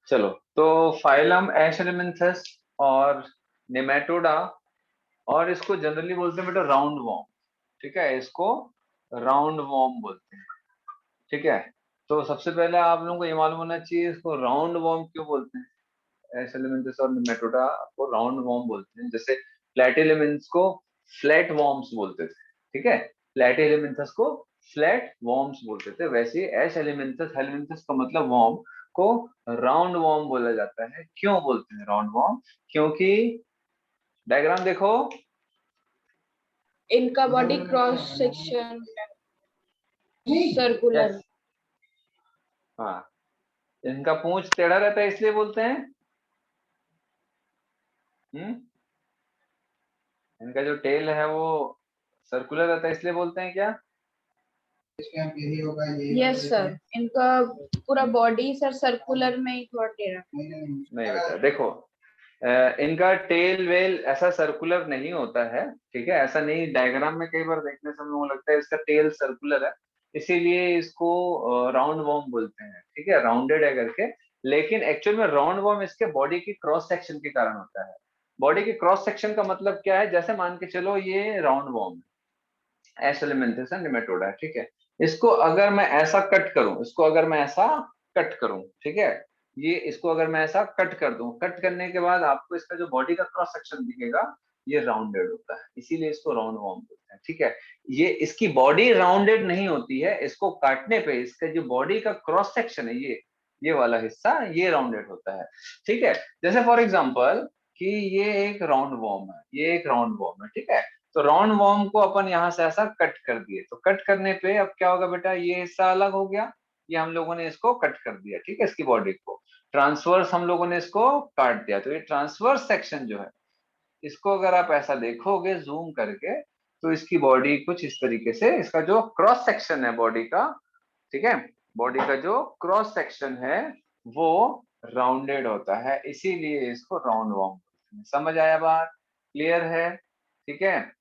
चलो, तो फाइलम एशेलिमिन्थस और नेमेटोडा, और इसको जनरली बोलते हैं बेटा राउंड वॉर्म। ठीक है, इसको राउंड वॉर्म बोलते हैं। ठीक है, तो सबसे पहले आप लोगों को ये मालूम होना चाहिए इसको राउंड वॉर्म क्यों बोलते हैं। एशेलिमिन्थस और नेमेटोडा को राउंड वॉर्म बोलते हैं, जैसे प्लेटिहेल्मिन्थस को फ्लैट वॉर्म्स बोलते थे। ठीक है, प्लेटिहेल्मिन्थस को फ्लैट वॉर्म्स बोलते थे, वैसे एशेलिमिन्थस, हेलिमिन्थस का मतलब वॉर्म को राउंड वॉर्म बोला जाता है। क्यों बोलते हैं राउंड वॉर्म? क्योंकि डायग्राम देखो, इनका बॉडी क्रॉस सेक्शन सर्कुलर। हाँ, इनका पूंछ टेढ़ा रहता है इसलिए बोलते हैं। इनका जो टेल है वो सर्कुलर रहता है इसलिए बोलते हैं क्या? यस सर, इनका पूरा बॉडी सर सर्कुलर में ही थोड़ा टेढ़ा। नहीं बेटा, देखो इनका टेल वेल ऐसा सर्कुलर नहीं होता है। ठीक है, ऐसा नहीं, डायग्राम में कई बार देखने से हम लोगों को लगता है इसका टेल सर्कुलर है, इसीलिए इसको राउंड वॉर्म बोलते हैं। ठीक है, राउंडेड है करके, लेकिन एक्चुअल में राउंड वॉर्म इसके बॉडी की क्रॉस सेक्शन के कारण होता है। बॉडी की क्रॉस सेक्शन का मतलब क्या है, जैसे मान के चलो ये राउंड वॉर्म है, एशेलिमिन्थस एंड नेमेटोडा। ठीक है, इसको अगर मैं ऐसा कट करूं, इसको अगर मैं ऐसा कट करूं, ठीक है, ये इसको अगर मैं ऐसा कट कर दूं, कट करने के बाद आपको इसका जो बॉडी का क्रॉस सेक्शन दिखेगा ये राउंडेड होता है, इसीलिए इसको राउंड वॉर्म बोलते हैं। ठीक है, ये इसकी बॉडी राउंडेड नहीं होती है, इसको काटने पे इसका जो बॉडी का क्रॉस सेक्शन है ये वाला हिस्सा ये राउंडेड होता है। ठीक है, जैसे फॉर एग्जांपल कि ये एक राउंड वॉर्म है, ये एक राउंड वॉर्म है। ठीक है, तो राउंड वॉर्म को अपन यहाँ से ऐसा कट कर दिए, तो कट करने पे अब क्या होगा बेटा, ये हिस्सा अलग हो गया, ये हम लोगों ने इसको कट कर दिया। ठीक है, इसकी बॉडी को ट्रांसवर्स हम लोगों ने इसको काट दिया, तो ये ट्रांसवर्स सेक्शन जो है, इसको अगर आप ऐसा देखोगे जूम करके, तो इसकी बॉडी कुछ इस तरीके से, इसका जो क्रॉस सेक्शन है बॉडी का, ठीक है, बॉडी का जो क्रॉस सेक्शन है वो राउंडेड होता है, इसीलिए इसको राउंड वॉर्म बोलते हैं। समझ आया बात? क्लियर है? ठीक है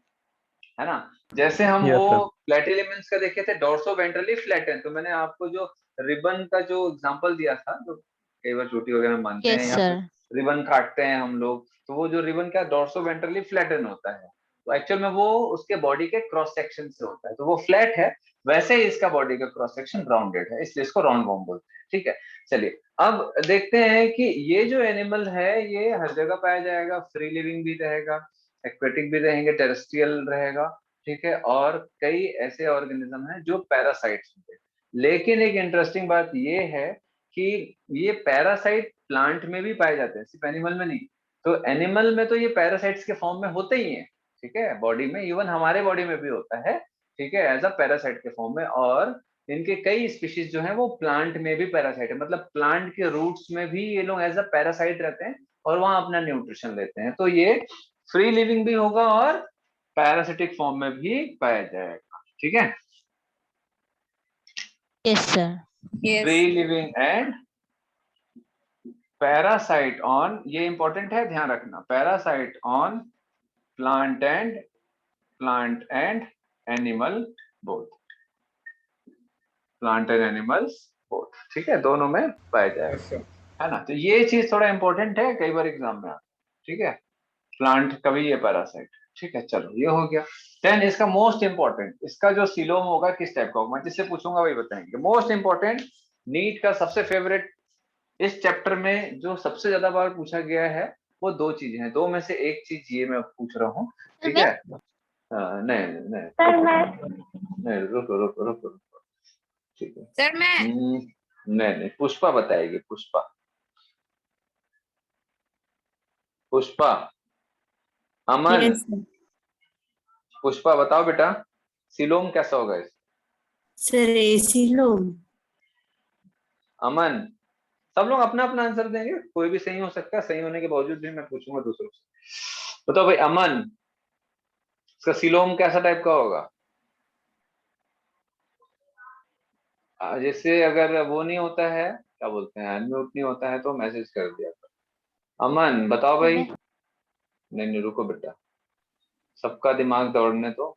ना। जैसे हम यस वो सर। प्लेटिहेल्मिन्थस का देखे थे डोर्सो वेंट्रली फ्लैटेन, तो मैंने आपको जो रिबन का जो एग्जांपल दिया था, जो कई बार चोटी वगैरह मानते हैं यस या फिर सर। रिबन काटते हैं हम लोग, तो वो जो रिबन का डोर्सो वेंट्रली फ्लैटेन होता है, तो एक्चुअल में वो उसके बॉडी के क्रॉस सेक्शन से होता है, तो वो फ्लैट है, वैसे ही इसका बॉडी का क्रॉस सेक्शन राउंडेड है, इसलिए इसको राउंड वॉर्म बोलते हैं। ठीक है, चलिए अब देखते हैं कि ये जो एनिमल है ये हर जगह पाया जाएगा, फ्री लिविंग भी रहेगा, एक्वेटिक भी रहेंगे, टेरेस्ट्रियल रहेगा। ठीक है, और कई ऐसे ऑर्गेनिज्म हैं जो पैरासाइट्स होते हैं, लेकिन एक इंटरेस्टिंग बात ये है कि ये पैरासाइट प्लांट में भी पाए जाते हैं, सिर्फ एनिमल में नहीं। तो एनिमल में तो ये पैरासाइट्स के फॉर्म में होते ही हैं, ठीक है, बॉडी में, इवन हमारे बॉडी में भी होता है, ठीक है, एज अ पैरासाइट के फॉर्म में। और इनके कई स्पीशीज जो है वो प्लांट में भी पैरासाइट है, मतलब प्लांट के रूट्स में भी ये लोग एज अ पैरासाइट रहते हैं और वहां अपना न्यूट्रिशन लेते हैं। तो ये फ्री लिविंग भी होगा और पैरासिटिक फॉर्म में भी पाया जाएगा। ठीक है, yes sir. Free living and parasite on, ये इंपॉर्टेंट है, ध्यान रखना, parasite on plant and animal both, plant and animals both. ठीक है, दोनों में पाया जाएगा, है ना। तो ये चीज थोड़ा इंपॉर्टेंट है, कई बार एग्जाम में आता है। ठीक है, प्लांट कभी ये पैरासाइट। ठीक है, चलो ये हो गया। देन इसका मोस्ट इंपॉर्टेंट, इसका जो सीलोम होगा किस टाइप का होगा, मैं जिससे पूछूंगा वही बताएंगे। मोस्ट इंपॉर्टेंट, नीट का सबसे फेवरेट, इस चैप्टर में जो सबसे ज्यादा बार पूछा गया है वो दो चीजें हैं, दो में से एक चीज ये मैं पूछ रहा हूँ। ठीक है, नहीं नहीं सर मैं नहीं, रुको रुको रुको रुको, ठीक है सर मैं नहीं नहीं, पुष्पा बताएगी, पुष्पा, पुष्पा, अमन, यस पुष्पा बताओ बेटा, सिलोम कैसा होगा इस? सर। एसीलोम। अमन, सब लोग अपना अपना आंसर देंगे, कोई भी सही हो सकता है, सही होने के बावजूद भी मैं पूछूंगा दूसरों से। बताओ भाई अमन, इसका सिलोम कैसा टाइप का होगा? जैसे अगर वो नहीं होता है, क्या बोलते हैं, अनम्यूट नहीं होता है तो मैसेज कर दिया करो। अमन बताओ भाई। नहीं नहीं रुको बेटा, सबका दिमाग दौड़ने दो।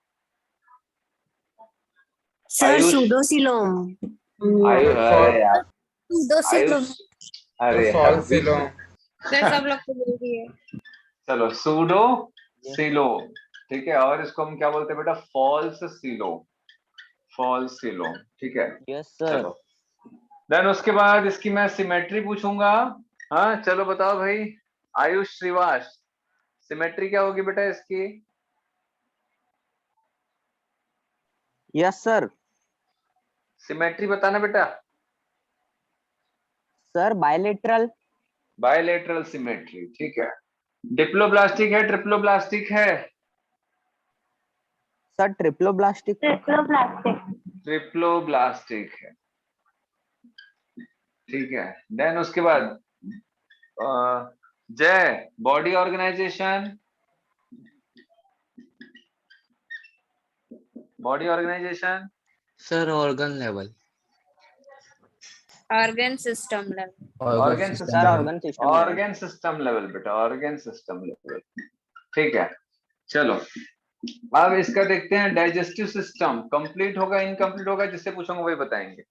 Sir Ayush, pseudocoelom. अरे यार, आयुष, सूडोसिलोम। अरे फॉल्स अभी सिलोम। सर सब लोग तो बोल दिए। चलो सूडो सिलोम, ठीक है, और इसको हम क्या बोलते हैं बेटा, फॉल्स सिलोम, फॉल्स सिलोम, ठीक है। Yes sir. चलो देन उसके बाद इसकी मैं सिमेट्री पूछूंगा। हाँ चलो बताओ भाई, आयुष श्रीवास, सिमेट्री क्या होगी बेटा इसकी? Yes sir. सिमेट्री बताना बेटा। Sir bilateral. बायलेटरल सिमेट्री, ठीक है। डिप्लोब्लास्टिक है ट्रिप्लोब्लास्टिक है? Sir triploblastic. ट्रिप्लोब्लास्टिक है, ठीक है। देन उसके बाद जय, body organisation, body organisation. Sir organ level. Organ system level. Organ sir system, organ system level. Organ system level बेटा, ऑर्गन सिस्टम लेवल, ठीक है। चलो अब इसका देखते हैं, डाइजेस्टिव सिस्टम कंप्लीट होगा इनकम्प्लीट होगा, जिससे पूछूंगा वही बताएंगे।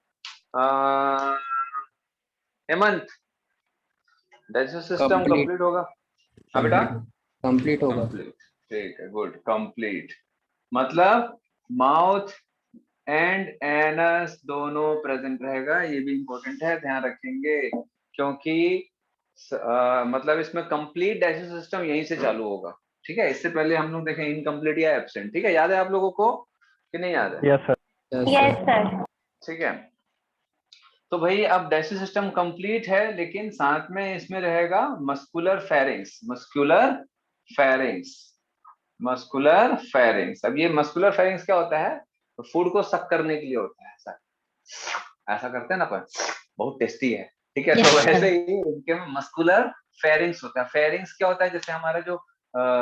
हेमंत, डाइजेस्टिव सिस्टम कंप्लीट होगा? हाँ बेटा कंप्लीट होगा। कंप्लीट, ठीक है, गुड, कंप्लीट मतलब माउथ एंड एनस दोनों प्रेजेंट रहेगा, ये भी इंपॉर्टेंट है, ध्यान रखेंगे, क्योंकि मतलब इसमें कंप्लीट डाइजेस्टिव सिस्टम यहीं से चालू होगा, ठीक है। इससे पहले हम लोग देखें इनकम्प्लीट या एब्सेंट, ठीक है, याद है आप लोगों को कि नहीं याद है? Yes sir. ठीक है। तो भाई अब डाइजेस्टिव सिस्टम कंप्लीट है, लेकिन साथ में इसमें रहेगा muscular pharynx, muscular pharynx, muscular pharynx. अब ये मस्कुलर फेरिंग्स क्या होता है? तो फूड को सक करने के लिए होता है, ऐसा ऐसा करते हैं ना अपन, बहुत टेस्टी है, ठीक है। तो वैसे ही इनके में मस्कुलर फेरिंग्स होता है। फेरिंग्स क्या होता है? जैसे हमारा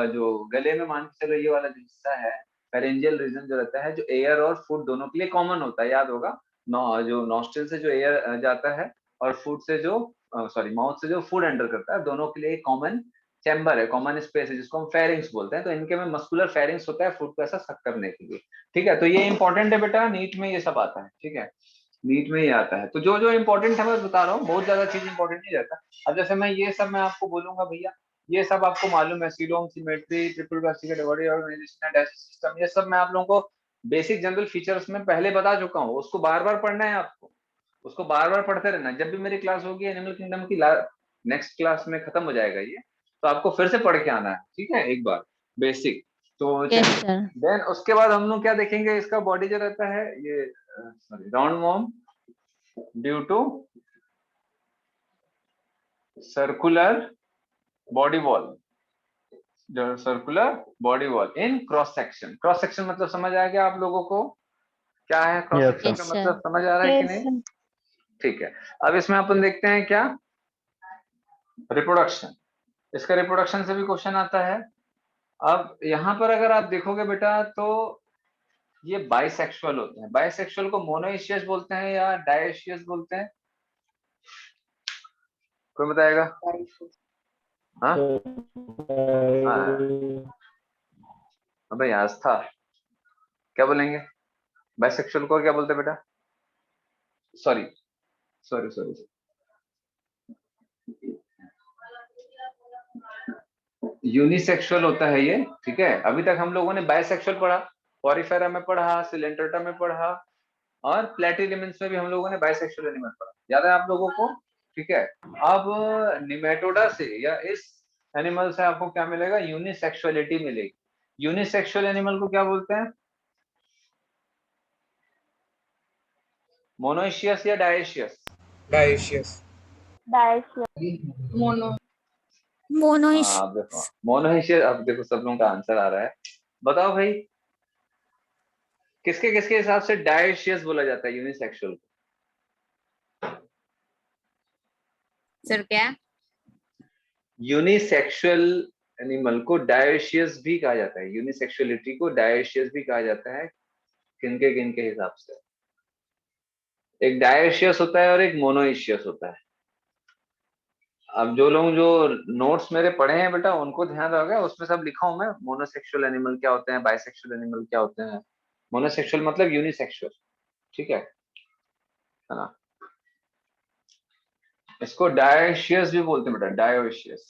जो गले में मान के चलो ये वाला जो हिस्सा है, फेरेंजियल रीजन जो रहता है, जो एयर और फूड दोनों के लिए कॉमन होता है, याद होगा। जो नॉस्ट्रिल से जो एयर जाता है और फूड से जो सॉरी माउथ से जो फूड एंटर करता है, दोनों के लिए कॉमन चैम्बर है, कॉमन स्पेस है, जिसको हम फेरिंग्स बोलते हैं। तो इनके में मस्कुलर फेरिंग्स होता है फूड को ऐसा सक करने के लिए, ठीक है। तो ये इंपॉर्टेंट है बेटा, नीट में ये सब आता है, ठीक है, नीट में ही आता है। तो जो जो इंपॉर्टेंट है मैं बता रहा हूँ, बहुत ज्यादा चीज इंपॉर्टेंट नहीं रहता। अब जैसे मैं ये सब मैं आपको बोलूंगा भैया, ये सब आपको मालूम है, coelom, symmetry, triple plastic body organisation, digestive system, ये सब मैं आप लोगों को बेसिक जनरल फीचर्स में पहले बता चुका हूँ। उसको बार बार पढ़ना है आपको, उसको बार बार पढ़ते रहना। जब भी मेरी क्लास होगी एनिमल किंगडम की, नेक्स्ट क्लास में खत्म हो जाएगा ये, तो आपको फिर से पढ़ के आना है, ठीक है, एक बार बेसिक। तो देन उसके बाद हम लोग क्या देखेंगे, इसका बॉडी जो रहता है ये sorry roundworm due to circular body wall, जो circular body wall in cross section. Cross section मतलब समझ आ गया आप लोगों को क्या है क्रॉस Yes, सेक्शन sir. का मतलब, समझ आ रहा है कि नहीं? ठीक है। अब इसमें अपन देखते हैं क्या, रिप्रोडक्शन। इसका रिप्रोडक्शन से भी क्वेश्चन आता है। अब यहाँ पर अगर आप देखोगे बेटा, तो ये बाइसेक्सुअल होते हैं। बाइसेक्सुअल को मोनोइशियस बोलते हैं या डायशियस बोलते हैं? कोई बताएगा? हाँ हाँ, अबे आस्था, क्या बोलेंगे बाइसेक्सुअल को? क्या बोलते हैं बेटा? सॉरी सॉरी सॉरी, यूनिसेक्सुअल होता है ये, ठीक है। अभी तक हम लोगों ने बाइसेक्सुअल पढ़ा, पॉरीफेरा में पढ़ा, सिलेंट्रेटा में पढ़ा, और प्लेटिलिमेंट्स में भी हम लोगों ने बाइसेक्सुअल एनिमल पढ़ा, याद है आप लोगों को? ठीक है। अब निमेटोडा से या इस एनिमल से आपको क्या मिलेगा? यूनिसेक्सुअलिटी मिलेगी। यूनिसेक्सुअल एनिमल को क्या बोलते हैं? मोनोइशियस या डायशियस? डाइशियस। मोनो। मोनोइश हाँ देखो मोनोइशियस। अब देखो सब लोगों का आंसर आ रहा है, बताओ भाई किसके किसके हिसाब से डायशियस बोला जाता है यूनिसेक्सुअल को? सर क्या? यूनिसेक्सुअल एनिमल को डायोशियस भी कहा जाता है, यूनिसेक्सुअलिटी को डायोशियस भी कहा जाता है। किनके हिसाब से? एक डायोशियस होता है और एक मोनोइशियस होता है। अब जो लोग जो नोट्स मेरे पढ़े हैं बेटा, उनको ध्यान रहोगे, उसमें सब लिखा हूं मैं, मोनोसेक्सुअल एनिमल क्या होते हैं, बाइसेक्सुअल एनिमल क्या होते हैं। मोनोसेक्सुअल मतलब यूनिसेक्सुअल, ठीक है ना। इसको डायोशियस भी बोलते हैं बेटा, डायोशियस।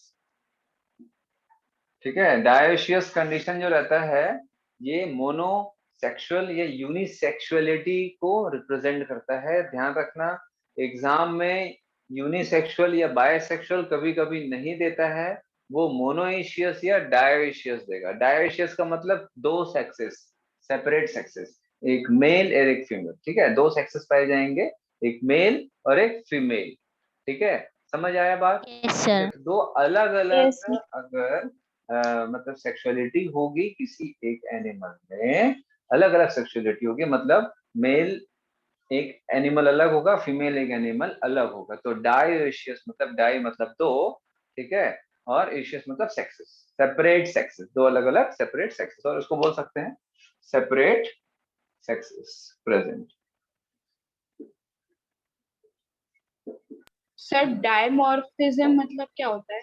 ठीक है, डायोशियस कंडीशन जो रहता है ये मोनोसेक्सुअल या यूनिसेक्सुअलिटी को रिप्रेजेंट करता है। ध्यान रखना, एग्जाम में यूनिसेक्सुअल या बायसेक्सुअल कभी कभी नहीं देता है, वो मोनोइशियस या डायोशियस देगा। डायोशियस का मतलब दो सेक्सेस, सेपरेट सेक्सेस, एक मेल और एक फीमेल। ठीक है, दो सेक्सेस पाए जाएंगे, एक मेल और एक फीमेल। ठीक है, समझ आया बात? Yes sir. दो अलग अलग Yes, sir. अगर मतलब सेक्सुअलिटी होगी किसी एक एनिमल में, अलग अलग सेक्सुअलिटी होगी, मतलब मेल एक एनिमल अलग होगा, फीमेल एक एनिमल अलग होगा, तो डायोशियस मतलब डाई मतलब दो, ठीक है, और एशियस मतलब सेक्सेस, सेपरेट सेक्सेस, दो अलग अलग सेपरेट सेक्सेस, और उसको बोल सकते हैं separate sexes present. Sir dimorphism मतलब क्या होता है?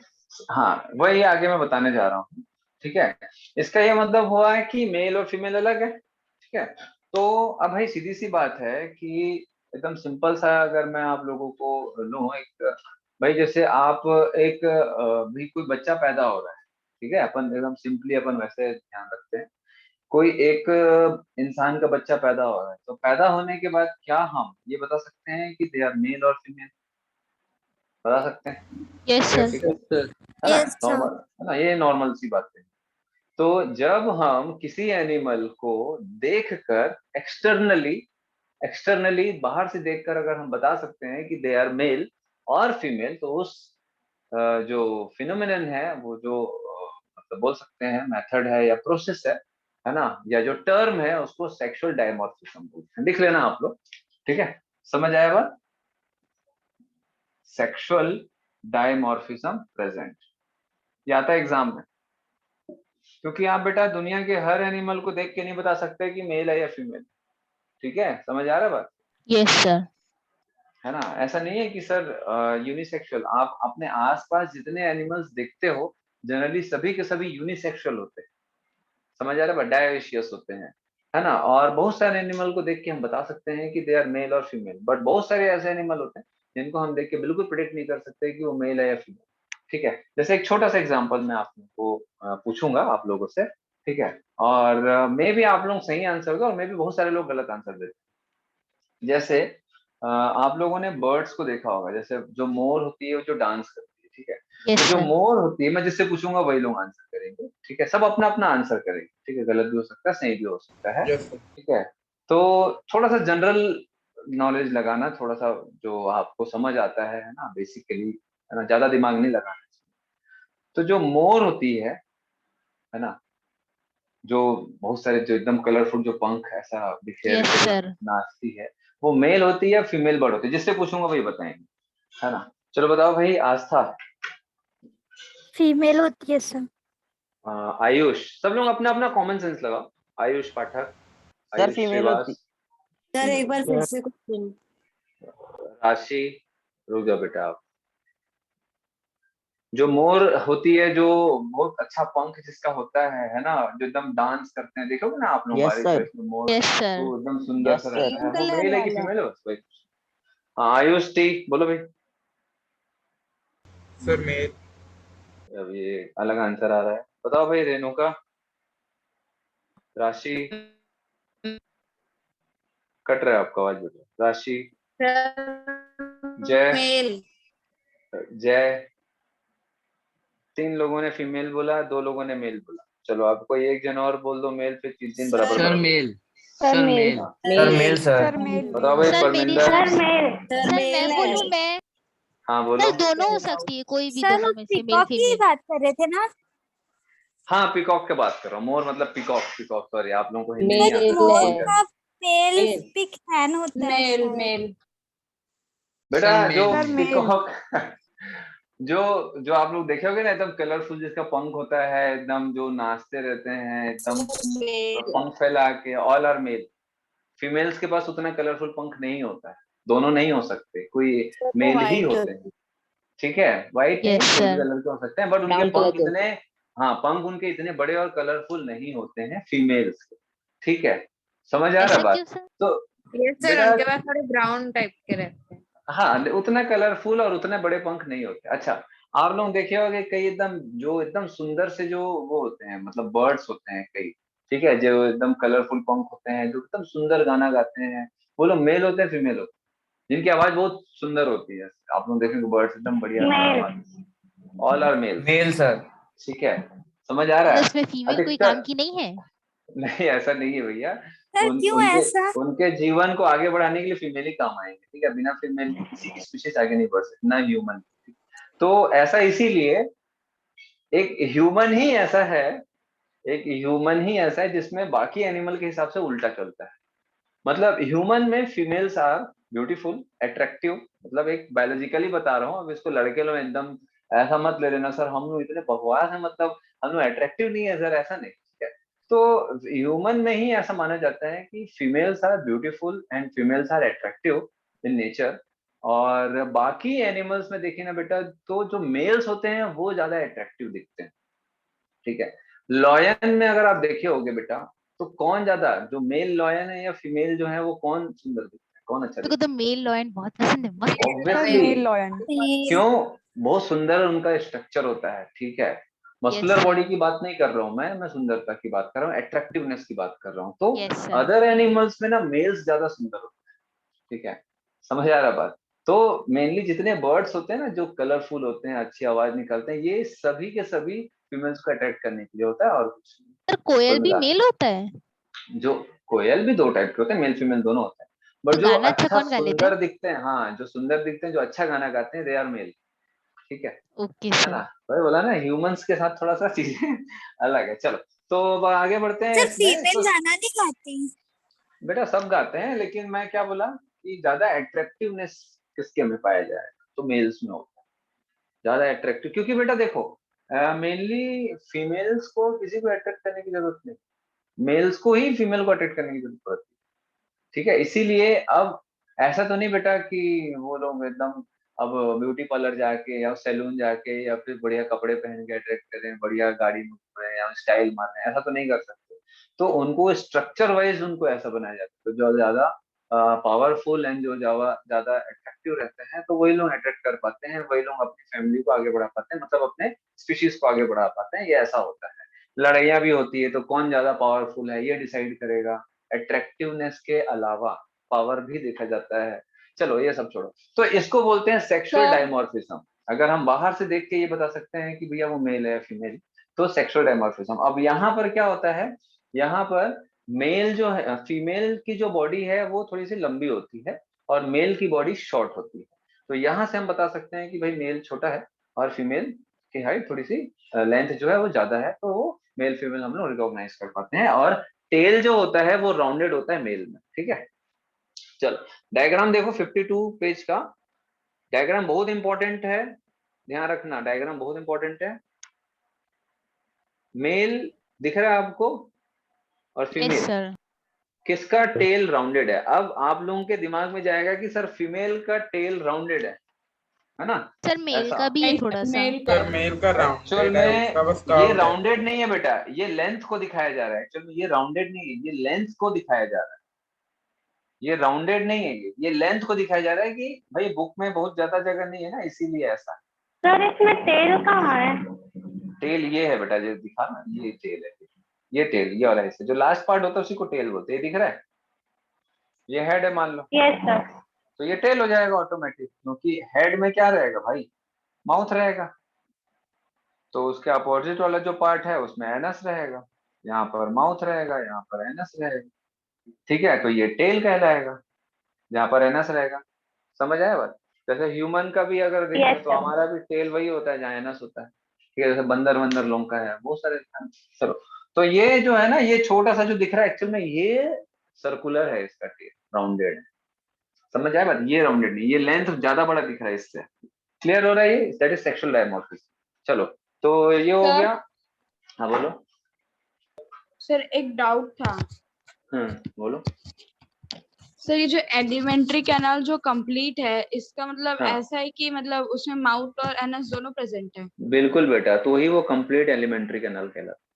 हाँ, वही आगे मैं बताने जा रहा हूँ। ठीक है, इसका ये मतलब हुआ है कि मेल और फीमेल अलग है। ठीक है, तो अब भाई सीधी सी बात है कि एकदम सिंपल सा अगर मैं आप लोगों को लूं, एक भाई जैसे आप एक भी कोई बच्चा पैदा हो रहा है, ठीक है, अपन एकदम सिंपली अपन वैसे ध्यान रखते हैं, कोई एक इंसान का बच्चा पैदा हो रहा है, तो पैदा होने के बाद क्या हम ये बता सकते हैं कि दे आर मेल और फीमेल? बता सकते हैं? Yes Yes. सर। ठीक है सर ना, Yes, sir. नॉर्मल है ना, ये नॉर्मल सी बात है। तो जब हम किसी एनिमल को देखकर एक्सटर्नली एक्सटर्नली बाहर से देखकर अगर हम बता सकते हैं कि दे आर मेल और फीमेल, तो उस जो फिनोमिनन है, वो जो मतलब बोल सकते हैं मेथड है या प्रोसेस है ना, या जो टर्म है, उसको सेक्सुअल डायमॉर्फिज्म बोलते हैं। लिख लेना आप लोग, ठीक है, समझ आया बात? सेक्सुअल डायमॉर्फिज्म प्रेजेंट, ये आता है एग्जाम में, क्योंकि आप बेटा दुनिया के हर एनिमल को देख के नहीं बता सकते कि मेल है या फीमेल। ठीक है, समझ आ रहा है बात? Yes sir. है ना, ऐसा नहीं है कि सर यूनिसेक्सुअल, आप अपने आसपास जितने एनिमल्स देखते हो जनरली सभी के सभी यूनिसेक्सुअल होते हैं। समझ आ रहा है, डायोशियस होते हैं, है ना, और बहुत सारे एनिमल को देख के हम बता सकते हैं कि दे आर मेल और फीमेल, बट बहुत सारे ऐसे एनिमल होते हैं जिनको हम देख के बिल्कुल प्रिडिक्ट नहीं कर सकते कि वो मेल है या फीमेल। ठीक है, जैसे एक छोटा सा एग्जांपल मैं आप लोगों को पूछूंगा आप लोगों से, ठीक है, और मे भी आप लोग सही आंसर होगा और मे भी बहुत सारे लोग गलत आंसर देते हैं। जैसे आप लोगों ने बर्ड्स को देखा होगा, जैसे जो मोर होती है वो जो डांस करती है, ठीक है, यस तो जो सर। मोर होती है, मैं जिससे पूछूंगा वही लोग आंसर करेंगे, ठीक है, सब अपना अपना आंसर करेंगे, ठीक है, गलत भी हो सकता है, सही भी हो सकता है। Yes, sir. ठीक है, तो थोड़ा सा जनरल नॉलेज लगाना, थोड़ा सा जो आपको समझ आता है ना, बेसिकली, है ना, ज्यादा दिमाग नहीं लगाना। तो जो मोर होती है ना, जो बहुत सारे जो एकदम कलरफुल जो पंख ऐसा बिखेर यस के सर। नाचती है, वो मेल होती है या फीमेल बर्ड होती है? जिससे पूछूंगा वही बताएंगे, है ना। चलो बताओ भाई, आस्था, फीमेल होती है सर। आयुष, सब लोग अपना अपना कॉमन सेंस लगाओ। आयुष पाठक, सर आयुष फीमेल होती। श्रीवास, सर एक बार फिर Yes. से क्वेश्चन। राशि, रुक जाओ बेटा आप। जो मोर होती है, जो बहुत अच्छा पंख जिसका होता है ना, जो एकदम डांस करते हैं, देखोगे ना आप लोग Yes, बारिश sir. वारिश में मोर, यस सर। वो एकदम सुंदर Yes, सा sir. रहता है, वो कलर मेल है कि वाला। फीमेल है बस वही। हाँ आयुष, ठीक बोलो भाई। Sir, male. अब ये अलग आंसर आ रहा है, बताओ भाई। रेणुका, राशि, कट रहा है आपका आवाज बेटा। राशि, जय, मेल। जय, तीन लोगों ने फीमेल बोला, दो लोगों ने मेल बोला। चलो आप कोई एक जन और बोल दो मेल, फिर तीन तीन बराबर सर बराबर। Male. Sir sir male. Male. हाँ, सर मेल सर मेल। बताओ भाई। सर मेरी Parminder, sir sir sir male मैं है। बोलूं मैं। हाँ बोलो। सर दोनों हो सकती है, कोई भी सर दोनों उस में से, मेल पीकॉक की फीमेल। बात कर रहे थे ना? हाँ पीकॉक की बात कर रहा हूँ, मोर मतलब पीकॉक, पीकॉक, सॉरी आप लोगों को हिंदी नहीं मेल आती, मोर ठीक है। का मेल मेल। पिक फैन होता है मेल शायद। मेल। बेटा सर जो मेल। Sir mail. पीकॉक जो जो आप लोग देखे होगे ना, एकदम कलरफुल जिसका पंख होता है, एकदम जो नाचते रहते हैं एकदम मेल। पंख फैला के, ऑल आर मेल। फीमेल्स के पास उतना कलरफुल पंख नहीं होता है, दोनों नहीं हो सकते, कोई मेल ही व्हाइट होते हैं। ठीक है, व्हाइट नहीं, यस कोई भी सर। कलर के हो सकते हैं, बट उनके ब्राउन कलर पंख के। इतने, हाँ पंख उनके इतने बड़े और कलरफुल नहीं होते हैं फीमेल्स के। ठीक है, समझ आ रहा है ऐसा बात? क्यों सर? तो यस सर, बेटा, उनके पास थोड़े ब्राउन टाइप के रहते हैं। हाँ उतना कलरफुल और उतने बड़े पंख नहीं होते। अच्छा, आप लोग देखे होंगे कई एकदम जो एकदम सुंदर से जो वो होते हैं, मतलब बर्ड्स होते हैं कई, ठीक है, जो एकदम कलरफुल पंख होते हैं, जो एकदम सुंदर गाना गाते हैं, वो लोग मेल होते हैं फीमेल होते हैं, जिनकी आवाज बहुत सुंदर होती है। आप लोग देखेंगे बर्ड्स एकदम बढ़िया आवाज, all are male. Male sir. ठीक है, समझ आ रहा तो है? उसमें फीमेल कोई अधिकतर काम की नहीं है? नहीं, ऐसा नहीं है भैया। सर क्यों उनके ऐसा? उनके जीवन को आगे बढ़ाने के लिए फीमेल ही काम आएंगे, ठीक है, बिना फीमेल के किसी की स्पीशीज आगे नहीं बढ़ सकती, ना ह्यूमन। तो ऐसा इसीलिए एक ह्यूमन ही ऐसा है, एक ह्यूमन ही ऐसा है जिसमें बाकी एनिमल के हिसाब से उल्टा चलता है। मतलब ह्यूमन में फीमेल्स आर ब्यूटीफुल, अट्रैक्टिव, मतलब एक बायोलॉजिकली बता रहा हूँ, अब इसको लड़के लोग एकदम ऐसा मत ले लेना सर हम लोग इतने बकवास है, मतलब हम लोग अट्रैक्टिव नहीं है सर, ऐसा नहीं, ठीक है। तो ह्यूमन में ही ऐसा माना जाता है कि females are beautiful and females are attractive in nature. और बाकी एनिमल्स में देखिए ना बेटा, तो जो मेल्स होते हैं वो ज्यादा अट्रैक्टिव दिखते हैं, ठीक है। लॉयन में अगर आप देखे होगे बेटा, तो कौन ज्यादा, जो मेल लॉयन है या फीमेल जो है, वो कौन सुंदर दिखता है, कौन अच्छा मेरे को दिखता तो मेल लॉयन बहुत पसंद है, मस्त है? दिखता है। Obviously, lion. क्यों? बहुत सुंदर उनका स्ट्रक्चर होता है, ठीक है। Yes muscular sir. बॉडी की बात नहीं कर रहा हूँ मैं सुंदरता की बात कर रहा हूँ, अट्रैक्टिवनेस की बात कर रहा हूँ। तो यस सर। अदर एनिमल्स में ना मेल्स ज्यादा सुंदर होते हैं, ठीक है, समझ आ रहा बात? तो मेनली जितने बर्ड्स होते हैं ना जो कलरफुल होते हैं, अच्छी आवाज निकालते हैं, ये सभी के सभी फीमेल्स को अट्रैक्ट करने के लिए होता है और कुछ नहीं। सर कोयल कुल भी मिला मेल होता है? जो कोयल भी दो टाइप के होते हैं, मेल फीमेल दोनों होते हैं, बट तो जो गाना अच्छा अच्छा कौन गा लेता सुंदर है? दिखते हैं, हाँ जो सुंदर दिखते हैं, जो अच्छा गाना गाते हैं, दे आर मेल, ठीक ओके है ना? सर। वही बोला ना, ह्यूमंस के साथ थोड़ा सा चीजें अलग है। चलो, तो अब आगे बढ़ते हैं सर इसमें। फीमेल तो गाना नहीं गाती? बेटा सब गाते हैं, लेकिन मैं क्या बोला कि ज्यादा अट्रैक्टिवनेस किसके में पाया जाए, तो मेल्स में होता है ज्यादा अट्रैक्टिव, क्योंकि बेटा देखो मेनली फीमेल्स को किसी को अट्रैक्ट करने की जरूरत नहीं, मेल्स को ही फीमेल को अट्रैक्ट करने की जरूरत पड़ती है, ठीक है। इसीलिए अब ऐसा तो नहीं बेटा कि वो लोग एकदम अब ब्यूटी पार्लर जाके या सैलून जाके या फिर बढ़िया कपड़े पहन के अट्रैक्ट करें, बढ़िया गाड़ी में घूमें या स्टाइल मारें, ऐसा तो नहीं कर सकते। तो उनको स्ट्रक्चर वाइज उनको ऐसा बनाया जाता है, तो जो ज्यादा पावरफुल एंड जो ज्यादा ज्यादा अट्रैक्टिव रहते हैं, तो वही लोग अट्रैक्ट कर पाते हैं, वही लोग अपनी फैमिली को आगे बढ़ा पाते हैं, मतलब अपने स्पीशीज को आगे बढ़ा पाते हैं, ये ऐसा होता है। लड़ाइयाँ भी होती है, तो कौन ज्यादा पावरफुल है ये डिसाइड करेगा, अट्रैक्टिवनेस के अलावा पावर भी देखा जाता है। चलो ये सब छोड़ो, तो इसको बोलते हैं सेक्सुअल सर डायमॉर्फिज्म। अगर हम बाहर से देख के ये बता सकते हैं कि भैया वो मेल है फीमेल, तो सेक्सुअल डायमॉर्फिज्म। अब यहाँ पर क्या होता है, यहाँ पर मेल जो है, फीमेल की जो बॉडी है वो थोड़ी सी लंबी होती है और मेल की बॉडी शॉर्ट होती है। तो यहाँ से हम बता सकते हैं कि भाई मेल छोटा है और फीमेल की हाइट थोड़ी सी लेंथ जो है वो ज्यादा है, तो वो मेल फीमेल हम लोग रिकॉग्नाइज कर पाते हैं। और टेल जो होता है वो राउंडेड होता है मेल में, ठीक है। चलो डायग्राम देखो 52 पेज का, डायग्राम बहुत इंपॉर्टेंट है, ध्यान रखना डायग्राम बहुत इंपॉर्टेंट है। मेल दिख रहा है आपको और यस फीमेल, सर। किसका टेल राउंडेड है? अब आप लोगों के दिमाग में जाएगा कि सर फीमेल का टेल राउंडेड है ना? सर मेल ऐसा का भी है थोड़ा सा। मेल का सर मेल का एक्चुअल राउंडेड है, में उसका बस ये कर्व्ड है। राउंडेड नहीं है बेटा, ये लेंथ को दिखाया जा रहा है, एक्चुअल में ये राउंडेड नहीं है, ये लेंथ को दिखाया जा रहा है, ये राउंडेड नहीं है, ये लेंथ को दिखाया जा रहा है कि भाई बुक में बहुत ज्यादा जगह नहीं है ना, इसीलिए ऐसा। सर इसमें तेल कहाँ है? टेल ये है बेटा, जो दिखा ना, ये टेल है, ये टेल, ये वाला हिस्सा जो लास्ट पार्ट होता है उसी को टेल बोलते हैं। ये दिख रहा है, ये हेड है मान लो, यस सर। तो ये टेल हो जाएगा ऑटोमेटिक, क्योंकि हेड में क्या रहेगा भाई, माउथ रहेगा, तो उसके अपोजिट वाला जो पार्ट है उसमें एनस रहेगा, यहाँ पर माउथ रहेगा, यहाँ पर एनस रहेगा, ठीक है। तो ये टेल कहलाएगा जहाँ पर एनस रहेगा, समझ आया बात? जैसे ह्यूमन का भी अगर देखें यस तो सर। हमारा भी टेल वही होता है जहाँ एनस होता है, ठीक है। जैसे बंदर वंदर लोगों का है, बहुत सारे। चलो, तो ये जो है ना, ये छोटा सा जो दिख रहा है एक्चुअल में ये सर्कुलर है, इसका टेल राउंडेड है, समझ आया बात? ये राउंडेड नहीं, ये लेंथ ज्यादा बड़ा दिख रहा है इससे, क्लियर हो रहा है? ये दैट इज सेक्सुअल डायमॉर्फिज्म। चलो, तो ये हो सर गया। हाँ बोलो। सर एक डाउट था बोलो। सर, ये जो एलिमेंट्री कैनाल जो कंप्लीट है, इसका मतलब हाँ ऐसा है कि मतलब उसमें माउथ और एनस दोनों प्रेजेंट है? बिल्कुल बेटा, तो ही वो कंप्लीट एलिमेंट्री कैनाल कहलाता है,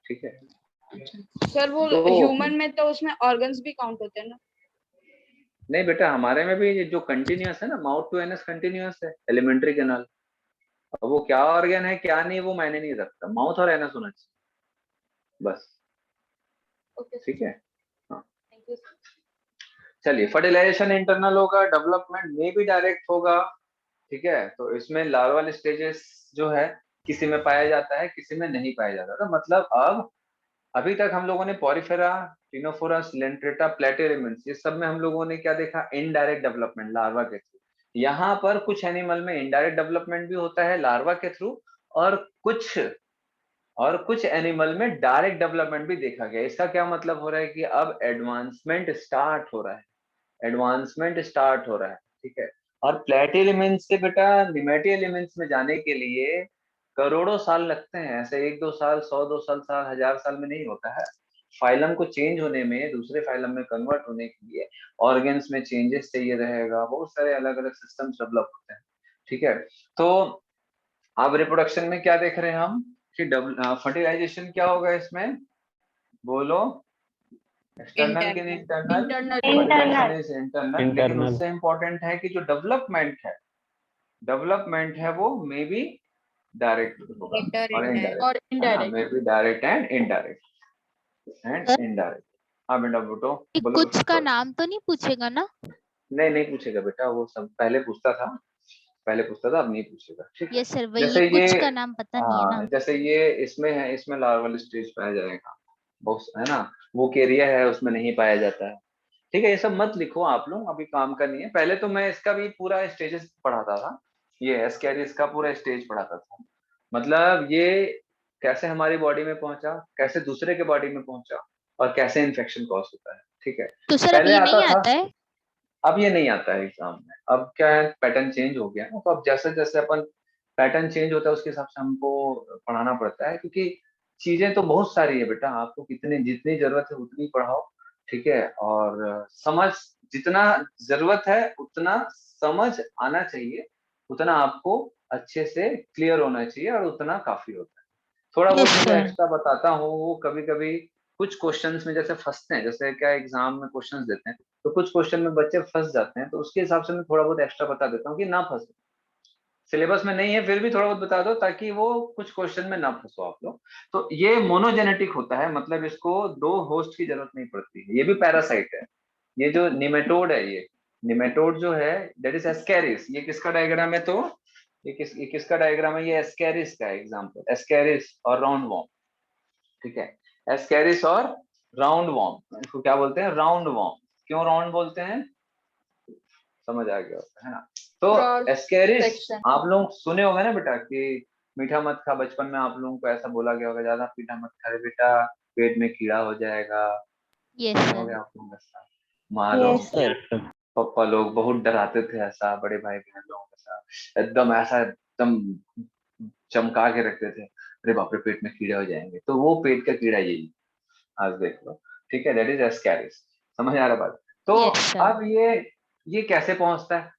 ठीक है। सर वो तो ह्यूमन में तो उसमें ऑर्गन्स भी काउंट होते हैं ना? नहीं बेटा, हमारे में भी ये जो कंटिन्यूअस है ना, माउथ टू एनस कंटिन्यूअस है, एलिमेंट्री कैनाल। अब वो क्या ऑर्गन है क्या नहीं वो मैंने नहीं रखता, माउथ और एनस होना चाहिए बस। ओके ठीक है, हाँ। Thank you. चलिए, फर्टिलाइजेशन इंटरनल होगा, डेवलपमेंट में भी डायरेक्ट होगा। ठीक है, तो इसमें लार्वल स्टेजेस जो है किसी में पाया जाता है, किसी में नहीं पाया जाता। तो मतलब अब अभी तक हम लोगों ने पॉरीफेरा, टिनोफोरस, लेंट्रेटा, प्लेटेरिमिन्स, ये सब में हम लोगों ने क्या देखा, इनडायरेक्ट डेवलपमेंट लार्वा के थ्रू। यहाँ पर कुछ एनिमल में इनडायरेक्ट डेवलपमेंट भी होता है लार्वा के थ्रू, और कुछ एनिमल में डायरेक्ट डेवलपमेंट भी देखा गया। इसका क्या मतलब हो रहा है कि अब एडवांसमेंट स्टार्ट हो रहा है, एडवांसमेंट स्टार्ट हो रहा है। ठीक है, और प्लेटी एलिमेंट्स से बेटा निमेटी एलिमेंट्स में जाने के लिए करोड़ों साल लगते हैं, ऐसे 1-2 साल, 100-200 साल, 1000 साल में नहीं होता है। फाइलम को चेंज होने में, दूसरे फाइलम में कन्वर्ट होने के लिए ऑर्गन्स में चेंजेस चाहिए रहेगा, बहुत सारे अलग अलग सिस्टम्स डेवलप होते हैं। ठीक है, तो अब रिप्रोडक्शन में क्या देख रहे हैं हम कि फर्टिलाइजेशन क्या होगा इसमें, बोलो, एक्सटर्नल की नहीं internal? Internal. Fertilisation is internal, लेकिन उससे इम्पोर्टेंट है कि जो डेवलपमेंट है वो मे बी डायरेक्ट होगा और इनडायरेक्ट, और indirect. May be direct and indirect indirect. हाँ बेटा बोलो, बोलो कुछ का बोलो। नाम तो नहीं पूछेगा ना? नहीं नहीं पूछेगा बेटा, वो सब पहले पूछता था, अब नहीं पूछेगा। ठीक है, ये सर वही जैसे कुछ ये का नाम पता नहीं है ना। जैसे ये इसमें है, इसमें लार्वल स्टेज पाया जाएगा, बहुत है ना, वो केरिया है उसमें नहीं पाया जाता है। ठीक है, ये सब मत लिखो आप लोग, अभी काम का नहीं है। पहले तो मैं इसका भी पूरा स्टेजेस पढ़ाता था, ये एस्कैरिस का पूरा स्टेज पढ़ाता था, मतलब ये कैसे हमारी बॉडी में पहुंचा, कैसे दूसरे के बॉडी में पहुंचा, और कैसे इन्फेक्शन कॉज होता है। ठीक है, तो सर अब पहले ये आता नहीं था, आता है? अब ये नहीं आता है एग्जाम में। अब क्या है, पैटर्न चेंज हो गया है, तो अब जैसे जैसे अपन पैटर्न चेंज होता है उसके हिसाब से हमको पढ़ाना पड़ता है, क्योंकि चीजें तो बहुत सारी है बेटा, आपको कितनी जितनी जरूरत है उतनी पढ़ाओ। ठीक है, और समझ जितना जरूरत है उतना समझ आना चाहिए, उतना आपको अच्छे से क्लियर होना चाहिए, और उतना काफी होता है। थोड़ा बहुत यस मैं जो सर। एक्स्ट्रा बताता हूँ वो कभी कभी कुछ क्वेश्चंस में जैसे फंसते हैं, जैसे क्या एग्जाम में क्वेश्चंस देते हैं तो कुछ क्वेश्चन में बच्चे फंस जाते हैं, तो उसके हिसाब से मैं थोड़ा बहुत एक्स्ट्रा बता देता हूँ कि ना फंसे। सिलेबस में नहीं है फिर भी थोड़ा बहुत बता दो, ताकि वो कुछ क्वेश्चन में ना फंसो आप लोग। तो ये मोनोजेनेटिक होता है, मतलब इसको 2 होस्ट की जरूरत नहीं पड़ती है, ये भी पैरासाइट है। ये जो निमेटोड है, ये निमेटोड जो है दैट इज एस्कैरिस। ये किसका डायग्राम है, तो ये किसका डायग्राम है, ये एस्कैरिस का एग्जाम्पल, एस्कैरिस और राउंड वॉर्म। ठीक है, एस्कैरिस और राउंड वॉर्म, इसको क्या बोलते हैं, राउंड वॉर्म। क्यों राउंड बोलते हैं, समझ आ गया होगा, है ना? तो Cross एस्कैरिस section। आप लोग सुने होंगे ना बेटा कि मीठा मत खा, बचपन में आप लोगों को ऐसा बोला गया होगा, ज्यादा मीठा मत खा रे बेटा, पेट में कीड़ा हो जाएगा। यस सुना सर। होगा आप लोग ऐसा, माँ लोग, यस सर। पापा लोग बहुत डराते थे ऐसा, बड़े भाई बहन लोगों के साथ एकदम ऐसा, एकदम चमका के रखते थे, अरे बाप रे पेट में कीड़े हो जाएंगे, तो वो पेट का कीड़ा यही, आज देख लो। ठीक है, दैट इज एस्कैरिस। समझ आ रहा बात? तो यस सर। अब ये कैसे पहुंचता है,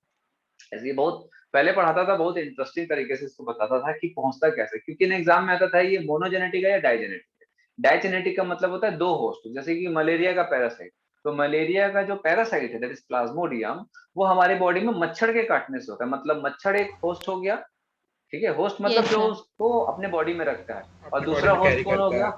ऐसे ये बहुत पहले पढ़ाता था, बहुत इंटरेस्टिंग तरीके से इसको बताता था कि पहुंचता कैसे, क्योंकि ना एग्जाम में आता था ये मोनोजेनेटिक है या डाइजेनेटिक है। डाइजेनेटिक का मतलब होता है 2 होस्ट, जैसे कि मलेरिया का पैरासाइट। तो मलेरिया का जो पैरासाइट है दैट इज प्लाज्मोडियम, वो हमारी बॉडी में मच्छर के काटने से होता है, मतलब मच्छर एक होस्ट हो गया। ठीक है, होस्ट मतलब यस जो सर। उसको अपने बॉडी में रखता है, और अपनी बॉडी दूसरा में होस्ट कैरी कौन हो करता गया, है।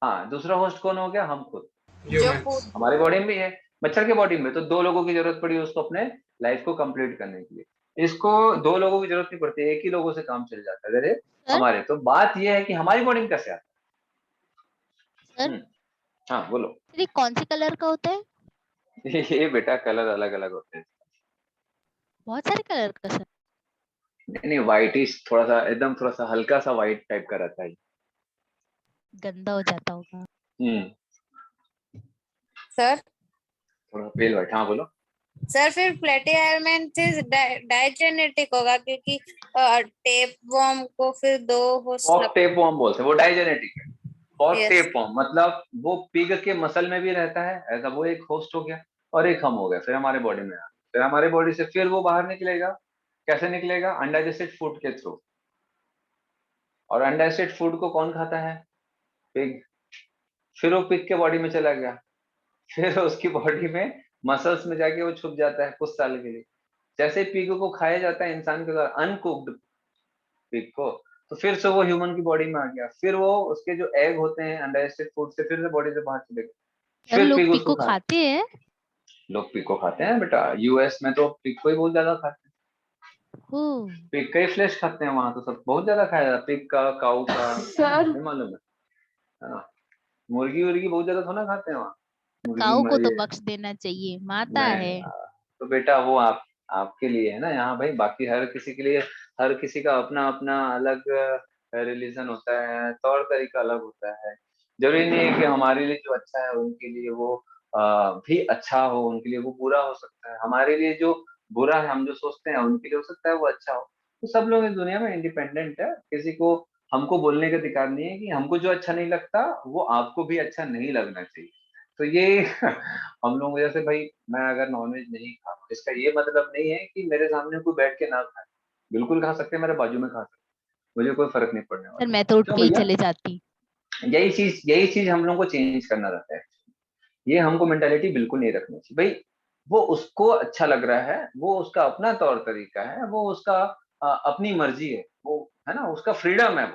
हाँ दूसरा होस्ट कौन हो गया, हम खुद, जो ह्यूमंस। फूड। हमारी बॉडी में भी है, मच्छर के बॉडी में तो 2 लोगों की जरूरत पड़ी उसको अपने लाइफ को कंप्लीट करने के लिए। इसको 2 लोगों की जरूरत नहीं पड़ती, एक ही लोगों से काम चल जाता है। अरे सर हमारे तो बात ये है कि हमारी बॉडी में कैसे आता सर है। हाँ बोलो। ये कौन से कलर का होता है? ये बेटा कलर अलग अलग होते हैं, बहुत सारे कलर का सर। नहीं नहीं व्हाइटिश, थोड़ा सा एकदम थोड़ा सा हल्का सा व्हाइट टाइप का रहता है। गंदा हो जाता होगा। सर थोड़ा पेल व्हाइट, हाँ बोलो। सर फिर प्लेटिहेलमिन्थेस डाइजेनेटिक होगा, क्योंकि टेप वर्म को फिर 2 होस्ट फॉक टेप वर्म बोलते हैं, वो डाइजेनेटिक है। Fock Yes। टेप वर्म मतलब वो पिग के मसल में भी रहता है, ऐसा वो एक होस्ट हो गया, और एक हम हो गया, फिर हमारे बॉडी में फिर हमारे बॉडी से फिर वो बाहर निकलेगा। कैसे निकलेगा, अनडाइजेस्टेड फूड के थ्रू। और अनडाइजेस्टेड फूड को कौन खाता है, पिग। फिर वो पिग के बॉडी में चला गया, फिर उसकी बॉडी में मसल्स में जाके वो छुप जाता है कुछ साल के लिए। जैसे पिग को खाया जाता है इंसान के द्वारा, अनकुक्ड पिग को, तो फिर से वो ह्यूमन की बॉडी में आ गया, फिर वो उसके जो एग होते हैं अनडाइजेस्टेड फूड से फिर से बॉडी से बाहर चले गए, यार फिर लोग पिग पिग उसको को खा। खाते हैं। लोग पिग को खाते हैं बेटा, यूएस में तो पिग को ही बहुत ज्यादा खाते हैं। ओ पिग का ही फ्लैश खाते हैं वहां, तो सब बहुत ज्यादा खाया जाता है पिग का, काऊ का, सर नहीं मालूम है ना। मुर्गी उर्गी बहुत ज्यादा थोड़ा खाते हैं वहाँ, मुर्गी काऊ को तो ये बख्श देना चाहिए, माता नहीं। है। तो बेटा वो आपके लिए है ना यहाँ भाई, बाकी हर किसी के लिए, हर किसी का अपना अपना अलग रिलीजन होता है, तौर तरीका अलग होता है। जरूरी नहीं है कि हमारे लिए जो अच्छा है उनके लिए वो भी अच्छा हो, उनके लिए वो बुरा हो सकता है। हमारे लिए जो बुरा है, हम जो सोचते हैं उनके लिए हो सकता है वो अच्छा हो। तो सब लोग इस दुनिया में इंडिपेंडेंट है, किसी को हमको बोलने का अधिकार नहीं है कि हमको जो अच्छा नहीं लगता वो आपको भी अच्छा नहीं लगना चाहिए। तो ये हम लोग जैसे भाई, मैं अगर नॉनवेज नहीं खाता इसका ये मतलब नहीं है कि मेरे सामने कोई बैठ के ना खाए, बिल्कुल खा सकते हैं, मेरे बाजू में खा सकते हैं, मुझे कोई फर्क नहीं पड़ने सर वाला। मैं तो उठ क्यों के ही भैया, चले जाती। यही चीज हम लोग को चेंज करना रहता है। ये हमको मेंटालिटी बिल्कुल नहीं रखनी चाहिए भाई। वो उसको अच्छा लग रहा है, वो उसका अपना तौर तरीका है, वो उसका अपनी मर्जी है, वो है ना, उसका फ्रीडम है,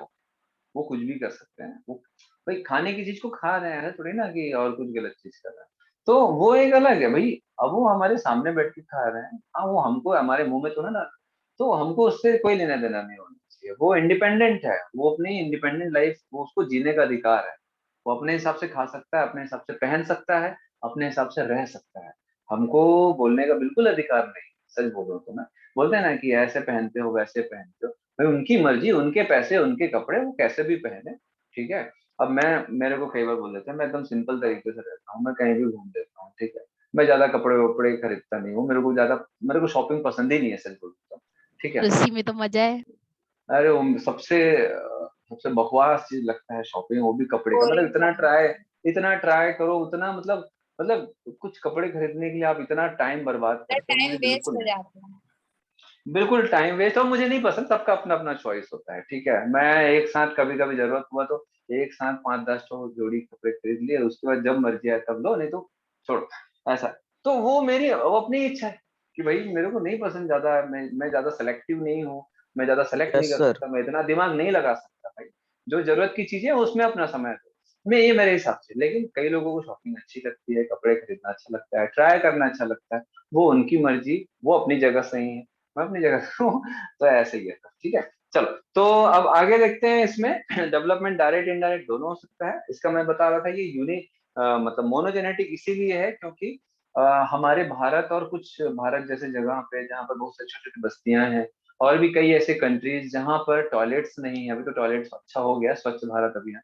वो कुछ भी कर सकते हैं। वो भाई खाने की चीज को खा रहे हैं थोड़ी ना कि और कुछ गलत चीज कर रहे हैं, तो वो एक अलग है भाई। अब वो हमारे सामने बैठ के खा रहे हैं, हाँ वो हमको हमारे मुंह में तो ना, तो हमको उससे कोई लेना देना नहीं होना चाहिए। वो इंडिपेंडेंट है, वो अपनी इंडिपेंडेंट लाइफ, वो उसको जीने का अधिकार है। वो अपने हिसाब से खा सकता है, अपने हिसाब से पहन सकता है, अपने हिसाब से रह सकता है। हमको बोलने का बिल्कुल अधिकार नहीं। सच बोलो तो ना, बोलते हैं ना कि ऐसे पहनते हो वैसे पहनते हो, भाई उनकी मर्जी, उनके पैसे, उनके कपड़े, वो कैसे भी पहने, ठीक है। अब मैं, मेरे को कई बार बोल देते हैं, मैं एकदम सिंपल तरीके से रहता हूँ, मैं कहीं भी घूम लेता हूँ, ठीक है। मैं ज्यादा कपड़े वपड़े खरीदता नहीं हूँ, मेरे को शॉपिंग पसंद ही नहीं है, सच बोलता हूँ, ठीक है। उसी में तो मजा है। अरे वो सबसे बकवास चीज लगता है शॉपिंग, वो भी कपड़े का। मतलब बोरिंग सा। इतना ट्राई करो, उतना मतलब कुछ कपड़े खरीदने के लिए आप इतना टाइम बर्बाद करते हो, टाइम मुझे वेस्ट बिल्कुल हो नहीं, जाता है। बिल्कुल टाइम वेस्ट, और मुझे नहीं पसंद। सबका अपना अपना चॉइस होता है, ठीक है। मैं एक साथ कभी कभी जरूरत हुआ तो एक साथ 5-10 जोड़ी कपड़े खरीद लिए, उसके बाद जब मर्जी आए तब लो, नहीं तो छोड़ो, ऐसा। तो वो अपनी इच्छा है कि भाई मेरे को नहीं पसंद ज्यादा, मैं ज्यादा सेलेक्टिव नहीं हूँ, मैं ज्यादा सेलेक्ट नहीं यस कर सर। सकता, मैं इतना दिमाग नहीं लगा सकता भाई। जो जरूरत की चीजें है उसमें अपना समय दो, मैं ये मेरे हिसाब से। लेकिन कई लोगों को शॉपिंग अच्छी लगती है, कपड़े खरीदना अच्छा लगता है, ट्राई करना अच्छा लगता है, वो उनकी मर्जी, वो अपनी जगह सही है, मैं अपनी जगह से हूँ। तो ऐसे ही है, ठीक है। चलो, तो अब आगे देखते हैं। इसमें डेवलपमेंट डायरेक्ट इनडायरेक्ट दोनों हो सकता है। इसका मैं बता रहा था ये यूनिक मतलब मोनोजेनेटिक इसीलिए है क्योंकि हमारे भारत और कुछ भारत जैसे जगह पे जहाँ पर बहुत से छोटी छोटी बस्तियां हैं, और भी कई ऐसे कंट्रीज जहाँ पर टॉयलेट्स नहीं है। अभी तो टॉयलेट्स अच्छा हो गया, स्वच्छ भारत अभियान,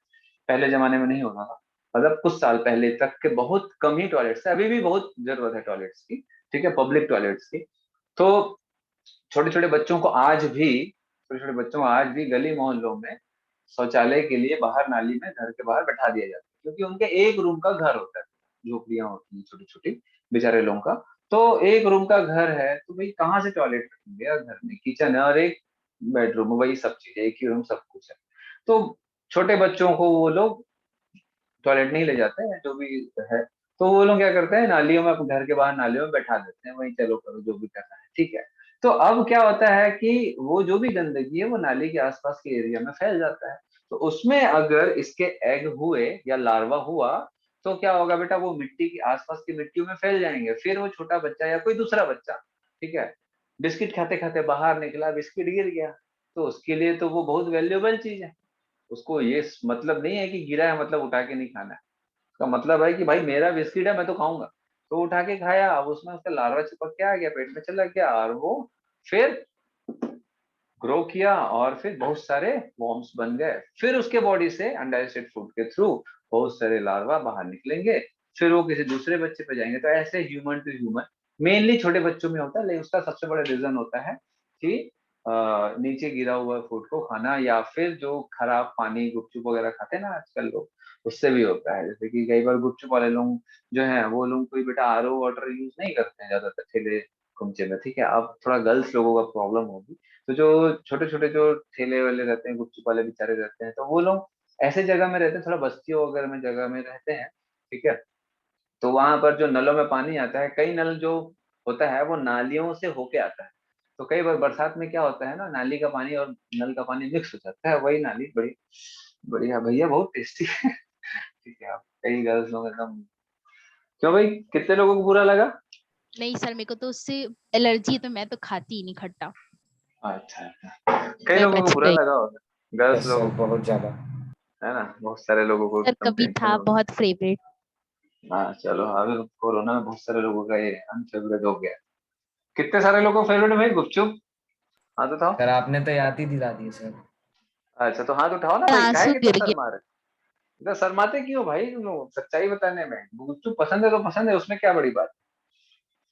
पहले जमाने में नहीं होता था। मतलब कुछ साल पहले तक के बहुत कम ही टॉयलेट्स है, अभी भी बहुत जरूरत है टॉयलेट्स की, ठीक है, पब्लिक टॉयलेट्स की। तो छोटे छोटे बच्चों को आज भी गली मोहल्लों में शौचालय के लिए बाहर नाली में घर के बाहर बैठा दिया जाता है, क्योंकि उनके एक रूम का घर होता है, झोपड़ियां होती हैं छोटी छोटी बेचारे लोगों का। तो एक रूम का घर है तो भाई कहाँ से टॉयलेट रखेंगे यार, घर में किचन है और एक बेडरूम, वही सब चीजें, एक ही रूम सब कुछ है। तो छोटे बच्चों को वो लोग टॉयलेट नहीं ले जाते हैं, जो भी है, तो वो लोग क्या करते हैं, नालियों में, अपने घर के बाहर नालियों में बैठा देते हैं, वहीं चलो करो जो भी करना है, ठीक है। तो अब क्या होता है कि वो जो भी गंदगी है वो नाली के आसपास के एरिया में फैल जाता है। तो उसमें अगर इसके एग हुए या लार्वा हुआ तो क्या होगा बेटा, वो मिट्टी के आसपास की मिट्टियों में फैल जाएंगे। फिर वो छोटा बच्चा या कोई दूसरा बच्चा, ठीक है, बिस्किट खाते खाते बाहर निकला, बिस्किट गिर गया, तो उसके लिए तो वो बहुत वैल्यूएबल चीज है। उसको ये मतलब नहीं है कि गिरा है मतलब उठा के नहीं खाना है। उसका मतलब है कि भाई मेरा बिस्किट है, मैं तो खाऊंगा। तो उठा के खाया, अब उसमें उसका लार्वा चिपक के आ गया, पेट में चला गया, और वो फिर ग्रो किया, और फिर बहुत सारे वॉर्म्स बन गए। फिर उसके बॉडी से अनडाइजेस्टेड फूड के थ्रू बहुत सारे लार्वा बाहर निकलेंगे, फिर वो किसी दूसरे बच्चे पे जाएंगे। तो ऐसे ह्यूमन टू ह्यूमन, मेनली छोटे बच्चों में होता है, लेकिन उसका सबसे बड़ा रीजन होता है कि नीचे गिरा हुआ फूड को खाना, या फिर जो खराब पानी, गुपचुप वगैरह खाते हैं ना आजकल लोग, उससे भी होता है। जैसे कि कई बार गुपचुप वाले लोग जो है, वो लोग कोई बेटा आरओ वाटर यूज नहीं करते हैं ज्यादातर ठेले कुमचे में, ठीक है। अब थोड़ा गर्ल्स लोगों का प्रॉब्लम होगी। तो जो छोटे छोटे जो ठेले वाले रहते हैं, गुपचुप वाले बेचारे रहते हैं, तो वो लोग ऐसे जगह में रहते हैं, थोड़ा बस्तियों वगैरह में जगह में रहते हैं, ठीक है। तो वहां पर जो नलों में पानी आता है, कई नल जो होता है वो नालियों से होके आता है। तो कई बार बरसात में क्या होता है ना, नाली का पानी और नल का पानी मिक्स हो जाता है, वही नाली बड़ी बढ़िया भैया, बहुत टेस्टी है। ठीक है, आप कई गर्ल्स लोग एकदम, क्यों भाई, कितने लोगों को बुरा लगा? नहीं सर, मेरे को तो उससे एलर्जी है, तो मैं तो खाती ही नहीं खट्टा। अच्छा अच्छा, कई मैं लोगों को बच बुरा गई। लगा होगा, गर्ल्स यस सर, लोगों को, बहुत ज्यादा। है ना, बहुत सारे लोगों को सर एकदम कभी टेंशन था हो बहुत फेवरेट। गया। हाँ चलो, अभी कोरोना में बहुत सारे लोगों का ये अनफेवरेट हो गया। कितने सारे लोगों को फेवरेट है भाई गुपचुप? हाथ उठाओ। सर आपने तो याद ही दिला दी सर। अच्छा तो हाथ उठाओ ना भाई, काहे आंसू कितना गिर गया। शर्मा रहे? इतना शर्माते क्यों भाई तुम लोग, सच्चाई बताने में, गुपचुप पसंद है तो पसंद है, उसमें क्या बड़ी बात।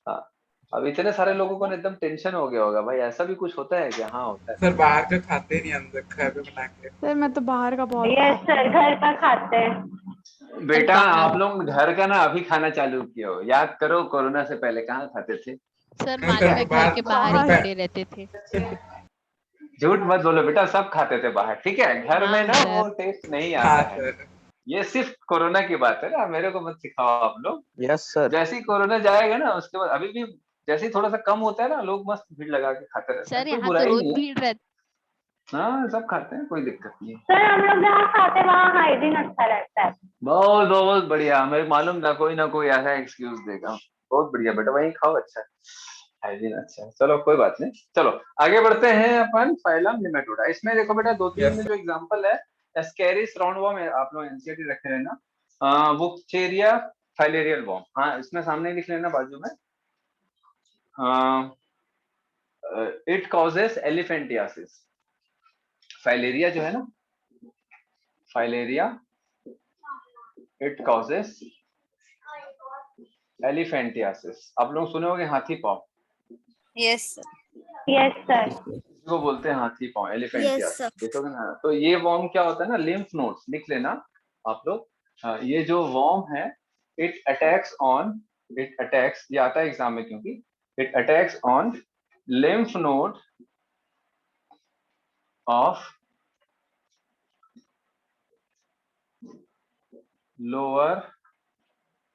हाँ, अब इतने सारे लोगों को ना एकदम टेंशन हो गया होगा भाई, ऐसा भी कुछ होता है क्या? हाँ होता है। सर बाहर का खाते नहीं, अंदर घर पे बना के। सर मैं तो बाहर का बहुत यस सर, घर का खाते हैं। बेटा बाहर आप लोग घर का ना अभी खाना चालू किए हो, याद करो कोरोना से पहले कहाँ खाते थे? सर हाँ, मालूम सर है, घर बाहर के बाहर ही बाहर खड़े रहते थे। झूठ मत बोलो बेटा, सब खाते थे बाहर, ठीक है, घर में हाँ ना वो सर। टेस्ट नहीं हाँ आता है। सर। ये सिर्फ कोरोना की बात है ना, मेरे को मत सिखाओ आप लोग। Yes sir. जैसे ही कोरोना जाएगा ना उसके बाद, अभी भी जैसे ही थोड़ा सा कम होता है ना, लोग मस्त भीड़ लगा के खाते रहते हैं, सर कोई यहाँ तो बुराई रोज नहीं है। भीड़ रहती। हाँ सब खाते हैं, कोई दिक्कत नहीं है। सर हम लोग जहाँ खाते वहाँ हाइजीन अच्छा रहता है। बहुत बहुत बढ़िया, हमें मालूम ना कोई ऐसा एक्सक्यूज देगा। बहुत बढ़िया बेटा, वहीं खाओ, अच्छा है, हाइजीन अच्छा है। चलो कोई बात नहीं, चलो आगे बढ़ते हैं अपन फाइलम निमेटोडा। इसमें देखो बेटा, दो तीन यस में सर। जो एग्जांपल है, एस्केरिस राउंडवॉर्म है, आप लोग एनसीईआरटी रखे रहना, वुक्चेरिया फाइलेरियल वॉर्म, हाँ इसमें सामने लिख लेना बाजू में। It causes elephantiasis. फाइलेरिया जो है ना, फाइलेरिया इट कॉजेस एलिफेंटियासिस। आप लोग सुने होंगे हाथी पाँव, यस यस सर। इसको बोलते हैं हाथी पाँव, यस एलिफेंटियासिस, सर। देखोगे ना। तो ये वॉर्म क्या होता है ना, लिम्फ नोड्स लिख लेना आप लोग। ये जो वॉर्म है, it attacks on, it attacks, ये आता है एग्जाम में क्योंकि, it attacks on lymph node of lower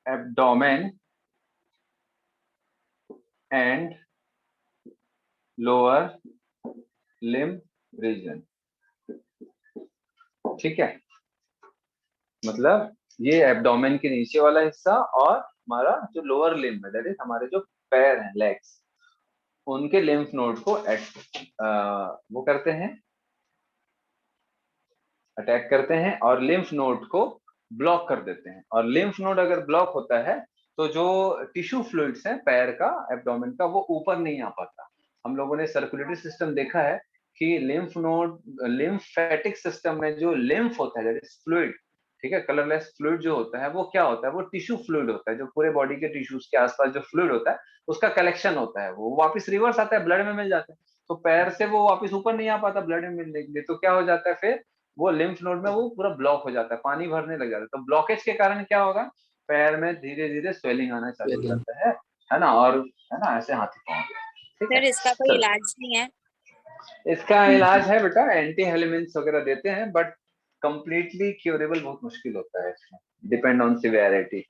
abdomen and lower limb region। ठीक है, मतलब ये एब्डोमेन के नीचे वाला हिस्सा और हमारा जो लोअर लिम्ब है, दैट इज हमारे जो पैर हैं, लेग्स, उनके लिम्फ नोड को वो करते हैं, अटैक करते हैं और लिम्फ नोड को ब्लॉक कर देते हैं। और लिम्फ नोड अगर ब्लॉक होता है तो जो टिश्यू फ्लूइड्स हैं पैर का, एब्डोमेन का, वो ऊपर नहीं आ पाता। हम लोगों ने सर्कुलेटरी सिस्टम देखा है कि लिम्फ नोड, लिम्फेटिक सिस्टम में जो लिम्फ होता है, दैट इज फ्लूइड, ठीक है, कलरलेस फ्लूइड जो होता है, वो क्या होता है, वो टिश्यू फ्लूइड होता है, जो पूरे बॉडी के टिश्यूज के आसपास जो फ्लूइड होता है उसका कलेक्शन होता है, वो वापस रिवर्स आता है, ब्लड में मिल जाता है। तो पैर से वो वापस ऊपर नहीं आ पाता ब्लड में मिलने के लिए, तो क्या हो जाता है फिर, वो लिम्फ नोड में वो पूरा ब्लॉक हो जाता है, पानी भरने लग जाता है। तो ब्लॉकेज के कारण क्या होगा, पैर में धीरे धीरे स्वेलिंग आना चालू हो जाता है ना, और है ना, ऐसे हाथी पाँव। ठीक है, सर इसका कोई चलो इलाज नहीं है? इसका इलाज है बेटा, एंटी हेलिमेंट्स वगैरह देते हैं, बट कंप्लीटली क्यूरेबल बहुत मुश्किल होता है इसमें, डिपेंड ऑन सिवियरिटी।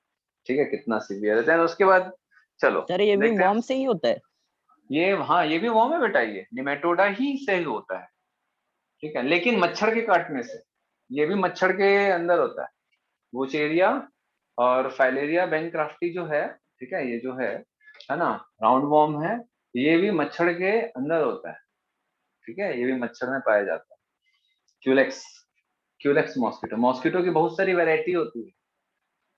ठीक है, कितना सीवियर है, उसके बाद चलो सर ये भी देखते हैं। वॉर्म से ही होता है? ये हाँ, ये भी वॉर्म है बेटा, ये निमेटोडा ही से ही होता है, ठीक है, लेकिन मच्छर के काटने से, ये भी मच्छर के अंदर होता है। वुचेरिया और फाइलेरिया बैंक्राफ्टी जो है, ठीक है, ये जो है ना, राउंड वॉर्म है, ये भी मच्छर के अंदर होता है, ठीक है, ये भी मच्छर में पाया जाता है। क्यूलेक्स, क्यूलेक्स मॉस्किटो, मॉस्किटो की बहुत सारी वैरायटी होती है,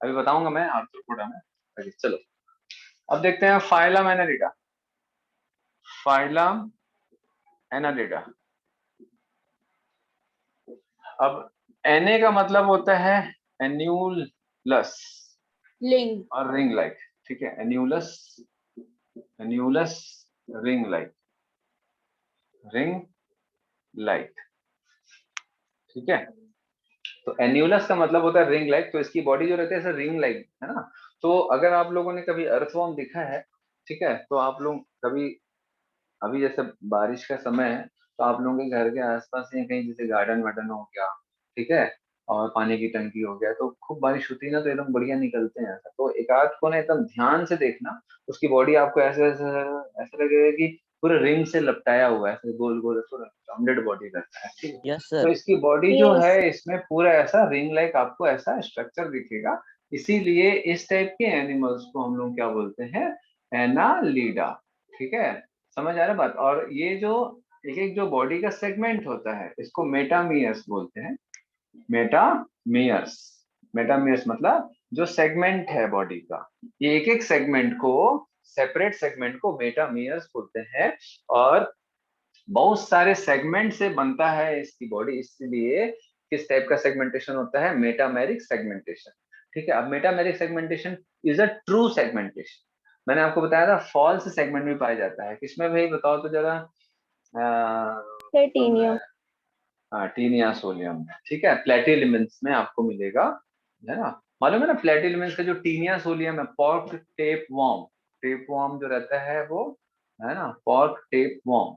अभी बताऊंगा मैं आर्थ्रोपोडा में। Okay, चलो अब देखते हैं फाइलम एनालिडा। फाइलम एनालिडा, अब एने का मतलब होता है एन्यूलस, लिंग और रिंग लाइक, ठीक है, annulus, annulus ring like, ring like, ठीक है। तो एन्यूलस का मतलब होता है रिंग लाइक, तो इसकी बॉडी जो रहती है ऐसे रिंग लाइक, है ना। तो अगर आप लोगों ने कभी अर्थवॉर्म देखा है, ठीक है, तो आप लोग कभी, अभी जैसे बारिश का समय है, तो आप लोगों के घर के आसपास या कहीं जैसे गार्डन वार्डन हो गया, ठीक है, और पानी की टंकी हो गया, तो खूब बारिश होती है ना तो एकदम बढ़िया निकलते हैं ऐसा। तो एक आध को ना एकदम ध्यान से देखना, उसकी बॉडी आपको ऐसे ऐसे ऐसा लगेगा कि पूरे रिंग से लपटाया हुआ है, ऐसे गोल गोल राउंडेड बॉडी रहता है, ठीक है। यस तो सर। इसकी बॉडी जो Yes. है इसमें पूरा ऐसा रिंग लाइक आपको ऐसा स्ट्रक्चर दिखेगा, इसीलिए इस टाइप के एनिमल्स को हम लोग क्या बोलते हैं, एनालिडा, ठीक है। समझ आ रहा है बात। और ये जो एक एक जो बॉडी का सेगमेंट होता है इसको मेटामियर्स बोलते हैं, मेटामियर्स। मेटामियर्स मतलब जो सेगमेंट है बॉडी का, ये एक एक सेगमेंट को, सेपरेट सेगमेंट को मेटामियर्स बोलते हैं। और बहुत सारे सेगमेंट से बनता है इसकी बॉडी, इसलिए किस टाइप का सेगमेंटेशन होता है, मेटामेरिक सेगमेंटेशन, ठीक है। अब metameric segmentation is a true segmentation. मैंने आपको बताया था फॉल्स सेगमेंट भी पाया जाता है, किसमें भाई बताओ तो जरा। Platinum. टीनिया सोलियम, ठीक है, प्लेटिलिमेंट्स में आपको मिलेगा, है ना। मालूम है ना प्लेटिलिमेंट्स का जो टीनिया सोलियम है, pork tape warm, tape warm जो रहता है वो, है ना, पॉर्क टेप वॉर्म,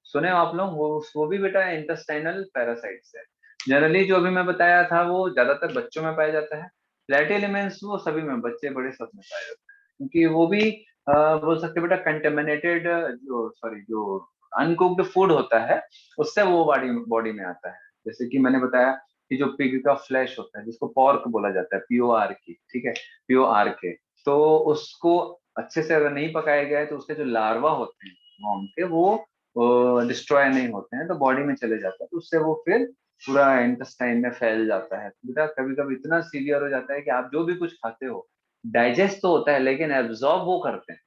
सुने हो आप लोग, वो भी बेटा इंटेस्टाइनल पैरासाइट्स है। जनरली जो अभी मैं बताया था वो ज्यादातर बच्चों में पाया जाता है, प्लेटिलिमेंट्स वो सभी में, बच्चे बड़े सब में पाया जाता है, क्योंकि वो भी बोल सकते बेटा कंटेमिनेटेड, जो सॉरी जो अनकुक्ड फूड होता है उससे वो बॉडी बॉडी में आता है। जैसे कि मैंने बताया कि जो पिग का फ्लैश होता है जिसको पॉर्क बोला जाता है, POR की, ठीक है, POR के, तो उसको अच्छे से अगर नहीं पकाया गया है तो उसके जो लार्वा होते हैं वर्म के वो डिस्ट्रॉय नहीं होते हैं, तो बॉडी में चले जाते हैं, तो उससे वो फिर पूरा इंटेस्टाइन में फैल जाता है। बेटा कभी कभी इतना सीवियर हो जाता है कि आप जो भी कुछ खाते हो डाइजेस्ट तो होता है लेकिन एब्जॉर्ब वो करते हैं,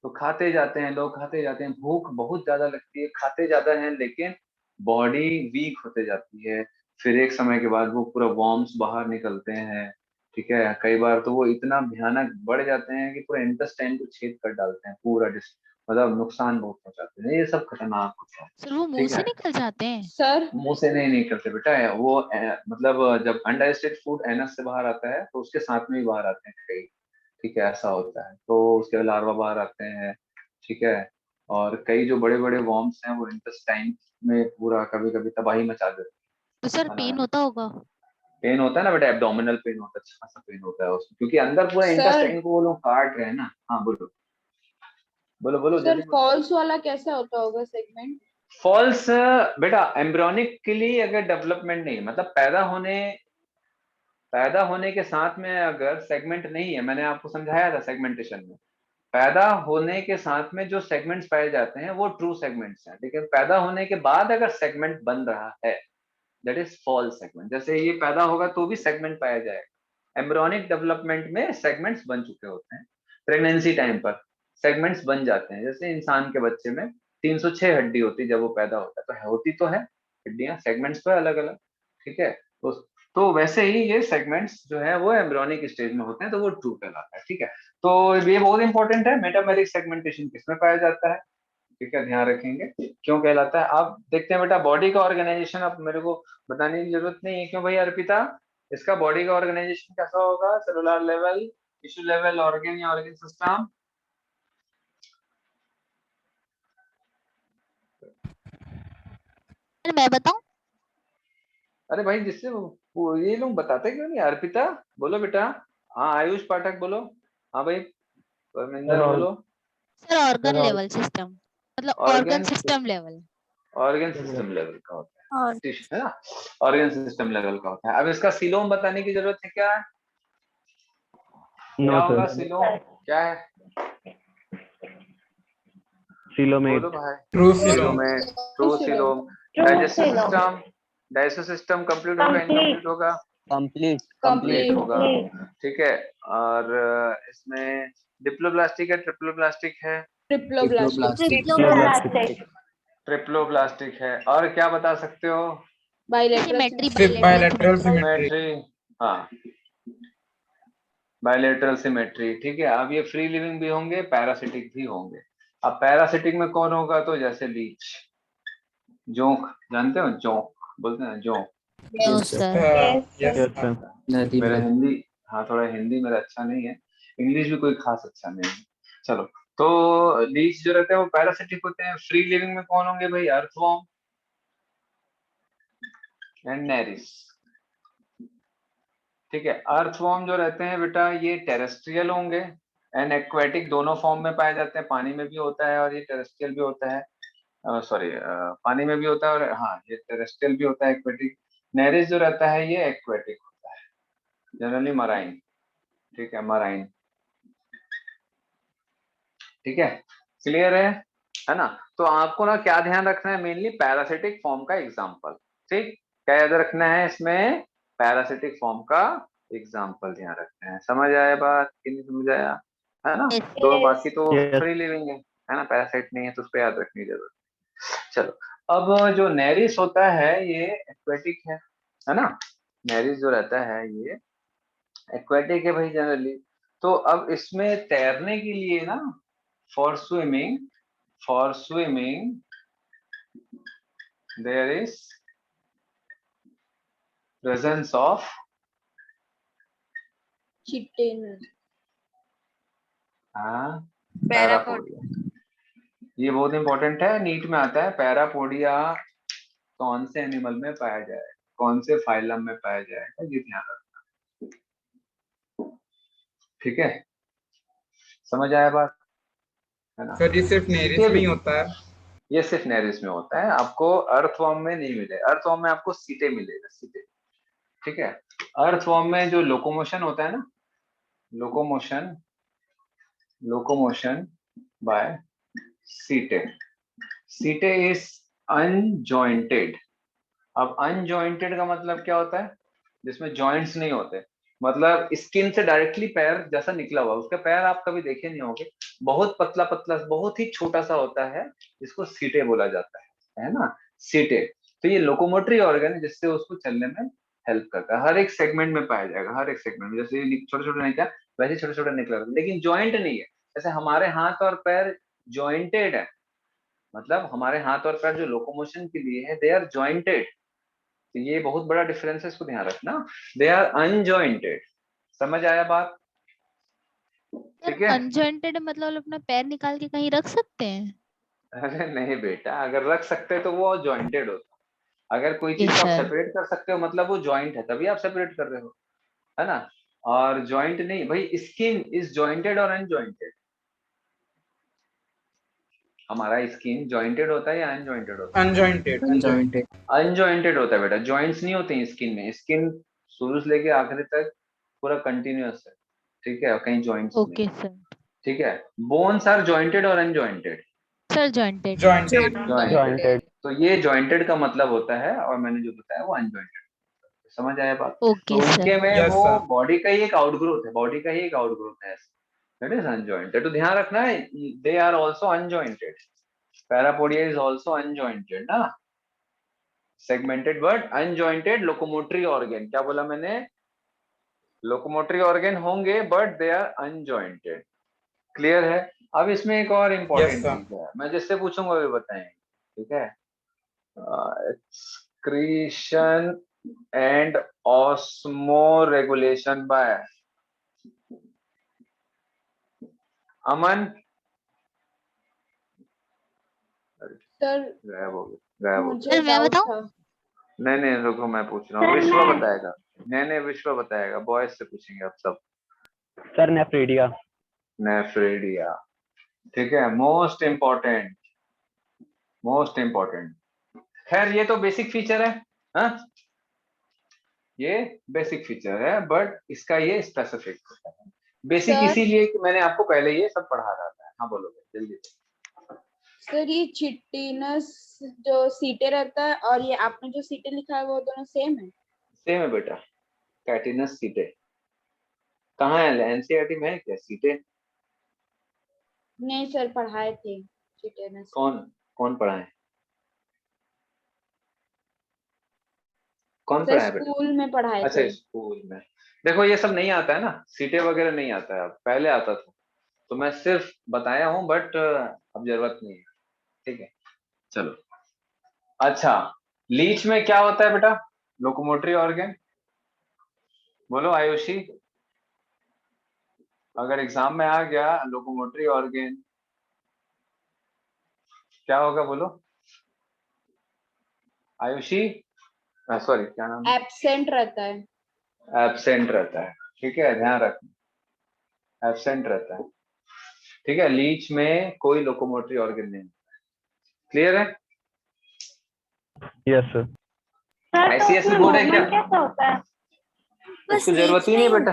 तो खाते जाते हैं लोग, खाते जाते हैं, भूख बहुत ज्यादा लगती है, खाते ज्यादा है लेकिन बॉडी वीक होते जाती है। फिर एक समय के बाद वो पूरा वॉर्म्स बाहर निकलते हैं, ठीक है। कई बार तो वो इतना भयानक बढ़ जाते हैं कि पूरा इंटेस्टाइन को छेद कर डालते हैं, पूरा मतलब नुकसान बहुत पहुंचाते हैं, ये सब खतरनाक होता है, सर वो मुंह ठीक से है। निकल जाते हैं? Sir. मुंह से नहीं निकलते बेटा, वो मतलब जब अनडाइजेस्टेड फूड एनस से बाहर आता है तो उसके साथ में ही बाहर आते हैं कई, ठीक है, ऐसा होता है। तो उसके लार्वा बाहर आते हैं, ठीक है। और कई जो बड़े बड़े वॉर्म्स हैं वो इंटेस्टाइन में पूरा कभी कभी तबाही मचा देते तो सर हैं, पेन होता होगा? पेन होता है ना बेटा, एब्डोमिनल पेन होता है, अच्छा खासा पेन होता है उसमें, क्योंकि अंदर पूरा Sir. इंटेस्टाइन को वो लोग काट रहे हैं ना। हाँ बोलो बोलो बोलो सर जल्दी बोलो। फॉल्स वाला कैसा होता होगा सेगमेंट? फॉल्स बेटा एम्ब्रियोनिक के लिए अगर डेवलपमेंट नहीं, मतलब पैदा होने के साथ में अगर सेगमेंट नहीं है, मैंने आपको समझाया था सेगमेंटेशन में, पैदा होने के साथ में जो सेगमेंट्स पाए जाते हैं वो ट्रू सेगमेंट्स हैं, लेकिन पैदा होने के बाद अगर सेगमेंट बन रहा है दैट इज फॉल्स सेगमेंट। जैसे ये पैदा होगा तो भी सेगमेंट पाया जाएगा, एम्ब्रियोनिक डेवलपमेंट में सेगमेंट्स बन चुके होते हैं, प्रेगनेंसी टाइम पर सेगमेंट्स बन जाते हैं। जैसे इंसान के बच्चे में 306 हड्डी होती है जब वो पैदा होता है, तो होती तो है हड्डियां, सेगमेंट्स तो है अलग अलग, ठीक है। तो वैसे ही ये सेगमेंट्स जो है वो एम्ब्रियोनिक स्टेज में होते हैं, तो वो ट्रू कहलाता है, ठीक है। तो ये बहुत इंपॉर्टेंट है, मेटामेरिक सेगमेंटेशन किसमें पाया जाता है, ठीक है, ध्यान रखेंगे क्यों कहलाता है। आप देखते हैं बेटा बॉडी का ऑर्गेनाइजेशन, अब मेरे को बताने की जरूरत नहीं है, क्यों भाई अर्पिता, इसका बॉडी का ऑर्गेनाइजेशन कैसा होगा, cellular level, tissue level, organ या ऑर्गन सिस्टम। सर मैं बताऊं? अरे भाई जिससे ये लोग बताते क्यों नहीं, अर्पिता बोलो बेटा। हाँ आयुष पाठक बोलो। हाँ भाई परमिंदर बोलो। सर ऑर्गन लेवल सिस्टम, मतलब organ organ system level. Organ system level का होता और है, टिश्यू है ना, ऑर्गन सिस्टम लेवल का होता है। अब इसका सिलोम बताने की जरूरत है क्या, क्या होगा सिलोम, क्या है, सिलोमेट। बोलो भाई। True coelom. Coelomate, true coelom. True digestive silom. System, digestive system complete होगा, Complete. इनकम्प्लीट होगा, कंप्लीट। कंप्लीट होगा, Complete. ठीक है। और इसमें डिप्लोब्लास्टिक है, ट्रिप्लोब्लास्टिक है, Triploblastic. ट्रिप्लोब्लास्टिक। ट्रिप्लोब्लास्टिक है। और क्या बता सकते हो, Bilateral. Symmetry, bilateral symmetry. Symmetry, हाँ बायलैटरल सिमेट्री, ठीक है। अब ये फ्री लिविंग भी होंगे, पैरासिटिक भी होंगे। अब पैरासिटिक में कौन होगा, तो जैसे लीच, जोंक, जानते हो जोंक बोलते हैं, जोंक। Sir. Yes. Yes yes sir. नदी मेरा में। हिंदी, हाँ थोड़ा हिंदी मेरा अच्छा नहीं है, इंग्लिश भी कोई खास अच्छा नहीं है, चलो। तो लीच जो रहते हैं वो पैरासिटिक होते हैं। फ्री लिविंग में कौन होंगे भाई, अर्थवॉर्म एंड नेरिस, ठीक है। अर्थवॉर्म जो रहते हैं बेटा ये टेरेस्ट्रियल होंगे एंड एक्वेटिक, दोनों फॉर्म में पाए जाते हैं, पानी में भी होता है और ये टेरेस्ट्रियल भी होता है, सॉरी पानी में भी होता है और हाँ ये टेरेस्ट्रियल भी होता है, एक्वेटिक। नेरिस जो रहता है ये एक्वेटिक होता है, जनरली मराइन, ठीक है, मराइन, ठीक है, क्लियर है ना। तो आपको ना क्या ध्यान रखना है, मेनली पैरासिटिक फॉर्म का एग्जांपल, ठीक, क्या याद रखना है इसमें, पैरासिटिक फॉर्म का एग्जांपल ध्यान रखना है। समझ आया बात कि नहीं समझ आया, है ना। Yes. तो बाकी तो Yes. फ्री लिविंग है ना, पैरासाइट नहीं है तो उस पर याद रखने की जरूरत नहीं। चलो, अब जो नेरिस होता है ये एक्वेटिक है ना, नेरिस जो रहता है ये एक्वेटिक है भाई जनरली। तो अब इसमें तैरने के लिए ना, for swimming there is presence of chitinous. Parapodia. ये बहुत इंपॉर्टेंट है, नीट में आता है, पैरापोडिया कौन से एनिमल में पाया जाए, कौन से फाइलम में पाया जाएगा, ये ध्यान रखना, ठीक है, समझ आया बात, है ना। सर ये सिर्फ नेरिस में ही होता है? ये सिर्फ नेरिस में होता है, आपको अर्थवॉर्म में नहीं मिलेगा, अर्थवॉर्म में आपको सीटे मिलेगा, सीटे, ठीक है। अर्थवॉर्म में जो लोकोमोशन होता है ना, लोकोमोशन बाय सीटे, सीटे इज अनजॉइंटेड। अब अनजॉइंटेड का मतलब क्या होता है, जिसमें जॉइंट्स नहीं होते, मतलब स्किन से डायरेक्टली पैर जैसा निकला हुआ, उसका पैर आप कभी देखे नहीं होंगे, बहुत पतला पतला, बहुत ही छोटा सा होता है, जिसको सीटे बोला जाता है ना, सीटे। तो ये लोकोमोटरी ऑर्गन है जिससे उसको चलने में हेल्प करता है, हर एक सेगमेंट में पाया जाएगा, हर एक सेगमेंट में, जैसे छोटे छोटे निकला वैसे छोटे छोटे निकला, लेकिन ज्वाइंट नहीं है। जैसे हमारे हाथ और पैर ज्वाइंटेड है, मतलब हमारे हाथ और पैर जो लोकोमोशन के लिए है दे आर ज्वाइंटेड, तो ये बहुत बड़ा डिफरेंस है, इसको ध्यान रखना, दे आर अनजॉइंटेड। समझ आया बात, ठीक है। अनजॉइंटेड मतलब अपना पैर निकाल के कहीं रख सकते हैं? अरे नहीं बेटा, अगर रख सकते हैं तो वो जॉइंटेड होता, अगर कोई चीज Yes, को आप sir. सेपरेट कर सकते हो मतलब वो जॉइंट है, तभी आप सेपरेट कर रहे हो, है ना। और जॉइंट नहीं भाई, स्किन इज जॉइंटेड और अनजॉइंटेड, हमारा स्किन जॉइंटेड होता है या अनजॉइंटेड होता है, अनजॉइंटेड। अनजॉइंटेड। अनजॉइंटेड होता है बेटा, जॉइंट्स नहीं होते हैं स्किन में, स्किन शुरू से लेके आखिरी तक पूरा कंटिन्यूअस है, ठीक है, और कहीं जॉइंट्स नहीं, Okay, sir. ठीक है। बोन्स आर जॉइंटेड और अनजॉइंटेड, Sir, jointed. जॉइंटेड। जॉइंटेड। तो ये जॉइंटेड का मतलब होता है, और मैंने जो बताया वो अनजॉइंटेड, समझ आया बात। तो Okay, उनके sir. में Yes, वो sir. बॉडी का ही एक आउटग्रोथ है, बॉडी का ही एक आउटग्रोथ है, दैट इज अनजॉइंटेड। तो ध्यान रखना है, they are also unjointed, parapodia is also unjointed ना, segmented but unjointed locomotory organ, क्या बोला मैंने, लोकोमोटरी ऑर्गन होंगे but they are unjointed, clear है। अब इसमें एक और Yes, इम्पोर्टेंट sir. चीज है, मैं जिससे पूछूंगा वो बताएंगे, ठीक है। excretion and osmoregulation by Aman, sir गायब हो गया, गायब हो गया। मुझे सर, मैं डाउट बताऊं? था। नहीं नहीं रुको, मैं पूछ रहा हूँ, विश्व बताएगा, नहीं नहीं विश्व बताएगा, बॉयज से पूछेंगे अब सब। Sir nephridia. नेफ्रेडिया, ठीक है, मोस्ट इम्पोर्टेंट, मोस्ट इम्पोर्टेंट। खैर ये तो बेसिक फीचर है, हाँ ये बेसिक फीचर है, बट इसका ये स्पेसिफिक होता है, बेसिक सर इसीलिए कि मैंने आपको पहले ये सब पढ़ा रहा था। हाँ बोलो जल्दी। सर ये चिटिनस जो सीटे रहता है और ये आपने जो सीटे लिखा है वो दोनों सेम है? सेम है बेटा, कैटिनस सीटे कहाँ है, एनसीईआरटी में है क्या सीटे? नहीं सर, पढ़ाए थे चिटिनस। कौन कौन पढ़ा है, कौन सर पढ़ा है बेटा? स्कूल में पढ़ाए अच्छा थे। स्कूल में, देखो ये सब नहीं आता है ना, सीटे वगैरह नहीं आता है, अब पहले आता था, तो मैं सिर्फ बताया हूँ, बट अब जरूरत नहीं है, ठीक है। चलो, अच्छा, लीच में क्या होता है बेटा, लोकोमोटरी ऑर्गन, बोलो आयुषी, अगर एग्जाम में आ गया लोकोमोटरी ऑर्गन क्या होगा बोलो, आयुषी, सॉरी क्या नाम है? एब्सेंट रहता है। एब्सेंट रहता है, ठीक है, ध्यान रखना, एब्सेंट रहता है, ठीक है। लीच में कोई लोकोमोटरी ऑर्गन नहीं, क्लियर है? Yes sir. आईसीएसई बोर्ड है क्या? कैसा होता है? बस उसको जरूरत लीच ही नहीं नहीं बेटा,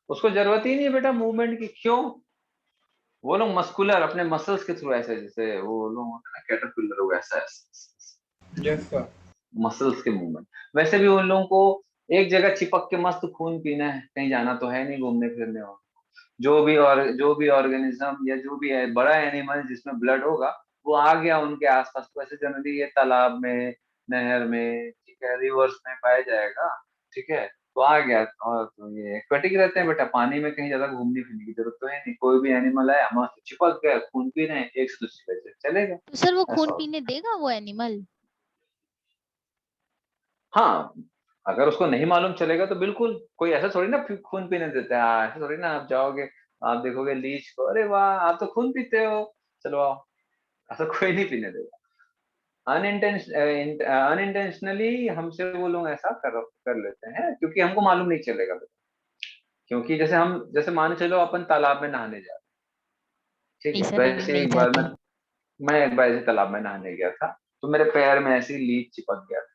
उसको जरूरत ही नहीं है बेटा मूवमेंट की। क्यों? वो लोग मस्कुलर अपने मसल्स के थ्रू ऐसे, जैसे वो लोग कैटरपिलर हो ऐसा यस सर। मसल्स के मूवमेंट। वैसे भी उन लोगों को एक जगह चिपक के मस्त खून पीना है, कहीं जाना तो है नहीं घूमने फिरने। हो जो भी ऑर्गेनिज्म या जो भी है बड़ा एनिमल जिसमें ब्लड होगा, वो आ गया उनके आसपास, तो ऐसे जनरली ये तालाब में, नहर में, ठीक है, रिवर्स में पाया जाएगा, ठीक है। तो आ गया, और तो ये एक्वेटिक रहते हैं बेटा, पानी में कहीं ज्यादा घूमने फिरने की जरूरत तो है नहीं। कोई भी एनिमल है मस्त चिपक गया, खून पी रहे हैं, एक से दूसरी वजह चलेगा, तो सर वो ऐसा खून होता पीने देगा वो एनिमल? है। हाँ, अगर उसको नहीं मालूम चलेगा तो बिल्कुल, कोई ऐसा थोड़ी ना खून पीने देता है। हाँ, ऐसा थोड़ी ना आप जाओगे, आप देखोगे लीच को, अरे वाह आप तो खून पीते हो, चलो आओ, ऐसा कोई नहीं पीने देगा। अनइंटेंशनली हमसे वो लोग ऐसा कर लेते हैं, क्योंकि हमको मालूम नहीं चलेगा। क्योंकि जैसे मान चलो अपन तालाब में नहाने जा रहे हैं, ठीक नहीं है, सर, तो हम ऐसे नहीं एक बार जाते। मैं एक बार ऐसे तालाब में नहाने गया था, तो मेरे पैर में ऐसी लीच चिपक गया था,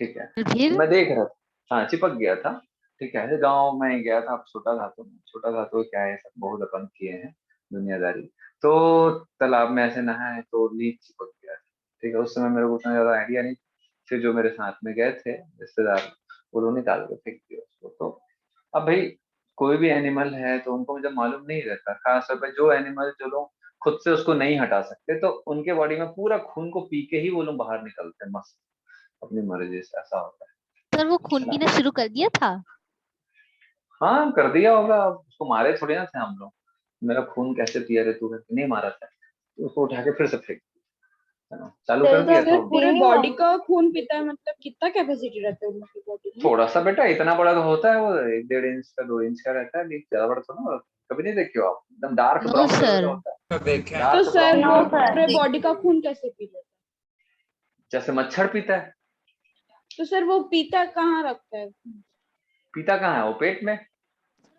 ठीक है। तो तो फिर? मैं देख रहा था, हाँ चिपक गया था, ठीक है। ऐसे गाँव में गया था, अब छोटा था तो क्या है, सब बहुत अपन किए हैं दुनियादारी। तो तालाब में ऐसे नहाए तो लीच चिपक गया था, ठीक है। उस समय मेरे को उतना ज्यादा आइडिया नहीं। फिर जो मेरे साथ में गए थे रिश्तेदार, वो लोग निकाल के फेंक दिया उसको। तो अब भाई कोई भी एनिमल है तो उनको जब मालूम नहीं रहता, खासतौर पर जो एनिमल जो लोग खुद से उसको नहीं हटा सकते, तो उनके बॉडी में पूरा खून को पी के ही वो लोग बाहर निकलते हैं मस्त, अपनी मर्जी से, ऐसा होता सर वो खून है ना। पीना शुरू कर दिया था? हाँ कर दिया होगा, अब उसको मारे थोड़ी ना थे हम लोग। मेरा खून कैसे पिया रे तू करके नहीं मारा था, तो उसको उठा के फिर से फेंक दिया, है ना, चालू तो कर दिया अगर तो पूरे बॉडी का खून पीता है मतलब कितना कैपेसिटी रहता है उन लोग की बॉडी में? थोड़ा सा बेटा, इतना बड़ा तो होता है वो, 1-1.5 इंच का 2 इंच का रहता है, लेकिन ज्यादा बड़ा थोड़ा ना होता है। कभी नहीं देखे हो आप? एकदम dark no brown colour sir. का होता है, तो देखे हैं। तो डार्क सर ब्राउन वो कलर का, पूरे बॉडी का खून कैसे पी लेता है? जैसे मच्छर पीता है। तो सर वो पीता कहाँ रखता है? पीता कहाँ है वो? पेट में।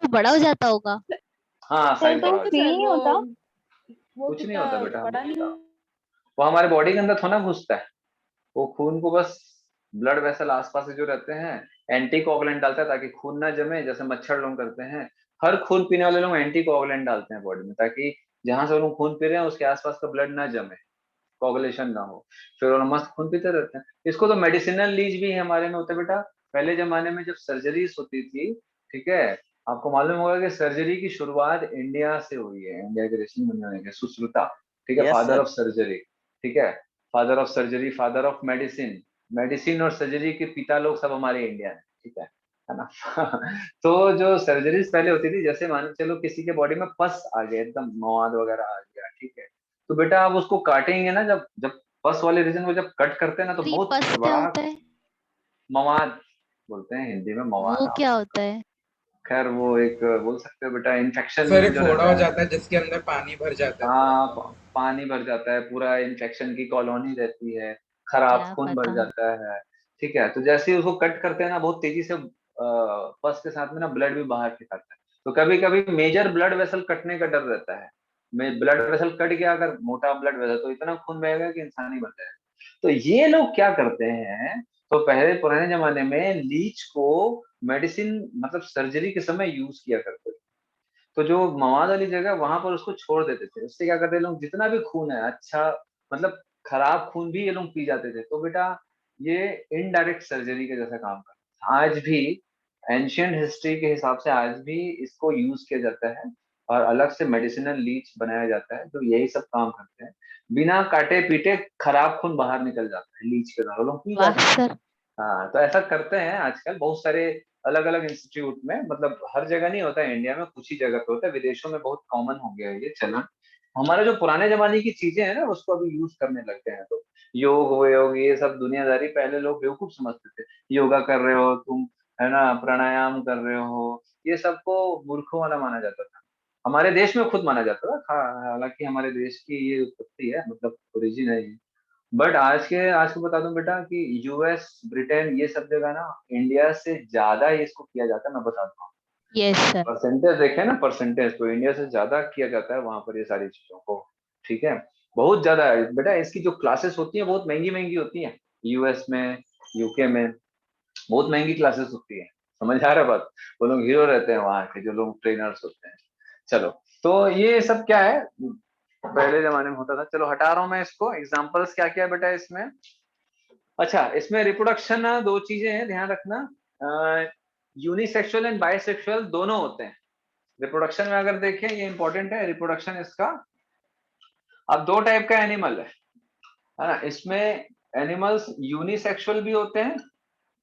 वो बड़ा हो जाता होगा। हाँ सर साइज तो बड़ा हो जाता फील है। नहीं होता? वो कुछ नहीं कितना होता बेटा, बड़ा नहीं? वो हमारे बॉडी के अंदर थोड़ा ना घुसता है। वो खून को बस, ब्लड वेसल आसपास से जो रहते हैं, एंटी कोगुलेंट डालता है ताकि खून ना जमे, जैसे मच्छर लोग करते हैं। हर खून पीने वाले लोग एंटी कोगुलेंट डालते हैं बॉडी में, ताकि जहां से वो लोग खून पी रहे हैं उसके आसपास का ब्लड ना जमे, कोगुलेशन ना हो। फिर वो लोग मस्त खून पीते रहते हैं। इसको तो मेडिसिनल लीच भी हमारे में होता है बेटा। पहले जमाने में जब सर्जरीज होती थी, ठीक है, आपको मालूम होगा कि सर्जरी की शुरुआत इंडिया से हुई है, इंडिया के ऋषि मुनियों ने, सुश्रुता, ठीक है, yes father sir. Of surgery, ठीक है, father of surgery, father of medicine. Medicine और सर्जरी के पिता लोग सब हमारे इंडिया में, ठीक है ना। तो जो सर्जरीज पहले होती थी, जैसे मान के चलो किसी के बॉडी में पस आ गया, एकदम मवाद वगैरह आ गया, ठीक है, तो बेटा आप उसको काटेंगे ना, जब जब पस वाले रीजन को जब कट करते हैं ना, तो अरे बहुत पस क्या बड़ा होता है? मवाद बोलते हैं हिंदी में, वो मवाद। क्या होता है? खैर वो एक बोल सकते हो बेटा, सर इन्फेक्शन एक जो फोड़ा रहता हो है। जाता है जिसके अंदर पानी भर जाता है पूरा। हाँ पानी भर जाता है पूरा, इन्फेक्शन की कॉलोनी रहती है, खराब क्या खून भर पता। जाता है, ठीक है। तो जैसे ही उसको कट करते हैं ना, बहुत तेजी से पस के साथ में ना ब्लड भी बाहर निकलता है। तो कभी कभी मेजर ब्लड वेसल कटने का डर रहता है। ब्लड वेसल कट गया, अगर मोटा ब्लड वेसल, तो इतना खून बहेगा कि इंसान ही मर जाएगा। तो ये लोग क्या करते हैं, तो पहले पुराने जमाने में लीच को मेडिसिन मतलब सर्जरी के समय यूज किया करते थे। तो जो मवाद वाली जगह वहां पर उसको छोड़ देते थे। उससे क्या करते लोग, जितना भी खून है अच्छा, मतलब खराब खून भी ये लोग पी जाते थे। तो बेटा ये इनडायरेक्ट सर्जरी के जैसा काम करता है। आज भी एंशियंट हिस्ट्री के हिसाब से आज भी इसको यूज किया जाता है, और अलग से मेडिसिनल लीच बनाया जाता है, जो यही सब काम करते हैं। बिना काटे पीटे खराब खून बाहर निकल जाता है लीच के द्वारा, लोग पी वाह जाते हैं। सर। हाँ तो ऐसा करते हैं आजकल बहुत सारे अलग अलग इंस्टीट्यूट में, मतलब हर जगह नहीं होता है, इंडिया में कुछ ही जगह पे होता है, विदेशों में बहुत कॉमन हो गया है ये चलन। हमारे जो पुराने जमाने की चीजें हैं ना, उसको अभी यूज करने लग गए हैं। तो योग वयोग ये सब दुनियादारी पहले लोग बेवकूफ समझते थे। योगा कर रहे हो तुम, है ना, प्राणायाम कर रहे हो, ये सबको मूर्खों वाला माना जाता था। हमारे देश में खुद माना जाता था, हालांकि हमारे देश की ये उत्पत्ति है, मतलब ओरिजिन है ये। बट आज के बता दूं बेटा कि यूएस, ब्रिटेन, ये सब जगह ना इंडिया से ज्यादा इसको किया जाता है, मैं बताता हूँ। Yes sir. परसेंटेज देखे ना, परसेंटेज तो इंडिया से ज्यादा किया जाता है वहां पर ये सारी चीजों को। ठीक है, बहुत ज्यादा है बेटा। इसकी जो क्लासेस होती है बहुत महंगी महंगी होती है, यूएस में, यूके में बहुत महंगी क्लासेस होती है। समझ आ रहा है बात? वो लोग हीरो रहते हैं वहां के, जो लोग ट्रेनर्स होते हैं। चलो, तो ये सब क्या है, पहले जमाने में होता था। चलो हटा रहा हूं मैं इसको। एग्जांपल्स क्या क्या है बेटा इसमें? अच्छा, इसमें रिप्रोडक्शन दो चीजें हैं, ध्यान रखना। यूनिसेक्सुअल एंड बाइसेक्सुअल दोनों होते हैं रिप्रोडक्शन में। अगर देखें, ये इंपॉर्टेंट है रिप्रोडक्शन इसका। अब दो टाइप का एनिमल है ना इसमें। एनिमल्स यूनिसेक्सुअल भी होते हैं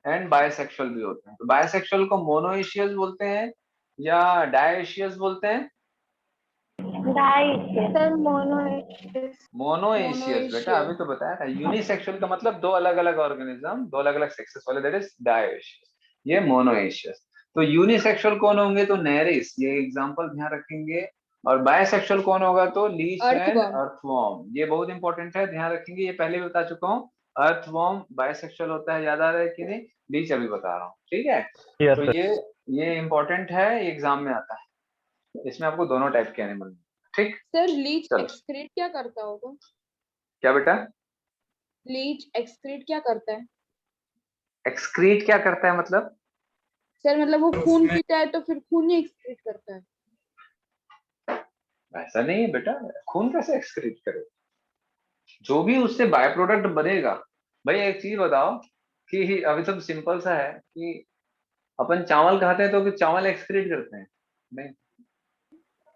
एंड बायसेक्सुअल भी होते हैं। तो बायसेक्सुअल को मोनोएशियस बोलते हैं या डायएशियस बोलते हैं? सर मोनोएशियस बेटा, अभी तो बताया था। यूनिसेक्सुअल का मतलब दो अलग अलग ऑर्गेनिज्म, दो अलग अलग सेक्सेस वाले, दैट इज डायएशियस। ये मोनोएशियस। तो यूनिसेक्सुअल कौन होंगे? तो नेरिस, ये एग्जांपल ध्यान रखेंगे। और बायसेक्सुअल कौन होगा? तो लीच एंड अर्थवर्म। अर्थवर्म। ये बहुत इंपॉर्टेंट है, ध्यान रखेंगे। ये पहले भी बता चुका हूँ। अर्थवर्म बायसेक्सुअल होता है, याद आ रहा है कि नहीं? लीच अभी बता रहा हूँ, ठीक है। यस तो सर। ये इंपॉर्टेंट है, एग्जाम में आता है। इसमें आपको दोनों टाइप के एनिमल, ठीक। सर लीच चलो, एक्सक्रीट क्या करता होगा? क्या बेटा? लीच एक्सक्रीट क्या करता है? एक्सक्रीट क्या करता है मतलब? सर मतलब वो खून उसमें पीता है तो फिर खून ही एक्सक्रीट करता है। ऐसा नहीं है बेटा, खून कैसे एक्सक्रीट करे? जो भी उससे बाय प्रोडक्ट बनेगा। भाई एक चीज बताओ कि अभी तो सिंपल सा है कि अपन चावल खाते हैं तो कि चावल एक्सक्रीट करते हैं? नहीं।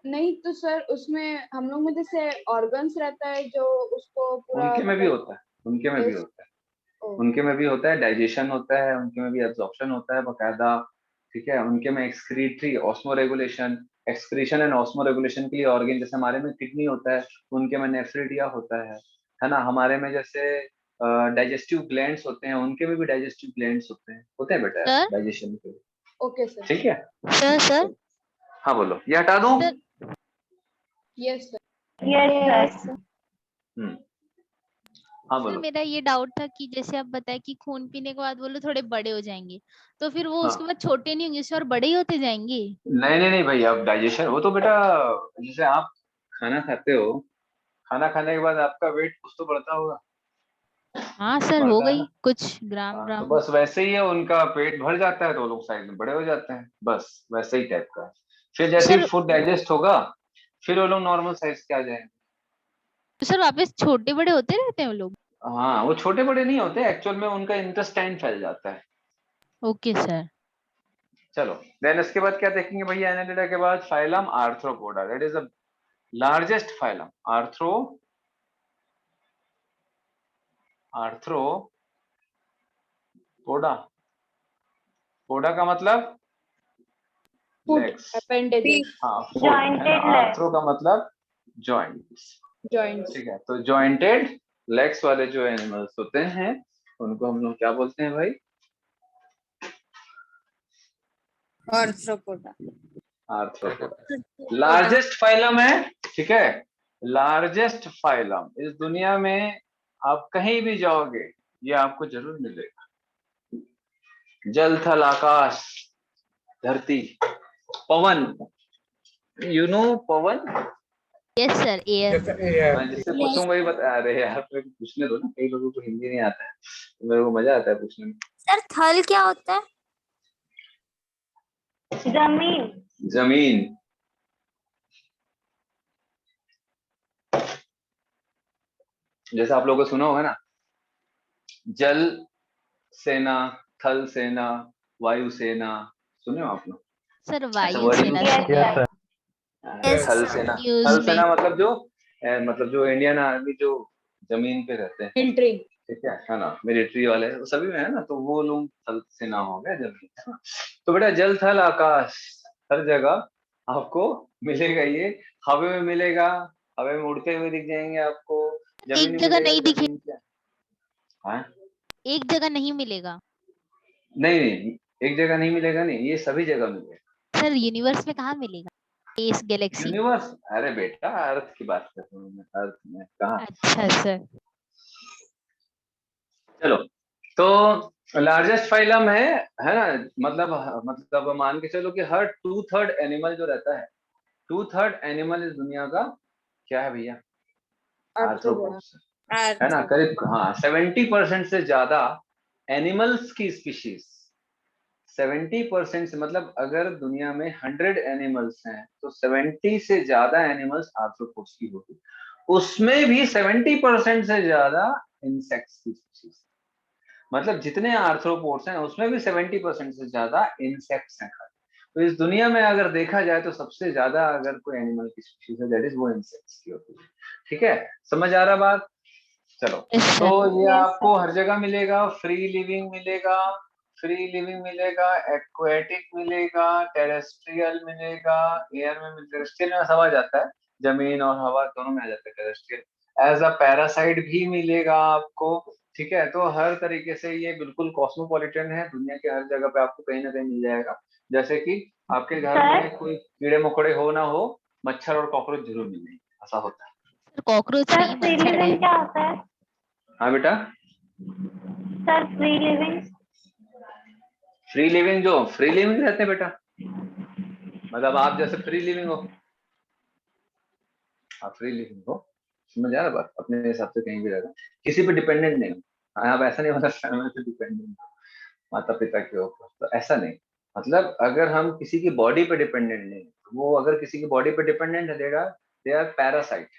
नहीं तो सर उसमें हम लोग में जैसे ऑर्गन्स रहता है जो उसको पूरा उनके में भी मतलब होता है, उनके में भी yes, होता है, ओ, उनके में भी होता है। डाइजेशन होता है, उनके में भी एब्जॉर्प्शन होता है बकायदा। ठीक है, उनके में excretory osmo regulation, excretion and osmo regulation के लिए ऑर्गन, जैसे हमारे में किडनी होता है, उनके में नेफ्रिटिया होता है ना। हमारे में जैसे डाइजेस्टिव ग्लैंड्स होते हैं, उनके में भी डाइजेस्टिव ग्लैंड्स होते हैं बेटा, सर डाइजेशन के लिए। Okay sir. ठीक है। सर हाँ बोलो, ये हटा दूं? Sir yes sir. हम्म, हाँ सर बोलो। मेरा ये डाउट था कि जैसे आप बताए कि खून पीने के बाद वो लोग थोड़े बड़े हो जाएंगे, तो फिर वो उसके हाँ, बाद छोटे नहीं होंगे उससे और बड़े ही होते जाएंगे? नहीं नहीं नहीं भाई, अब डाइजेशन वो तो बेटा, जैसे आप खाना खाते हो, खाना खाने के बाद आपका वेट कुछ तो बढ़ता होगा, हाँ सर, हो बढ़ता है गई ना। कुछ ग्राम हाँ, तो ग्राम। बस वैसे ही है, उनका पेट भर जाता है तो वो लोग साइज में बड़े हो जाते हैं, बस वैसे ही टाइप का है। फिर तो जैसे ही सर फूड डाइजेस्ट होगा, फिर वो लोग नॉर्मल साइज के आ जाएंगे। तो सर वापस छोटे बड़े होते रहते हैं वो लोग? हाँ, वो छोटे बड़े नहीं होते एक्चुअल में, उनका इंटेस्टाइन फैल जाता है। Okay sir. चलो, देन इसके बाद क्या देखेंगे भैया? एनालिडा के बाद phylum Arthropoda, that is the largest phylum. Arthropoda. Poda का मतलब फुट लेग्स। अपेंडेजेस हाँ, फुट है ना। आर्थ्रो का मतलब जॉइंट्स। जॉइंट्स। ठीक है, तो जॉइंटेड लेग्स वाले जो एनिमल्स होते हैं उनको हम लोग क्या बोलते हैं भाई? आर्थ्रोपोडा। आर्थ्रोपोडा लार्जेस्ट फाइलम है। ठीक है, लार्जेस्ट फाइलम इस दुनिया में। आप कहीं भी जाओगे ये आपको जरूर मिलेगा। जल थल आकाश धरती पवन, यू नो पवन। Yes sir, air. जैसे एयर। मैं जिससे पूछूंगा ही बता रहे यार, मेरे को पूछने दो ना, कई लोगों को हिंदी नहीं आता है तो मेरे को मजा आता है पूछने में। सर थल क्या होता है? जमीन। जैसे आप लोगों को सुना होगा ना, जल सेना, थल सेना, वायु सेना, सुने हो आप लोग? सर ऐसा वायु वर्ड सेना यूज सुने यस हैं सर। Yes, थल sir. सेना। न्यूज थल में। सेना मतलब जो इंडियन आर्मी जो जमीन पे रहते हैं, मिलिट्री। ठीक है ना, मिलिट्री वाले वो सभी में है ना, तो वो लोग थल सेना हो गए, जमीन, है ना। तो बेटा जल थल आकाश हर जगह आपको मिलेगा ये। हवा में मिलेगा, हवा में उड़ते हुए दिख जाएंगे आपको। जमीन एक में जगह मिलेगा, नहीं दिखे? जमीन क्या? हाँ, एक जगह नहीं मिलेगा? नहीं नहीं, एक जगह नहीं मिलेगा, नहीं, ये सभी जगह मिलेगा। सर यूनिवर्स में कहाँ मिलेगा? Space Galaxy? यूनिवर्स, अरे बेटा अर्थ की बात कर रहा हूँ मैं, अर्थ में कहाँ। अच्छा सर। चलो, तो लार्जेस्ट फाइलम है ना, मतलब मान के चलो कि हर 2/3 एनिमल जो रहता है, 2/3 एनिमल इस दुनिया का क्या है भैया? आर्थ्रोपोड्स है ना, करीब हाँ 70% से ज्यादा एनिमल्स की स्पीशीज, 70% से, मतलब अगर दुनिया में 100 एनिमल्स हैं तो 70 से ज्यादा एनिमल्स आर्थ्रोपोड्स की होगी, उसमें भी 70% से ज्यादा इंसेक्ट्स की स्पीशीज। मतलब जितने आर्थ्रोपोड्स हैं उसमें भी 70% से ज्यादा इंसेक्ट्स हैं। तो इस दुनिया में अगर देखा जाए तो सबसे ज्यादा अगर कोई एनिमल की स्पीशीज है दैट इज वो इंसेक्ट्स की होती है। ठीक है, समझ आ रहा बात? चलो, Yes, तो sir. ये Yes, आपको हर जगह मिलेगा, फ्री लिविंग मिलेगा, फ्री लिविंग मिलेगा, एक्वेटिक मिलेगा, टेरेस्ट्रियल मिलेगा, एयर में टेरेस्ट्रियल में सब आ जाता है, जमीन और हवा दोनों में आ जाता है टेरेस्ट्रियल। एज अ पैरासाइट भी मिलेगा आपको। ठीक है, तो हर तरीके से ये बिल्कुल कॉस्मोपॉलिटन है, दुनिया के हर जगह पे आपको कहीं ना कहीं मिल जाएगा। जैसे कि आपके घर में कोई कीड़े मकोड़े हो ना हो, मच्छर और कॉकरोच जरूर मिलेंगे, ऐसा होता है। सर कॉकरोच सर नहीं, फ्री मच्छर है। लिविंग क्या होता है? हाँ बेटा, sir free living? Free living, जो फ्री लिविंग रहते हैं बेटा, मतलब आप जैसे फ्री लिविंग हो, आप फ्री लिविंग हो, समझ आ रहा बात? अपने हिसाब से कहीं भी रहेगा, किसी पे डिपेंडेंट नहीं हो। आप ऐसा नहीं होता फैमिली पे डिपेंडेंट हो माता पिता के ऊपर, तो ऐसा नहीं। मतलब अगर हम किसी की बॉडी पे डिपेंडेंट नहीं, वो अगर किसी की बॉडी पे डिपेंडेंट है, दे आर पैरासाइट।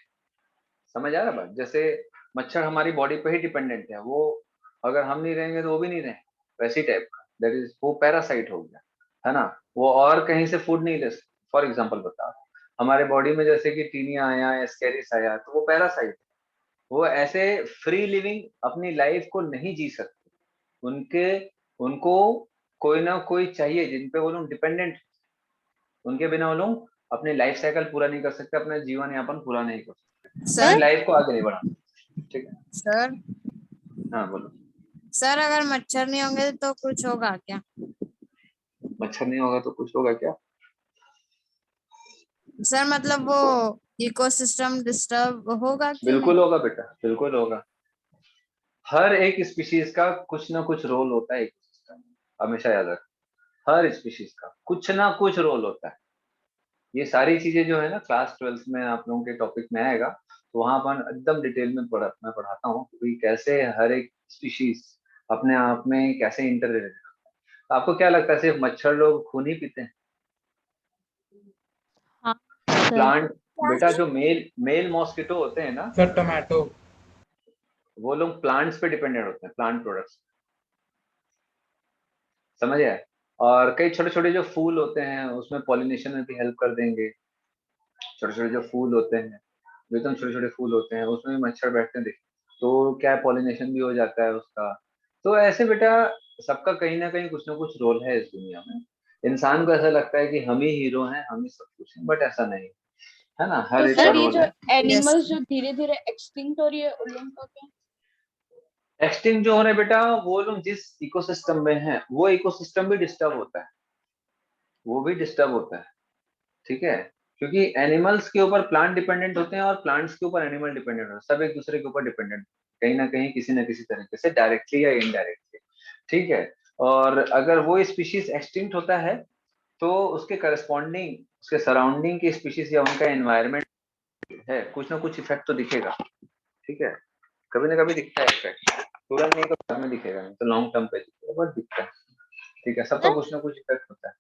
समझ आ रहा बात? जैसे मच्छर हमारी बॉडी पे ही डिपेंडेंट है, वो अगर हम नहीं रहेंगे तो वो भी नहीं रहेंगे, वैसी टाइप का, दैट इज वो पैरासाइट हो गया, है ना। वो और कहीं से फूड नहीं ले सकते। फॉर एग्जाम्पल बता, हमारे बॉडी में जैसे कि टीनिया आया, एस्केरिस आया, तो वो पैरासाइट, वो ऐसे फ्री लिविंग अपनी लाइफ को नहीं जी सकते। उनके उनको कोई ना कोई चाहिए जिन पे वो लोग डिपेंडेंट, उनके बिना वो लोग अपनी लाइफ साइकिल पूरा नहीं कर सकते, अपना जीवन यापन पूरा नहीं कर सकते, अपनी सर लाइफ को आगे नहीं बढ़ा सकते। ठीक है, सर हाँ बोलो। सर अगर मच्छर नहीं होंगे तो कुछ होगा क्या? मच्छर नहीं होगा तो कुछ होगा क्या? सर मतलब वो इकोसिस्टम डिस्टर्ब होगा कि बिल्कुल नहीं? होगा बेटा, बिल्कुल होगा। हर एक स्पीशीज का कुछ ना कुछ रोल होता है इकोसिस्टम में, हमेशा याद रख, हर स्पीशीज का कुछ ना कुछ रोल होता है। ये सारी चीजें जो है ना क्लास 12th में आप लोगों के टॉपिक में आएगा, तो वहां पर एकदम डिटेल में मैं पढ़ाता हूँ कि कैसे हर एक स्पीशीज अपने आप में कैसे इंटर रिलेटेड है। तो आपको क्या लगता है सिर्फ मच्छर लोग खून ही पीते हैं? हाँ सर। प्लांट, बेटा जो मेल मेल मॉस्किटो होते हैं ना, सर टोमेटो। वो लोग प्लांट्स पे डिपेंडेंट होते हैं, प्लांट प्रोडक्ट्स, समझ आए? और कई छोटे छोटे जो फूल होते हैं उसमें पॉलिनेशन में भी हेल्प कर देंगे। छोटे छोटे जो फूल होते हैं, जो एकदम छोटे छोटे फूल होते हैं, उसमें भी मच्छर बैठते हैं, देखिए, तो क्या है, पॉलिनेशन भी हो जाता है उसका। तो ऐसे बेटा सबका कहीं ना कहीं कुछ ना कुछ रोल है इस दुनिया में। इंसान को ऐसा लगता है कि हम ही हीरो हैं, हम ही सब कुछ हैं, बट ऐसा नहीं है ना, तो हर एक का सर ये रोल जो है। यस। एनिमल्स जो धीरे धीरे एक्सटिंक्ट हो रही है उन लोगों का क्या? एक्सटिंक्ट जो हो रहे हैं बेटा, वो लोग जिस इकोसिस्टम में हैं वो इकोसिस्टम भी डिस्टर्ब होता है, वो भी डिस्टर्ब होता है। ठीक है, क्योंकि एनिमल्स के ऊपर प्लांट डिपेंडेंट होते हैं और प्लांट्स के ऊपर एनिमल डिपेंडेंट होते हैं, सब एक दूसरे के ऊपर डिपेंडेंट कहीं ना कहीं किसी ना किसी तरीके से, डायरेक्टली या इनडायरेक्टली। ठीक है, और अगर वो स्पीशीज एक्सटिंक्ट होता है तो उसके करस्पॉन्डिंग उसके सराउंडिंग की स्पीशीज या उनका एनवायरमेंट है, कुछ ना कुछ इफेक्ट तो दिखेगा। ठीक है, कभी ना कभी दिखता है इफेक्ट, तुरंत नहीं तो बाद में दिखेगा, नहीं तो लॉन्ग टर्म पे दिखेगा, बट दिखता है। ठीक है, सबका सर कुछ ना कुछ इफेक्ट होता है।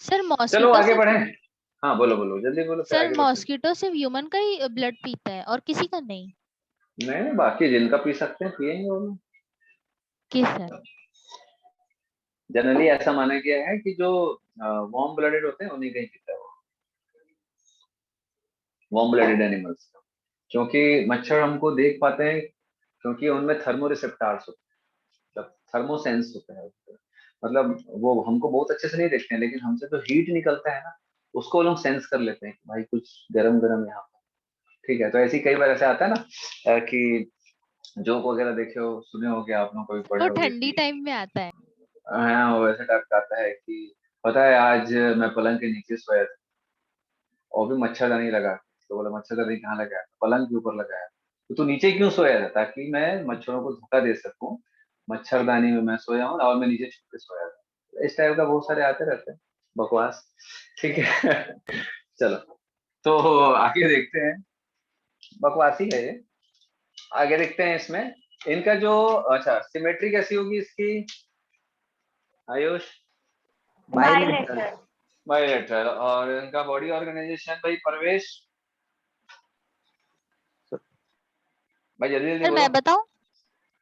सर चलो मॉस्किटो आगे सिर्फ बढ़े। हाँ बोलो बोलो, जल्दी बोलो फिर सर आगे बढ़ते हैं। मॉस्किटो सिर्फ ह्यूमन का ही ब्लड पीता है और किसी का नहीं? नहीं, बाकी जिनका पी सकते हैं पियेंगे वो लोग। किस सर? जनरली ऐसा माना गया है कि जो वार्म ब्लडेड होते हैं उन्हीं का ही पीता है वो, वार्म ब्लडेड एनिमल्स, क्योंकि मच्छर हमको देख पाते हैं क्योंकि उनमें थर्मो रिसेप्टार्स होते हैं, मतलब थर्मोसेंस होता है उसपे। मतलब वो हमको बहुत अच्छे से नहीं देखते हैं, लेकिन हमसे जो हीट निकलता है ना, उसको वो लोग सेंस कर लेते हैं कि भाई कुछ गरम गरम यहाँ पर। ठीक है, तो ऐसी कई बार ऐसा आता है ना कि जोक वगैरह देखे हो, सुने हो कि आप लोग कभी पढ़े वो होगे ठंडी कि टाइम में आता है। हाँ, वो ऐसे टाइप का आता है कि पता है आज मैं पलंग के नीचे सोया था और भी मच्छरदानी लगा, तो बोला मच्छरदानी कहाँ लगाया? पलंग के ऊपर लगाया। तो तू नीचे क्यों सोया था? ताकि मैं मच्छरों को धोखा दे सकूं, मच्छरदानी में मैं सोया हूँ और मैं नीचे छुप के सोया था। इस टाइप का बहुत सारे आते रहते हैं बकवास, ठीक है। चलो तो आगे देखते हैं, बकवास ही है ये। आगे देखते हैं इसमें इनका जो, अच्छा सिमेट्री कैसी होगी इसकी आयुष? Bilateral. बायलैटरल। और इनका बॉडी ऑर्गेनाइजेशन भाई परवेश, भाई जल्दी जल्दी सर बोलो। मैं बताऊं?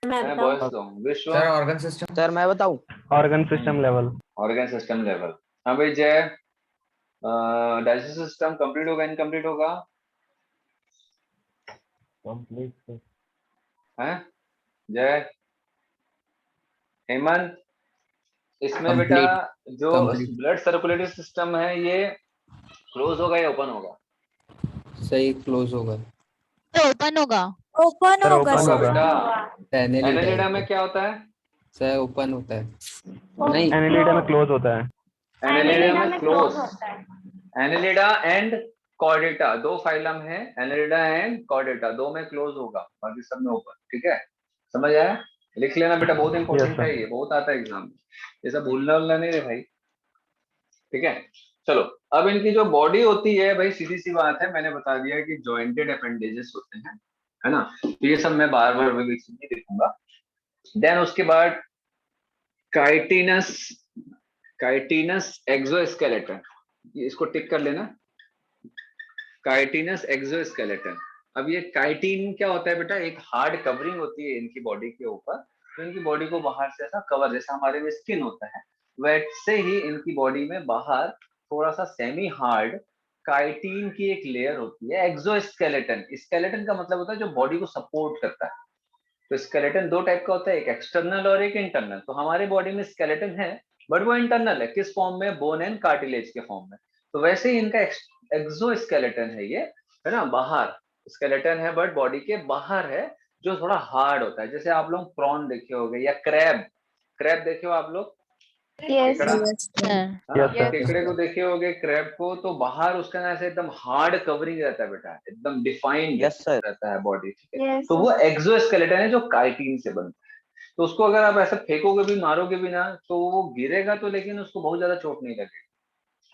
मैं वॉइस दूं। विश्व? Sir organ system. सर मैं बताऊं? Organ system level. Organ system level. हाँ भाई जय, डाइजेस्टिव सिस्टम कंप्लीट होगा इनकम्प्लीट होगा? कंप्लीट। हैं जय? हेमंत? इसमें बेटा कंप्लीट। जो कंप्लीट। ब्लड सर्कुलेटरी सिस्टम है ये क्लोज होगा या ओपन होगा? सही क्लोज होगा। तो ओपन होगा। ओपन सर होगा ओपन होगा सर। बेटा। एनेलिडा एनालिडा में क्या होता है? सर ओपन होता है। नहीं, एनालिडा में क्लोज होता है। एनालिडा Annelida में में क्लोज। close होता है. एनालिडा एंड कॉर्डेटा दो फाइलम है, एनालिडा एंड कॉर्डेटा दो में क्लोज होगा, बाकी सब में ओपन। ठीक है, समझ आया? लिख लेना बेटा, बहुत यस इंपॉर्टेंट है सर। ये, बहुत आता है एग्जाम में, ये सब भूलना वूलना नहीं रे भाई। ठीक है, चलो अब इनकी जो बॉडी होती है भाई, सीधी सी बात है, मैंने बता दिया कि जॉइंटेड अपेंडेजेस होते हैं, है ना? तो ये सब मैं बार बार नहीं देखूंगा। देन उसके बाद काइटिनस, काइटिनस एक्सोस्केलेटन, इसको टिक कर लेना, काइटिनस एक्सोस्केलेटन। अब ये काइटिन क्या होता है बेटा? एक हार्ड कवरिंग होती है इनकी बॉडी के ऊपर, तो इनकी बॉडी को बाहर से ऐसा कवर, जैसा हमारे में स्किन होता है वैसे ही इनकी बॉडी में बाहर थोड़ा सा सेमी हार्ड काइटिन की एक लेयर होती है। एक्सोस्केलेटन, स्केलेटन का मतलब होता है जो बॉडी को सपोर्ट करता है। तो स्केलेटन दो टाइप का होता है, एक एक्सटर्नल और एक इंटरनल। तो हमारे बॉडी में स्केलेटन है बट वो इंटरनल है, किस फॉर्म में? बोन एंड कार्टिलेज के फॉर्म में। तो वैसे ही इनका एक्सोस्केलेटन है ये, है ना? बाहर स्केलेटन है बट बॉडी के बाहर है, जो थोड़ा हार्ड होता है। जैसे आप लोग प्रॉन देखे होंगे या क्रैब, क्रैब देखे हो आप लोग? Yes. केकड़ा? सर हाँ, Yes, sir. केकड़े को देखे होगे, क्रैब को, तो बाहर उसका ना ऐसे एकदम हार्ड कवरिंग रहता है बेटा, एकदम डिफाइंड यस सर। रहता है बॉडी। ठीक है, Yes. तो वो एक्सोस्केलेटन है जो काइटिन से बनता है। तो उसको अगर आप ऐसे फेंकोगे भी, मारोगे भी ना, तो वो गिरेगा तो, लेकिन उसको बहुत ज्यादा चोट नहीं लगेगी।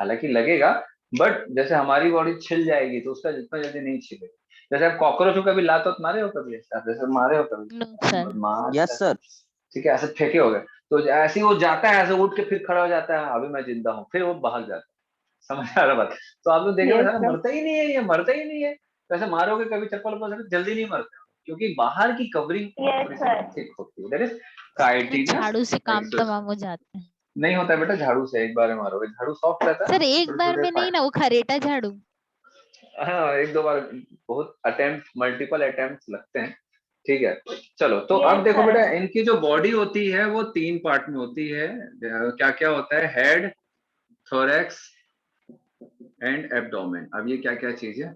हालांकि लगेगा, बट जैसे हमारी बॉडी छिल जाएगी तो उसका जितना जल्दी नहीं छिलेगा। जैसे आप कॉकरोच को कभी लात वात मारे हो? कभी आप जैसे मारे हो कभी? No sir. मार, यस सर। ठीक है, ऐसे फेंके हो गए तो ऐसे ही वो जाता है, ऐसे उठ के फिर खड़ा हो जाता है, अभी मैं जिंदा हूँ, फिर वो भाग जाता है। समझ आ रहा बात? तो आप लोग देखेंगे Yes, साला sir. मरता ही नहीं है, ये मरता ही नहीं है। तो ऐसे मारोगे कभी चप्पल वप्पल से, जल्दी नहीं मरते, क्योंकि बाहर की कवरिंग Yes, sir. थिक होती है। दैट इज काइटिनस झाड़ू से काम एक्सोस्केलेटन। तमाम हो जाते हैं। नहीं होता है बेटा झाड़ू से, एक बार में मारोगे, झाड़ू सॉफ्ट रहता है सर ना, एक छोटे बार छोटे में नहीं ना, वो खरेटा झाड़ू। हाँ एक दो बार, बहुत अटेम्प्ट, मल्टीपल अटेम्प्ट लगते हैं। ठीक है, चलो तो Yes, अब देखो sir. बेटा, इनकी जो बॉडी होती है वो तीन पार्ट में होती है। क्या क्या होता है? Head, thorax and abdomen. अब ये क्या क्या चीज है,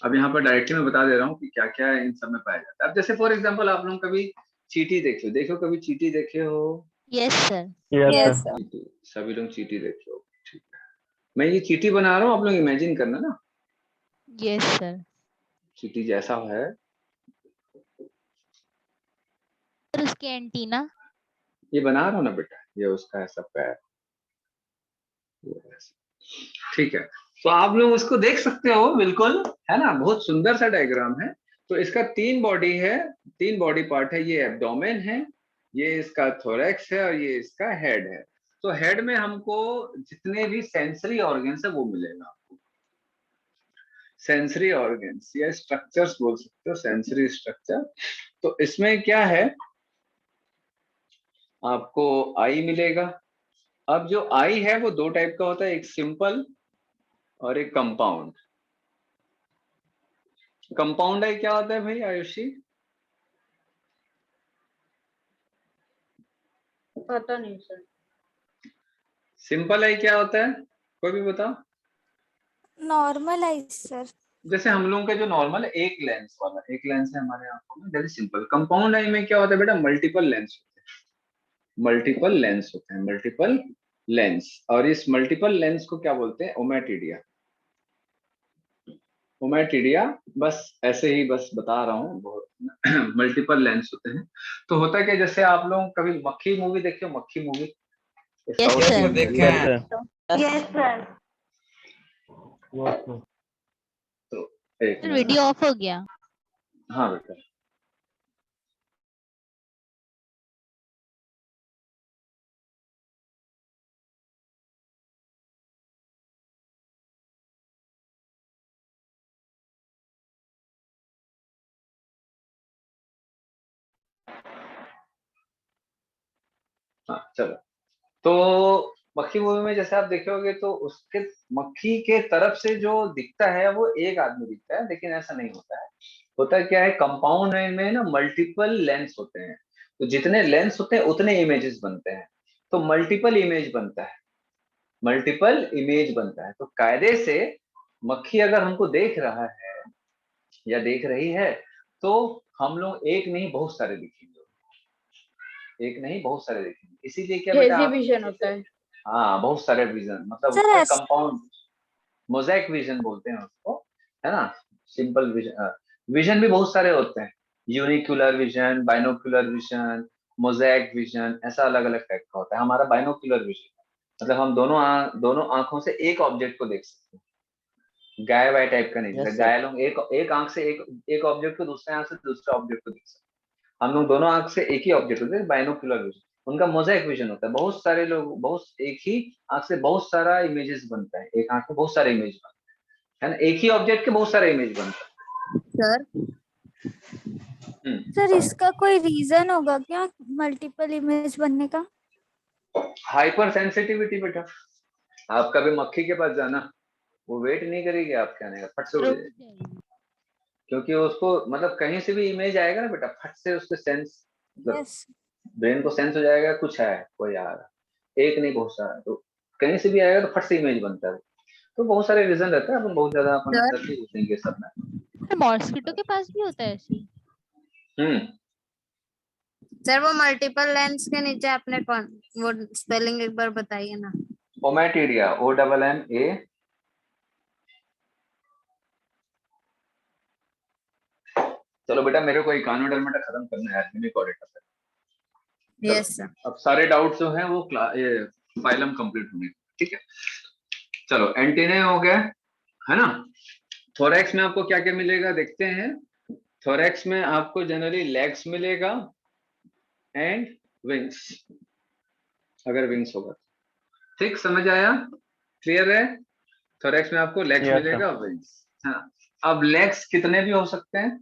अब यहाँ पर डायरेक्टली मैं बता दे रहा हूँ कि क्या क्या इन सब में पाया जाता है। अब जैसे फॉर एग्जांपल आप लोग कभी चींटी देखे हो? देखो कभी चींटी देखे हो? Yes sir. Yes yes sir. Sir. चींटी, सभी लोग चींटी देखे हो? ठीक है, मैं ये चींटी बना रहा हूँ, आप लोग इमेजिन करना ना, यस सर। चींटी जैसा है। सर उसके एंटीना। ये बना रहा हूँ ना बेटा, ये उसका ऐसा पैर, ये ऐसा। ठीक है, तो आप लोग उसको देख सकते हो, बिल्कुल, है ना? बहुत सुंदर सा डायग्राम है। तो इसका तीन बॉडी है, तीन बॉडी पार्ट है। ये एब्डोमेन है, ये इसका थोरैक्स है और ये इसका हेड है। तो हेड में हमको जितने भी सेंसरी ऑर्गन्स है वो मिलेगा आपको। सेंसरी ऑर्गन्स या स्ट्रक्चर्स बोल सकते हो, सेंसरी स्ट्रक्चर। तो इसमें क्या है, आपको आई मिलेगा। अब जो आई है वो दो टाइप का होता है, एक सिंपल और एक कंपाउंड। कंपाउंड आई क्या होता है भाई आयुषी? पता नहीं सर। सिंपल आई क्या होता है, कोई भी बताओ? नॉर्मल है सर। जैसे हम लोगों का जो नॉर्मल है, एक लेंस वाला, एक लेंस है हमारे आंखों में, दैट इज सिंपल। कंपाउंड आई में क्या होता है बेटा? मल्टीपल लेंस होते हैं, मल्टीपल लेंस होते हैं, मल्टीपल लेंस। और इस मल्टीपल लेंस को क्या बोलते हैं? ओमेटिडिया। ओमेटिडिया बस ऐसे ही बस बता रहा हूँ, बहुत मल्टीपल लेंस होते हैं। तो होता क्या, जैसे आप लोग कभी मक्खी मूवी देखे हो, मक्खी मूवी Yes, साउथ sir. की देखे मूवी हैं। है। Yes, sir. Yes, sir. तो एक सर मिनट, वीडियो ऑफ हो गया। हाँ बेटा। हाँ चलो, तो मक्खी मूवी में जैसे आप देखे होगे तो उसके मक्खी के तरफ से जो दिखता है वो एक आदमी दिखता है, लेकिन ऐसा नहीं होता है। होता क्या है, कंपाउंड में ना मल्टीपल लेंस होते हैं, तो जितने लेंस होते हैं उतने इमेजेस बनते हैं, तो मल्टीपल इमेज बनता है, मल्टीपल इमेज बनता है। तो कायदे से मक्खी अगर हमको देख रहा है या देख रही है, तो हम लोग एक नहीं बहुत सारे दिखेंगे, एक नहीं बहुत सारे देखेंगे। इसीलिए क्या बेटा, हेजी आप विजन होता है। हाँ बहुत सारे विजन, मतलब सर उसका ऐसा कंपाउंड मोज़ेक विजन बोलते हैं उसको, है ना। सिंपल विजन, विजन भी बहुत सारे होते हैं, uniocular vision, binocular vision, mosaic vision, ऐसा अलग अलग टाइप का होता है। हमारा बाइनोक्यूलर विजन मतलब हम दोनों आंखों से एक ऑब्जेक्ट को देख सकते हैं, गाय वाय टाइप का नहीं। Yes, sir. गाय लोग एक आंख से एक ऑब्जेक्ट को, दूसरे आंख से दूसरे ऑब्जेक्ट को देख सकते हैं। हम लोग दोनों आंख से एक ही ऑब्जेक्ट को देखते, बाइनोक्यूलर विजन। उनका मोज़ेक विजन होता है, बहुत सारे लोग बहुत एक ही आंख से बहुत सारा इमेजेस बनता है, एक आंख में बहुत सारे इमेज बनते हैं, है ना, एक ही ऑब्जेक्ट के बहुत सारे इमेज बनते सर हैं। सर इसका कोई रीजन होगा क्या मल्टीपल इमेज बनने का? हाइपर सेंसिटिविटी बेटा, आप कभी मक्खी के पास जाना, वो वेट नहीं करेगी आपके आने का, फट से उड़ रुक जाएगी। जाएगी। क्योंकि उसको मतलब कहीं से भी इमेज आएगा ना बेटा, फट से उसके सेंस, मतलब यस ब्रेन को सेंस हो जाएगा कुछ है, कोई आ रहा, एक नहीं बहुत सारा, तो कहीं से भी आएगा तो फट से इमेज बनता है। तो बहुत सारे रीजन रहते हैं, अपन बहुत ज्यादा अपन सर अंदर नहीं घुसेंगे सब में। सर मॉस्किटो के पास भी होता है ऐसी? हम्म, सर वो मल्टीपल लेंस के नीचे आपने कौन वो स्पेलिंग एक बार बताइए ना। Ommatidia, OMMA। चलो बेटा, मेरे को इकोनोडर्मेटा खत्म करना है, एडमिनिक ऑडिटर से। Yes sir. अब सारे डाउट जो हैं वो फाइलम कंप्लीट होंगे, ठीक है। चलो एंटीने हो गए, है ना। थोरैक्स में आपको क्या क्या मिलेगा देखते हैं। थोरैक्स में आपको जनरली लेग्स मिलेगा एंड विंग्स, अगर विंग्स होगा तो। ठीक, समझ आया, क्लियर है। थोरैक्स में आपको लेग्स Yes, मिलेगा, विंग्स। हाँ, अब लेग्स कितने भी हो सकते हैं,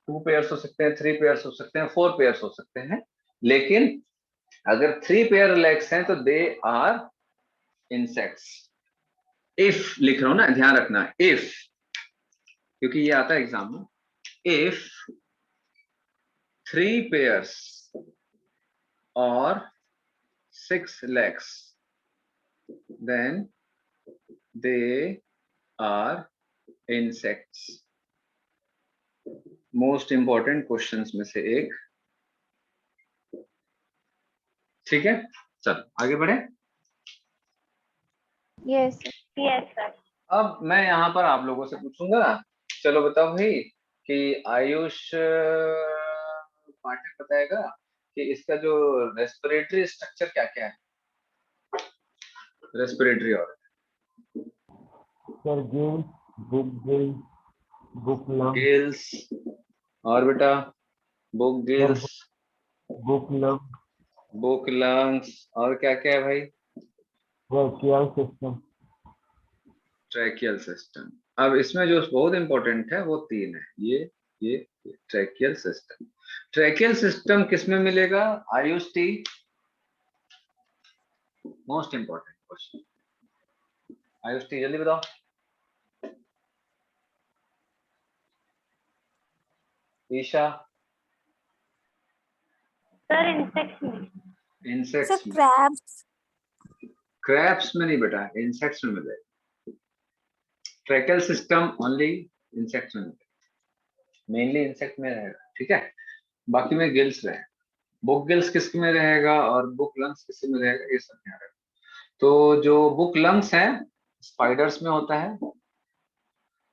2 पेयर्स हो सकते हैं, 3 पेयर्स हो सकते हैं, 4 पेयर्स हो सकते हैं, लेकिन अगर 3 पेयर लेग्स हैं तो दे आर इंसेक्ट्स। इफ लिख रहा हूं ना, ध्यान रखना, इफ, क्योंकि ये आता है एग्जाम में। इफ 3 पेयर्स और 6 legs, then they are insects। Most important questions में से एक, ठीक है। चलो आगे बढ़े। Yes, sir. Yes, sir. अब मैं यहाँ पर आप लोगों से पूछूंगा, चलो बताओ भाई कि आयुष पाठक बताएगा कि इसका जो रेस्पिरेटरी स्ट्रक्चर क्या क्या है, रेस्पिरेटरी और Sir, gills, book lung, gills, और बेटा book sir, gills, book lung, book lungs, और क्या क्या है भाई, brachial system. Tracheal system. अब इसमें जो बहुत इंपॉर्टेंट है वो 3 है, ये ट्रैकियल सिस्टम। ट्रैकियल सिस्टम किसमें मिलेगा, Ayush T, most important question, Ayush T जल्दी बताओ। ईशा, Sir, insects में. सर इंसेक्ट्स में, क्रैब्स। क्रैब्स में नहीं बेटा, इंसेक्ट्स में मिलेगा। ट्रैकियल सिस्टम ओनली इंसेक्ट्स में मिलेगा, मेनली इंसेक्ट में रहेगा, ठीक है। बाकी में गिल्स रहे, बुक गिल्स किस में रहेगा और बुक लंग्स किस में रहेगा, ये सब ध्यान रखना। तो जो बुक लंग्स है स्पाइडर्स में होता है,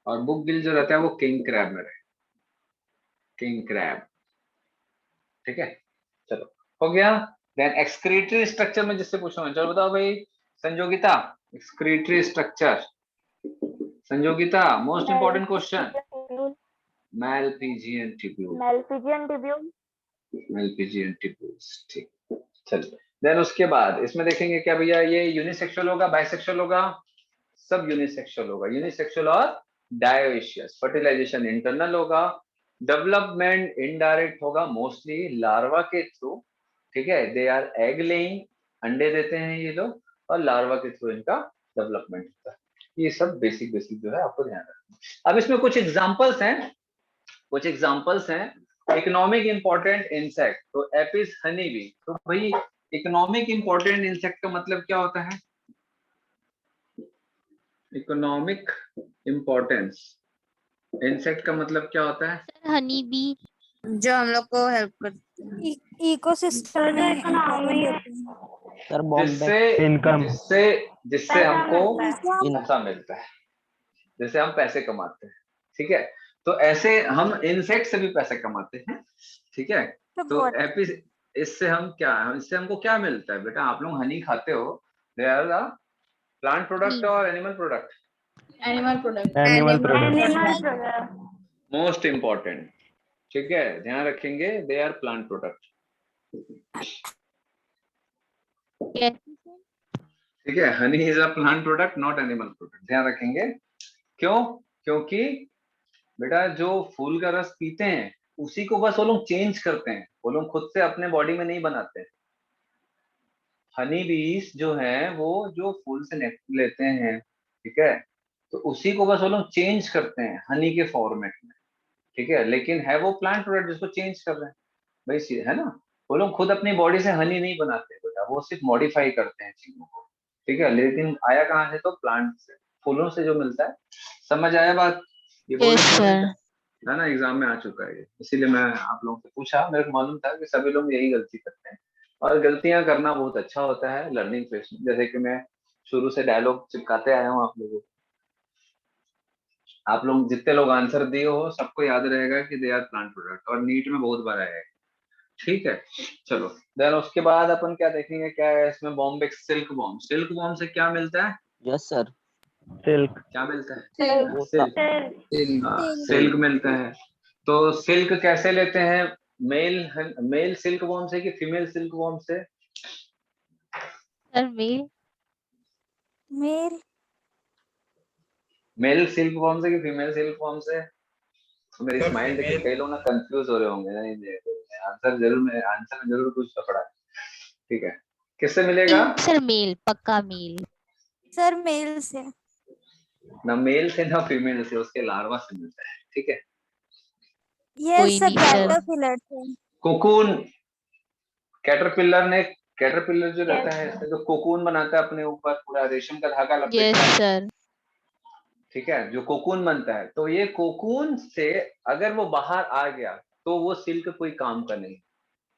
और बुक गिल जो रहता है वो किंग क्रैब में रहता है, किंग क्रैब। ठीक है, चलो हो गया। देन एक्सक्रीटरी स्ट्रक्चर में जिससे पूछा हूं, चलो बताओ भाई Sanjogita, excretory structure, Sanjogita, most important question. Malpighian tubule, Malpighian tubule. Malpighian tubules, ठीक। चलिए, देन उसके बाद इसमें देखेंगे क्या भैया, ये यूनिसेक्सुअल होगा, बाइसेक्सुअल होगा, सब यूनिसेक्सुअल होगा, यूनिसेक्सुअल और डायोइशियस। फर्टिलाइजेशन इंटरनल होगा, डेवलपमेंट इनडायरेक्ट होगा, मोस्टली लार्वा के थ्रू। ठीक है, दे आर एग लेइंग, अंडे देते हैं ये लोग, और लार्वा के थ्रू इनका डेवलपमेंट होता है। ये सब बेसिक बेसिक जो है आपको ध्यान रखना। अब इसमें कुछ एग्जांपल्स हैं, कुछ एग्जांपल्स हैं। इकोनॉमिक इंपॉर्टेंट इंसेक्ट, तो एपिस हनी बी। तो भाई इकोनॉमिक इंपॉर्टेंट इंसेक्ट का मतलब क्या होता है? इकोनॉमिक इंपॉर्टेंस इंसेक्ट का मतलब क्या होता है? Sir honey bee. जो हम लोग को हेल्प करते हैं इकोसिस्टम जो में इकोनॉमी है, सर जिससे इनकम जिससे जिससे पैसा हमको मिलता है। पैसा मिलता है, जिससे हम पैसे कमाते हैं। ठीक है, तो ऐसे हम इंसेक्ट से भी पैसे कमाते हैं। ठीक है, तो एपी, इससे हम क्या, इससे हमको क्या मिलता है बेटा? आप लोग हनी खाते हो, they are the plant product और animal product? Animal product. Animal product. Animal product. Most important, ठीक है, ध्यान रखेंगे, दे आर प्लांट प्रोडक्ट। कैसे सर? ठीक है, honey is a plant product not animal product, ध्यान रखेंगे। क्यों? क्योंकि बेटा जो फूल का रस पीते हैं उसी को बस वो लोग चेंज करते हैं, वो लोग खुद से अपने बॉडी में नहीं बनाते हैं। हनी बीज जो है वो जो फूल से नेक्टर लेते हैं, ठीक है, तो उसी को बस वो लोग चेंज करते हैं हनी के फॉर्मेट में। ठीक है, लेकिन है वो प्लांट प्रोडक्ट जिसको चेंज कर रहे हैं भाई, है ना। वो लोग खुद अपनी बॉडी से हनी नहीं बनाते बेटा, वो सिर्फ मॉडिफाई करते हैं चीजों को। ठीक है, लेकिन आया कहाँ से? तो प्लांट से, फूलों से जो मिलता है। समझ आया बात? ये बहुत यस इंपॉर्टेंट सर। है ना, एग्जाम में आ चुका है ये, इसीलिए मैं आप लोगों से पूछा। मेरे को मालूम था कि सभी लोग यही गलती करते हैं, और गलतियां करना बहुत अच्छा होता है लर्निंग फेज में। जैसे कि मैं शुरू से डायलॉग चिपकाते आया हूँ आप लोगों को, आप लोग जितने लोग आंसर दिए हो सबको याद रहेगा कि दे आर प्लांट प्रोडक्ट, और नीट में बहुत बार आएगा। ठीक है, चलो देन उसके बाद अपन क्या देखेंगे, क्या है इसमें, Bombay silk bomb. Silk bomb से क्या मिलता है? Yes sir. सिल्क। क्या मिलता है? सिल्क। सिल्क, सिल्क मिलता है। तो सिल्क कैसे लेते हैं? मेल सिल्क वॉर्म से कि फीमेल सिल्क वॉर्म से? Sir male. Male male silkworm से कि फीमेल सिल्क वॉर्म से? तो मेरी स्माइल देख के कई लोग ना कंफ्यूज हो रहे होंगे, नहीं आंसर में जरूर कुछ पकड़ा है। ठीक है, किससे मिलेगा? सर मेल, पक्का मेल। सर मेल से ना मेल से ना फीमेल से, उसके लार्वा से मिलता है। ठीक है, ये कोई सब नहीं सर। कैटरपिलर से कोकून, कैटरपिलर जो रहता है इससे जो कोकून बनाता है अपने ऊपर, पूरा रेशम का धागा यस लपेटता है। सर। ठीक है, जो कोकून बनता है, तो ये कोकून से अगर वो बाहर आ गया तो वो सिल्क कोई काम का नहीं,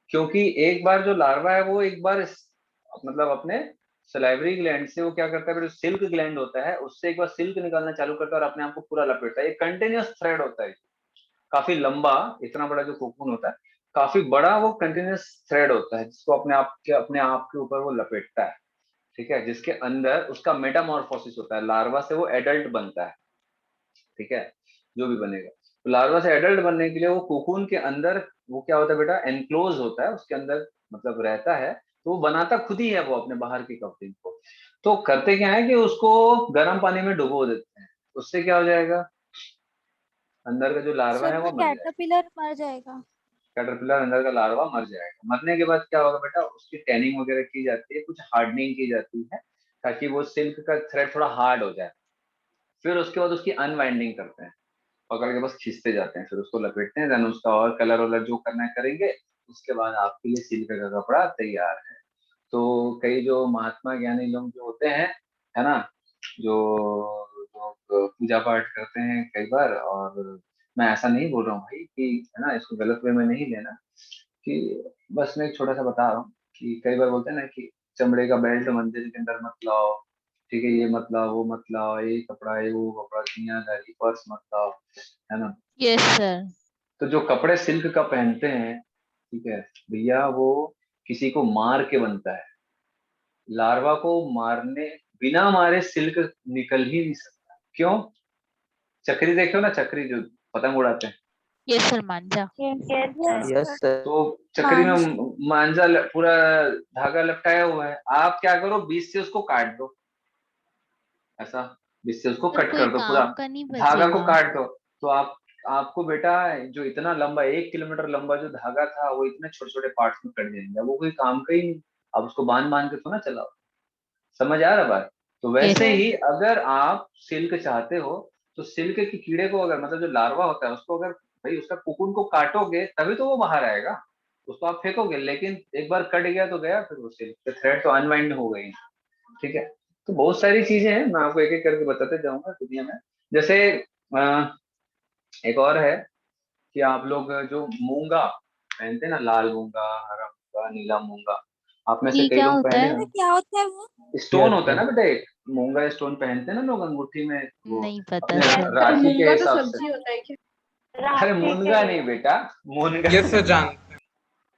क्योंकि एक बार जो लार्वा है वो एक बार मतलब अपने सलाइवरी ग्लैंड से वो क्या करता है, जो सिल्क ग्लैंड होता है उससे एक बार सिल्क निकालना चालू करता है और अपने आप को पूरा लपेटता है। ये कंटिन्यूअस थ्रेड होता है, काफी लंबा, इतना बड़ा जो कोकून होता है, काफी बड़ा वो कंटिन्यूअस थ्रेड होता है जिसको अपने आप के ऊपर वो लपेटता है। ठीक है, जिसके अंदर उसका मेटामॉर्फोसिस होता है, लार्वा से वो एडल्ट बनता है। ठीक है, जो भी बनेगा, तो लार्वा से एडल्ट बनने के लिए वो कोकून के अंदर वो क्या होता है बेटा, एनक्लोज होता है, उसके अंदर मतलब रहता है। तो वो बनाता खुद ही है वो अपने बाहर की कवरिंग को। तो करते क्या है कि उसको गर्म पानी में डुबो देते हैं, उससे क्या हो जाएगा, अंदर का जो लार्वा है वो मर जाएगा। कैटरपिलर मर जाएगा। कैटरपिलर अंदर का लार्वा मर जाएगा। मरने के बाद क्या होगा बेटा, उसकी टैनिंग वगैरह की जाती है, कुछ हार्डनिंग की जाती है ताकि वो सिल्क का थ्रेड थोड़ा हार्ड हो जाए। फिर उसके बाद उसकी अनवाइंडिंग करते हैं, पकड़ के बस खींचते जाते हैं, फिर उसको लपेटते हैं, देन उसका और कलर वलर जो करना है करेंगे। उसके बाद आपके लिए सिल्क का कपड़ा तैयार है। तो कई जो महात्मा ज्ञानी लोग जो होते हैं, है ना, जो लोग पूजा पाठ करते हैं कई बार, और मैं ऐसा नहीं बोल रहा हूँ भाई कि, है ना, इसको गलत वे में नहीं लेना, कि बस मैं एक छोटा सा बता रहा हूँ कि कई बार बोलते हैं ना कि चमड़े का बेल्ट मंदिर के अंदर मत लाओ, ठीक है, ये मत लाओ, वो मत लाओ, ये कपड़ा है, वो कपड़ा, दुनियादारी, पर्स मत लाओ, है ना। Yes sir. तो जो कपड़े सिल्क का पहनते हैं, ठीक है भैया, वो किसी को मार के बनता है। लार्वा को मारने, बिना मारे सिल्क निकल ही नहीं सकता। क्यों? चक्री देखे हो ना, चक्री जो पतंग उड़ाते हैं, यस सर, मांझा। Yes sir. तो चक्री में मांझा पूरा धागा लटकाया हुआ है। आप क्या करो, बीच से उसको काट दो, ऐसा बीच से उसको सर कट कोई कर दो, पूरा काम का नहीं धागा को बचेगा। काट दो। तो आपको बेटा जो इतना लंबा 1 किलोमीटर लंबा जो धागा था, वो इतने छोटे छोटे पार्ट्स में कट जाएंगे। वो कोई काम का ही नहीं। अब उसको बांध बांध के थोड़ा चलाओ। समझ आ रहा बात? तो वैसे Yes. ही अगर आप सिल्क चाहते हो, तो सिल्क के कीड़े को, अगर मतलब जो लार्वा होता है उसको, अगर भाई उसका कुकुन को काटोगे तभी तो वो बाहर आएगा। उसको आप फेंकोगे, लेकिन एक बार कट गया तो गया, फिर वो सिल्क थ्रेड तो अनवाइंड हो गई। ठीक है। तो बहुत सारी चीजें हैं, मैं आपको एक एक करके बताते जाऊंगा दुनिया में। जैसे एक और है कि आप लोग जो मूंगा पहनते हैं ना, लाल मूंगा, हरा मूंगा, नीला मूंगा, आप में से ये कई क्या लोग होता पहने है? हो। क्या होता है वो? स्टोन Yes, होता है ना sir. बेटा, एक मूंगा स्टोन पहनते हैं ना लोग अंगूठी में, वो नहीं पता अपने सर। सर राशि के मूंगा तो हिसाब से। सब्जी होता है क्या? अरे मुनगा नहीं बेटा, मुनगा। यस सर, जानते हैं।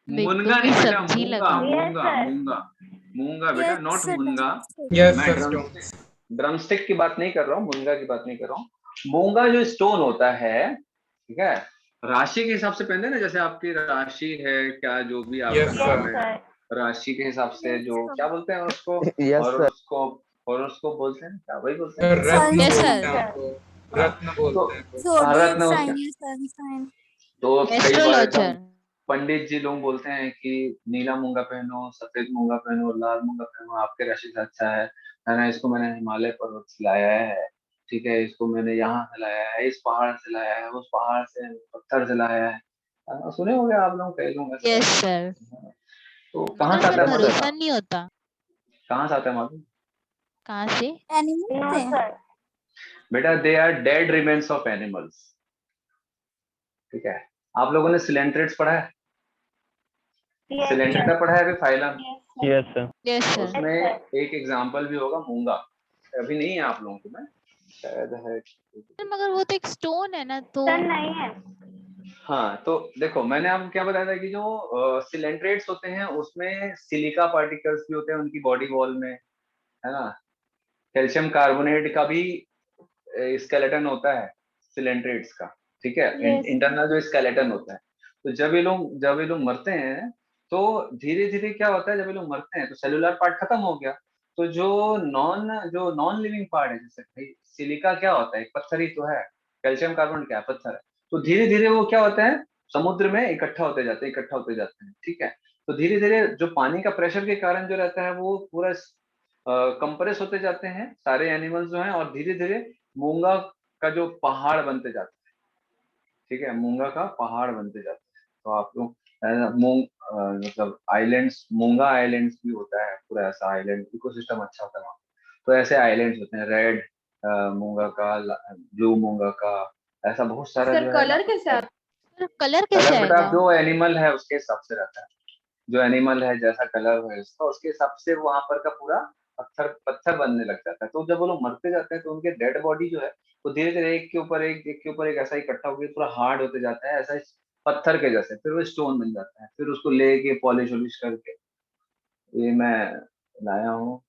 मेरे को मुनगा भी नहीं बेटा, सब्जी मूंगा लगा। मूंगा मूंगा मूंगा बेटा, नॉट मुनगा। यस मैं सर, स्टोन। ड्रमस्टिक की बात नहीं कर रहा हूँ, मुनगा की बात नहीं कर रहा हूँ। मूंगा जो स्टोन होता है, ठीक है, राशि के हिसाब से पहनते हैं ना। जैसे आपकी राशि है क्या, जो भी आपका Yes, नाम sir. है, राशि के हिसाब से जो क्या बोलते हैं उसको, Yes, sir. हॉरोस्कोप बोलते हैं क्या, वही बोलते हैं। सर रत्न Yes, बोलते sir. हैं आपको, रत्न बोलते हैं कुछ। भारत में तो कई बार एकदम एस्ट्रोलॉजर। पंडित जी लोग बोलते हैं कि नीला मूंगा पहनो, सफेद मूंगा पहनो, लाल मूंगा पहनो, आपके राशि से अच्छा है ना। इसको मैंने हिमालय पर्वत से लाया है, ठीक है, इसको मैंने यहाँ से लाया है, इस पहाड़ से लाया है, उस पहाड़ से पत्थर से लाया है। सुने होंगे आप लोग, कई लोग ऐसे। Yes sir. तो कहाँ मगर से फिर आता है मालूम? भरोसा नहीं होता। कहाँ से आता है मालूम? कहाँ से? No sir. बेटा, they are dead remains of animals. ठीक है। आप लोगों ने सिलेंट्रेट्स पढ़ा है? सिलेंट्रेटा पढ़ा है अभी, phylum? Yes, sir. Yes sir. उसमें एक एग्जाम्पल भी होगा मूंगा। अभी नहीं है आप लोगों को, मैं शायद है। मगर वो तो एक स्टोन है ना, तो सर नहीं है। हाँ, तो देखो मैंने आपको क्या बताया था कि जो सिलेंट्रेट्स होते हैं उसमें सिलिका पार्टिकल्स भी होते हैं उनकी बॉडी वॉल में, है ना। कैल्शियम कार्बोनेट का भी स्केलेटन होता है सिलेंट्रेट्स का। ठीक है। इंटरनल जो स्केलेटन होता है। तो जब ये लोग मरते हैं, तो धीरे धीरे क्या होता है, जब ये लोग मरते हैं तो सेलुलर पार्ट खत्म हो गया। तो जो नॉन लिविंग पार्ट है, जैसे भाई सिलिका क्या होता है, एक पत्थर ही तो है। कैल्शियम कार्बोनेट क्या है, पत्थर है। तो धीरे धीरे वो क्या होता है, समुद्र में इकट्ठा होते जाते हैं। ठीक है। तो धीरे धीरे जो पानी का प्रेशर के कारण जो रहता है, वो पूरा कंप्रेस होते जाते हैं सारे एनिमल्स जो हैं, और धीरे धीरे मूंगा का जो पहाड़ बनते जाते हैं। ठीक है, मूंगा का पहाड़ बनते जाते हैं। तो आप लोग मतलब आइलैंड्स, मूंगा आइलैंड्स भी होता है, पूरा ऐसा आइलैंड इकोसिस्टम अच्छा होता है वहाँ। तो ऐसे आइलैंड्स होते हैं, रेड मूंगा का, ब्लू मूंगा का, ऐसा बहुत सारा सर जो है। कलर कैसे आता सर कलर कैसे कलर बेटा आएगा? जो एनिमल है उसके हिसाब से रहता है। जो एनिमल है, जैसा कलर है उसका, उसके हिसाब से वहां पर का पूरा पत्थर पत्थर बनने लग जाता है। तो जब वो लोग मरते जाते हैं, तो उनके डेड बॉडी जो है, वो धीरे धीरे एक के ऊपर एक ऐसा इकट्ठा होकर पूरा हार्ड होते जाता है, ऐसा पत्थर के जैसे। फिर वो स्टोन बन जाता है। फिर उसको लेके पॉलिश वॉलिश करके, ये मैं लाया हूँ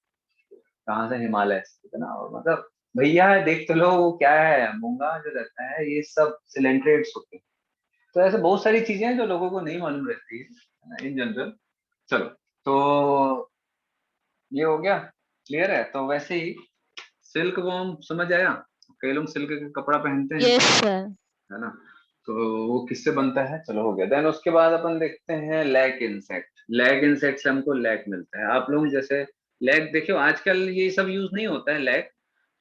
कहाँ से, हिमालय से, इतना। और मतलब भैया देख तो लो, वो क्या है, मूंगा जो रहता है, ये सब सिलेंट्रेट्स होते हैं। तो ऐसे बहुत सारी चीजें हैं जो लोगों को नहीं मालूम रहती है इन जनरल। चलो, तो ये हो गया, क्लियर है। तो वैसे ही सिल्क वॉर्म समझ आया। कई लोग सिल्क का कपड़ा पहनते हैं, यस सर। है ना। तो वो किससे बनता है, चलो हो गया। देन उसके बाद अपन देखते हैं लैक इंसेक्ट। लैक इंसेक्ट से हमको लैक मिलता है। आप लोग जैसे लैक देखियो, आजकल ये सब यूज नहीं होता है लैक,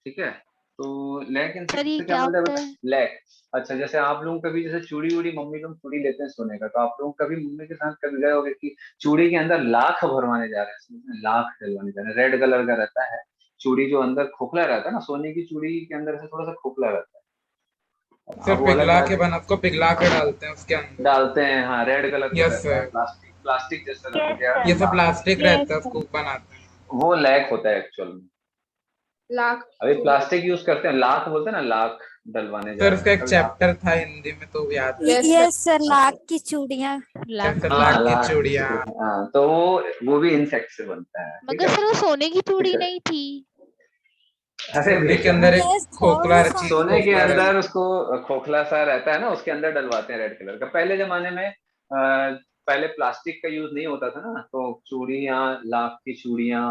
ठीक है। तो लैक सर इंसेक्ट ये से क्या क्या बोलते होता हैं है? लैक? अच्छा, जैसे आप लोग कभी जैसे चूड़ी वूड़ी, मम्मी लोग चूड़ी लेते हैं सोने का, तो आप लोग कभी मम्मी के साथ कभी गए होगे कि चूड़ी के अंदर लाख भरवाने जा रहे हैं, इसमें लाख डलवाने जा रहे हैं। रेड कलर का रहता है चूड़ी, जो अंदर खोखला रहता है ना, सोने की चूड़ी के अंदर से थोड़ा सा खोखला रहता है। सर अब वो अलग पिघला बात के बना, उसको पिघला के डालते हैं उसके अंदर। डालते हैं, हाँ, रेड कलर का यस रहता है, सर, प्लास्टिक प्लास्टिक जैसा रहता Yes, है। ये सब sir. प्लास्टिक रहता है, उसको बनाते हैं। वो लैक होता है एक्चुअल में। लाख अभी चूड़ियां। प्लास्टिक यूज करते हैं, लाख बोलते हैं ना, लाख डलवाने जा सर रहे उसका हैं एक तो लाख। चैप्टर था हिंदी में तो याद है। यस सर लाख की चूड़ियां। लाख सर की लाख हाँ, की लाख चूड़ियां। हाँ, तो वो भी इंसेक्ट से बनता है, ठीक मगर है। सर वो सोने की चूड़ी ठीक है। नहीं थी। अरे सोने के बेटा, अंदर एक यस सर, खोखला वो चीज, सोने के खोखला रहता अंदर उसको खोखला सा रहता है ना, उसके अंदर डलवाते हैं रेड कलर का। पहले जमाने में पहले प्लास्टिक का यूज नहीं होता था ना, तो चूड़ियां, लाख की चूड़ियां,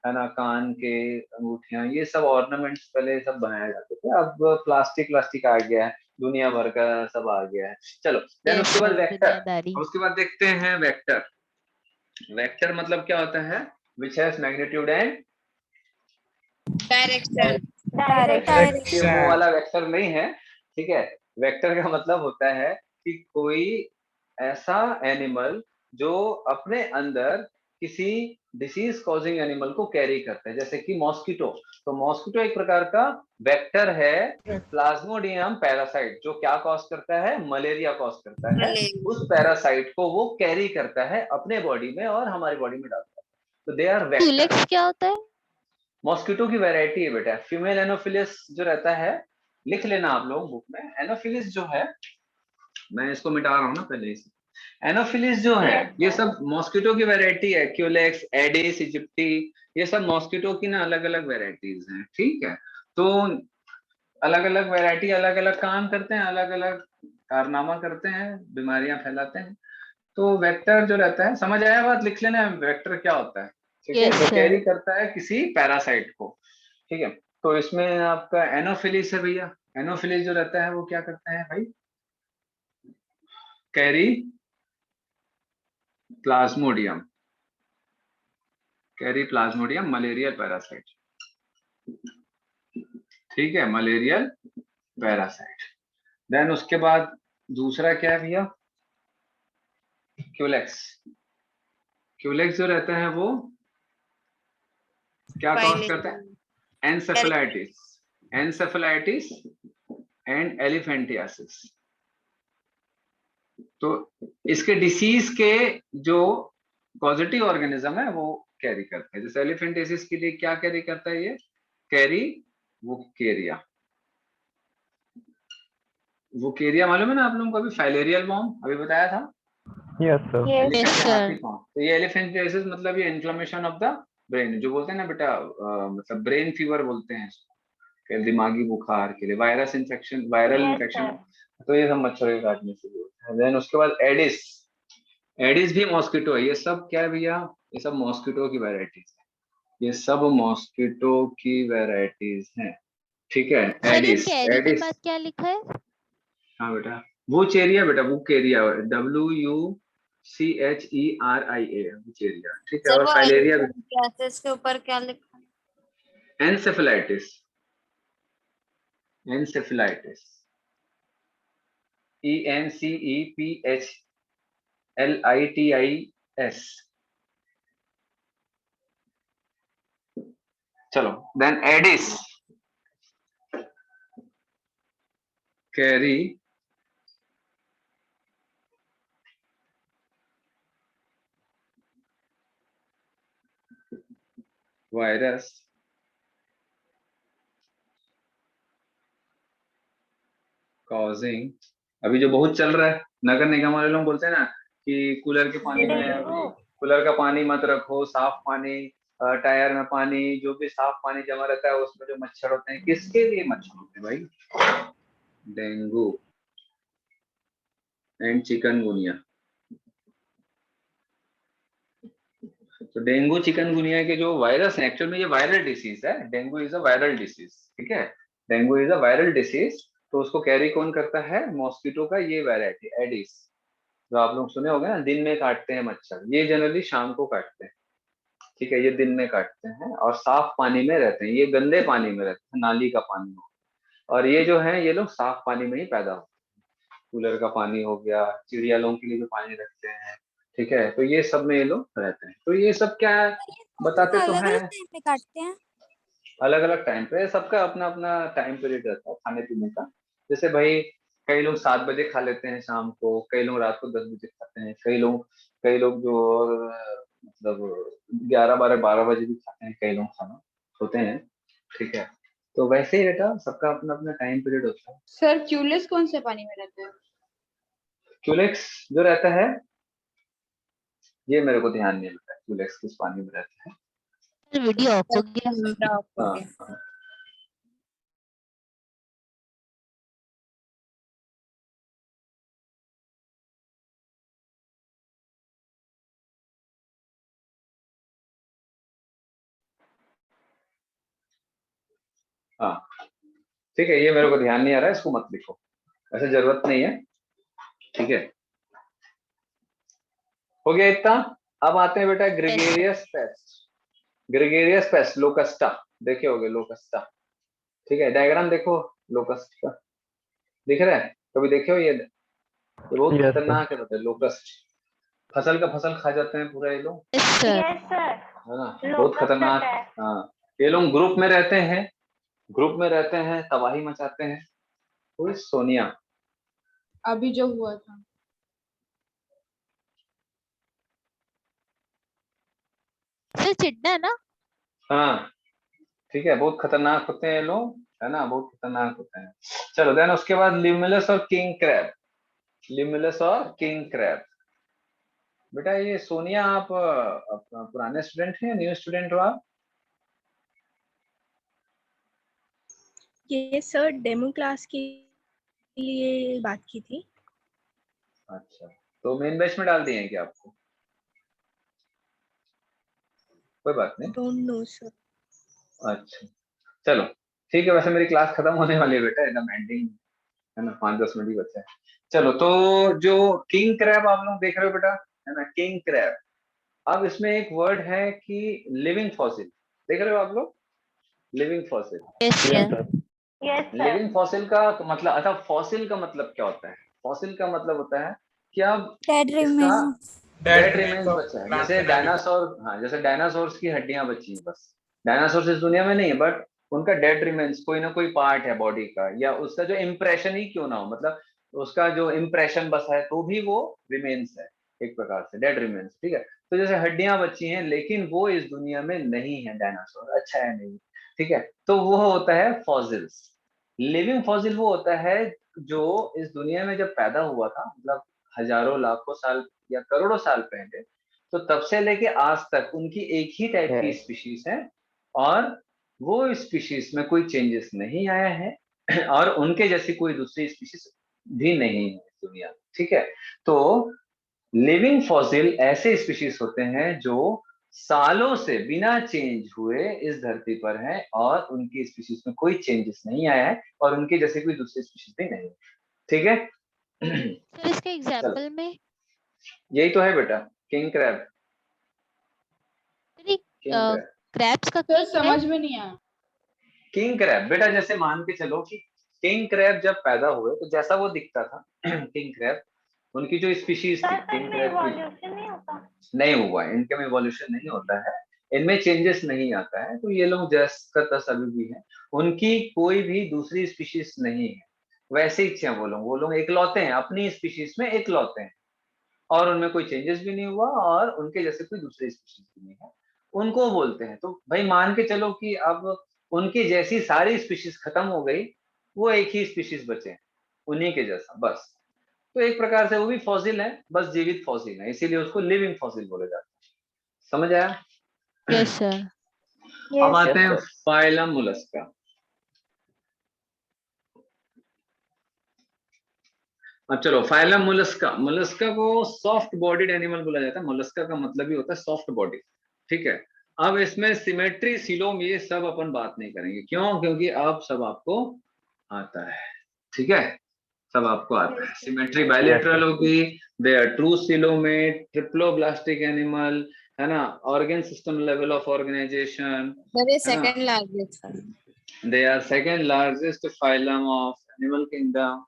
है ना, कान के अंगूठियां, ये सब ऑर्नामेंट्स पहले सब बनाए जाते थे। अब प्लास्टिक प्लास्टिक आ गया है, दुनिया भर का सब आ गया है। चलो, देन यस उसके बाद सर, वेक्टर। दुनियादारी। उसके बाद देखते हैं वेक्टर। वेक्टर मतलब क्या होता है? Which has magnitude and direction. Direction. ये वो वाला वेक्टर नहीं है, ठीक है। वेक्टर का मतलब होता है कि कोई ऐसा एनिमल जो अपने अंदर किसी डिसीज कॉजिंग एनिमल को कैरी करता है, जैसे कि मॉस्किटो। तो मॉस्किटो एक प्रकार का वेक्टर है, प्लाज्मोडियम पैरासाइट, जो क्या कॉज करता है? मलेरिया कॉज करता है। उस पैरासाइट को वो कैरी करता है अपने बॉडी में और हमारी बॉडी में डालता है, तो दे आर वेक्टर। क्यूलेक्स क्या होता है? मॉस्किटो की वैरायटी है बेटा। फीमेल एनोफिलिस जो रहता है, लिख लेना आप लोग बुक में। एनोफिलिस जो है, मैं इसको मिटा रहा हूँ ना पहले से। एनोफिलिस जो है, ये सब मॉस्किटो की वैरायटी है। क्यूलेक्स, एडिस इजिप्टी, ये सब मॉस्किटो की ना अलग अलग वैरायटीज हैं, ठीक है। तो अलग अलग वैरायटी अलग अलग काम करते हैं, अलग अलग कारनामा करते हैं, बीमारियां फैलाते हैं। तो वेक्टर जो रहता है, समझ आया बात? लिख लेना वेक्टर क्या होता है, ठीक है। यस जो सर। कैरी करता है किसी पैरासाइट को, ठीक है। तो इसमें आपका एनोफिलिस है भैया। एनोफिलिस जो रहता है वो क्या करता है भाई? Carry Plasmodium, carry Plasmodium malarial parasite, ठीक है, मलेरियल पैरासाइट। देन उसके बाद दूसरा क्या है भैया? क्यूलेक्स। क्यूलेक्स जो रहता है वो क्या कॉज करता है? Encephalitis, encephalitis and elephantiasis. तो इसके डिसीज के जो पॉजिटिव ऑर्गेनिज्म है वो कैरी करते हैं। जैसे एलिफेंटियासिस के लिए क्या कैरी करता है ये? कैरी वुकेरिया। वुकेरिया मालूम है ना आप लोगों को? अभी फाइलेरियल वॉर्म अभी बताया था, yes sir. Yes. Yes elephant sir. हाथी फॉर्म। तो ये एलिफेंटियासिस मतलब ये इन्फ्लेमेशन ऑफ द ब्रेन, जो बोलते हैं ना बेटा, मतलब ब्रेन फीवर बोलते हैं इसको, कि दिमागी बुखार के लिए, virus infection, viral yes infection. Sir. तो ये सब मच्छर के काटने से भी होता है। देन उसके बाद एडिस। एडिस भी मॉस्किटो है। ये सब क्या है भैया? ये सब मॉस्किटो की वेराइटीज है, ये सब मॉस्किटो की वेराइटीज हैं, ठीक है। सर ये एडिस, कैरी के एडिस, बाद क्या लिखा है? हाँ बेटा, वुचेरिया बेटा, वुकेरिया, WUCHERIA, वुचेरिया, ठीक है। सर और वो फाइलेरिया भी, एलिफेंटियासिस के ऊपर क्या लिखा है? Encephalitis, encephalitis, ENCEPHLITIS। चलो, then Aedes, carry virus causing, अभी जो बहुत चल रहा है, नगर निगम वाले लोग बोलते हैं ना कि कूलर के पानी में, डेंगू। कूलर का पानी मत रखो, साफ पानी, टायर में पानी, जो भी साफ पानी जमा रहता है उसमें जो मच्छर होते हैं, किसके लिए मच्छर होते हैं भाई? Dengue and chikungunya. तो डेंगू चिकनगुनिया के जो वायरस है, एक्चुअल में ये वायरल डिसीज है। Dengue is a viral disease, ठीक है। Dengue is a viral disease. तो उसको कैरी कौन करता है? मॉस्किटो का ये वैरायटी एडिस, जो आप लोग सुने होंगे ना, दिन में काटते हैं मच्छर, ये जनरली शाम को काटते हैं, ठीक है। ये दिन में काटते हैं और साफ पानी में रहते हैं, ये गंदे पानी में रहते हैं, नाली का पानी हो। और ये जो है, ये लोग साफ पानी में ही पैदा होते हैं। कूलर का पानी हो गया, चिड़िया लोगों के लिए जो पानी रखते हैं, ठीक है। तो ये सब में ये लोग रहते हैं। तो ये सब क्या है? बताते तो अलग हैं, अलग टाइम पे काटते हैं। अलग अलग टाइम पे, सबका अपना अपना टाइम पीरियड रहता है खाने पीने का। जैसे भाई, कई लोग 7 बजे खा लेते हैं शाम को, कई लोग रात को 10 बजे खाते हैं, कई लोग जो मतलब 11, 12, 12 बजे भी खाते हैं, कई लोग खाना होते हैं। ठीक है, तो वैसे ही बेटा सबका अपना अपना टाइम पीरियड होता है। सर क्यूलेस कौन से पानी में रहता है? क्यूलेक्स जो रहता है, ये मेरे को ध्यान नहीं रहता क्यूलेक्स किस पानी में रहता है। वीडियो ऑफ हो गया। हाँ, हाँ ठीक है, ये मेरे को ध्यान नहीं आ रहा है, इसको मत लिखो, ऐसे जरूरत नहीं है। ठीक है, हो गया इतना। अब आते हैं बेटा ग्रेगेरियस पेस्ट। ग्रेगेरियस पेस्ट लोकस्टा, देखे होगे लोकस्टा। ठीक है, डायग्राम देखो लोकस्ट का, दिख रहा है? कभी देखे हो ये बहुत Yes, sir. खतरनाक है बेटा लोकस्ट। फसल का फसल खा जाते हैं पूरा ये लोग, यस सर है ना, बहुत खतरनाक। हाँ, ये लोग ग्रुप में रहते हैं, ग्रुप में रहते हैं, तबाही मचाते हैं। कोई सोनिया अभी जो हुआ था। सर चिढ़ना है ना? हाँ ठीक है, बहुत खतरनाक होते हैं ये लोग, है ना, बहुत खतरनाक होते हैं। चलो देन उसके बाद लिमुलस और किंग क्रैब। लिमुलस और किंग क्रैब। बेटा ये सोनिया आप पुराने स्टूडेंट हैं, न्यू स्टूडेंट हो आप? ये सर डेमो क्लास के लिए बात की थी। अच्छा, तो मेन बैच में डाल दिए हैं क्या आपको? कोई बात नहीं। Don't know sir. अच्छा चलो ठीक है, वैसे मेरी क्लास खत्म होने वाली है बेटा, एकदम एंडिंग है ना, 5-10 मिनट ही बचे हैं। चलो, तो जो किंग क्रैब आप लोग देख रहे हो बेटा, है ना, किंग क्रैब। अब इसमें एक वर्ड है कि लिविंग फॉसिल, देख रहे हो आप लोग, living fossil. Yes Yes, sir. sir. Yes sir living fossil का मतलब, अच्छा फॉसिल का मतलब क्या होता है? फॉसिल का मतलब होता है कि अब इसका डेड रिमेन्स बचा है, जैसे डायनासोर, हाँ जैसे डायनासोर्स की हड्डियां बची हैं बस। डायनासोर इस दुनिया में नहीं है, बट उनका डेड रिमेन्स कोई ना कोई पार्ट है बॉडी का, या उसका जो इम्प्रेशन ही क्यों ना हो, मतलब उसका जो इम्प्रेशन बसा है तो भी वो रिमेन्स है, एक प्रकार से डेड रिमेन्स। ठीक है, तो जैसे हड्डियां बची हैं, लेकिन वो इस दुनिया में नहीं है डायनासोर, अच्छा है नहीं। ठीक है, तो वो होता है फॉसिल्स। लिविंग फॉसिल वो होता है जो इस दुनिया में जब पैदा हुआ था, मतलब हजारों लाखों साल या करोड़ों साल पहले, तो तब से लेके आज तक उनकी एक ही टाइप की स्पीशीज है, और वो स्पीशीज में कोई चेंजेस नहीं आया है और उनके जैसी कोई दूसरी स्पीशीज भी नहीं है इस दुनिया में। ठीक है, तो लिविंग फॉसिल ऐसे स्पीशीज होते हैं जो सालों से बिना चेंज हुए इस धरती पर हैं, और उनकी स्पीशीज में कोई चेंजेस नहीं आया है, और उनके जैसे कोई दूसरी स्पीशीज भी नहीं है। ठीक है सर इसका चलो, एग्जांपल में यही तो है बेटा, king crab. King crab, crabs का सर किंग है। समझ में नहीं आया। किंग क्रैब बेटा, जैसे मान के चलो कि किंग क्रैब जब पैदा हुए तो जैसा वो दिखता था किंग क्रैब, उनकी जो स्पीशीज थी सर तो किंग इसमें क्रैब की, इवोल्यूशन नहीं होता? नहीं हुआ, इनके में इवोल्यूशन नहीं होता है, इनमें चेंजेस नहीं आता है, तो ये लोग जैसा का तस अभी भी है, उनकी कोई भी दूसरी स्पीशीज नहीं है, वैसे ही हैं वो लोग इकलौते हैं, अपनी स्पीशीज में इकलौते हैं, और उनमें कोई चेंजेस भी नहीं हुआ, और उनके जैसे कोई दूसरी स्पीशीज भी नहीं है, उनको बोलते हैं। तो भाई मान के चलो कि अब उनकी जैसी सारी स्पीशीज खत्म हो गई, वो एक ही स्पीशीज बचे हैं उन्हीं के जैसा बस, तो एक प्रकार से वो भी फॉसिल है, बस जीवित फॉसिल है, इसीलिए उसको लिविंग फॉसिल बोला जाता है। समझ आया? Yes sir. अब आते हैं फाइलम मोलस्का। अब चलो, फाइलम मोलस्का, मोलस्का को सॉफ्ट बॉडीड एनिमल बोला जाता है, मोलस्का का मतलब ही होता है सॉफ्ट बॉडी। ठीक है, अब इसमें सिमेट्री, सीलोम, ये सब अपन बात नहीं करेंगे, क्यों? क्योंकि अब सब आपको आता है। ठीक है, सब आपको आता है। सिमेट्री बायलैटरल होगी, they are true coelomate, triploblastic animal, है ना, organ system level of organisation, second largest. They are second largest phylum of animal kingdom,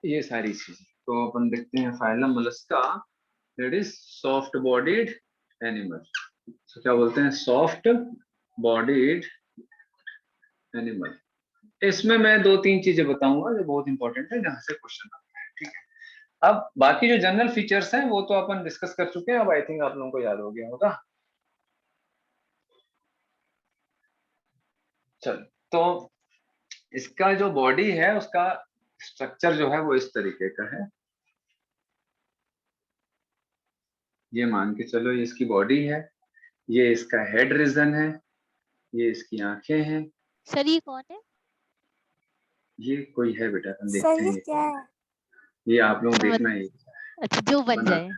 ये सारी चीजें। तो अपन देखते हैं phylum mollusca, that is soft bodied animal. तो क्या बोलते हैं? Soft bodied animal. इसमें मैं 2-3 चीजें बताऊंगा जो बहुत इंपॉर्टेंट है, जहां से क्वेश्चन आता है। ठीक है, अब बाकी जो जनरल फीचर्स हैं वो तो अपन डिस्कस कर चुके हैं, अब आई थिंक आप लोगों को याद हो गया होगा। चलो, तो इसका जो बॉडी है उसका स्ट्रक्चर जो है वो इस तरीके का है। ये मान के चलो ये इसकी बॉडी है, ये इसका हेड रीजन है, ये इसकी आंखें हैं। सर ये कौन है? ये कोई है बेटा, हम देखते सर हैं ये क्या है? ये आप लोग समझ- देखना ही। अच्छा जो बन बना- जाए।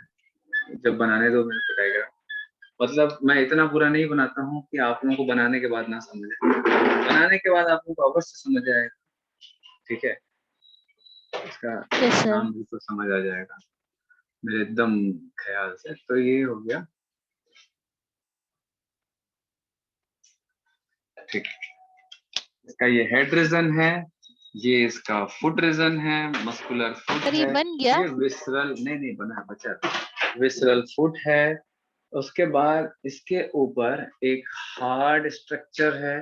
जब बनाने दो मेरे को डायग्राम, मतलब मैं इतना पूरा नहीं बनाता हूँ कि आप लोगों को बनाने के बाद ना समझ आए, बनाने के बाद आप लोगों को अवश्य समझ आएगा, ठीक है। इसका यस सर। नाम भी तो समझ आ जाएगा मेरे एकदम ख्याल से। तो ये हो गया, ठीक। इसका ये हेड रीजन है, ये इसका फुट रीजन है, मस्कुलर फुट सर ये है, बन गया? ये विसरल नहीं बना बचा, विसरल फुट है। उसके बाद इसके ऊपर एक हार्ड स्ट्रक्चर है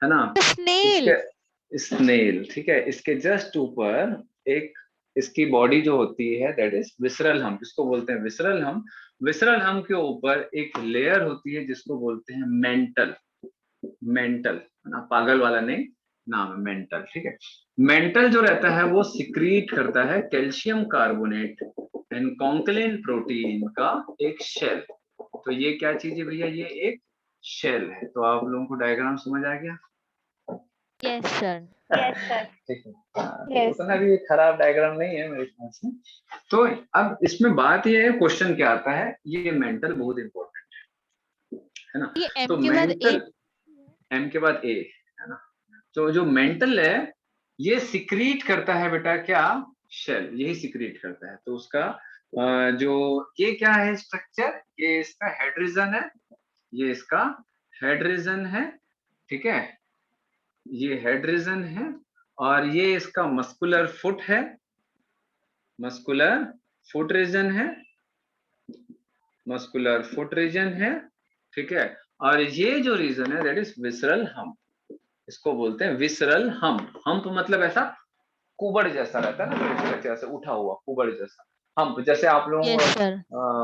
ना, स्नेल। इसके स्नेल, ठीक है। इसके जस्ट ऊपर एक इसकी बॉडी जो होती है दैट इज विसरल हम, जिसको बोलते हैं विसरल हम। विसरल हम के ऊपर एक लेयर होती है जिसको बोलते हैं मेंटल। मेंटल है ना, पागल वाला नहीं, नाम है मेंटल, ठीक है। मेंटल जो रहता है वो सिक्रीट करता है कैल्शियम कार्बोनेट एंड कॉन्कलिन प्रोटीन का एक शेल। तो ये क्या चीज है भैया, ये एक शेल है। तो आप लोगों को डायग्राम समझ आ गया? Yes sir. Yes sir. ठीक है, Yes. उतना भी खराब डायग्राम नहीं है मेरे ख्याल से। तो अब इसमें बात ये है, क्वेश्चन क्या आता है, ये मेंटल बहुत इंपॉर्टेंट है ना। ये एम तो के बाद मेंटल, एम के बाद ए है ना। तो जो मेंटल है ये सिक्रीट करता है बेटा क्या, शेल, यही सिक्रीट करता है। तो उसका जो ये क्या है स्ट्रक्चर, ये इसका हेड रीजन है, ये इसका हेड रीजन है, ठीक है। ये हेड रीजन है और ये इसका मस्कुलर फुट है, मस्कुलर फुट रीजन है, मस्कुलर फुट रीजन है, ठीक है। और ये जो रीजन है दैट इज विसरल हम्प, इसको बोलते हैं विसरल हम्प। हम्प मतलब ऐसा कुबड़ जैसा रहता है ना, स्ट्रक्चर से उठा हुआ कुबड़ जैसा हम्प, जैसे आप लोग यस सर।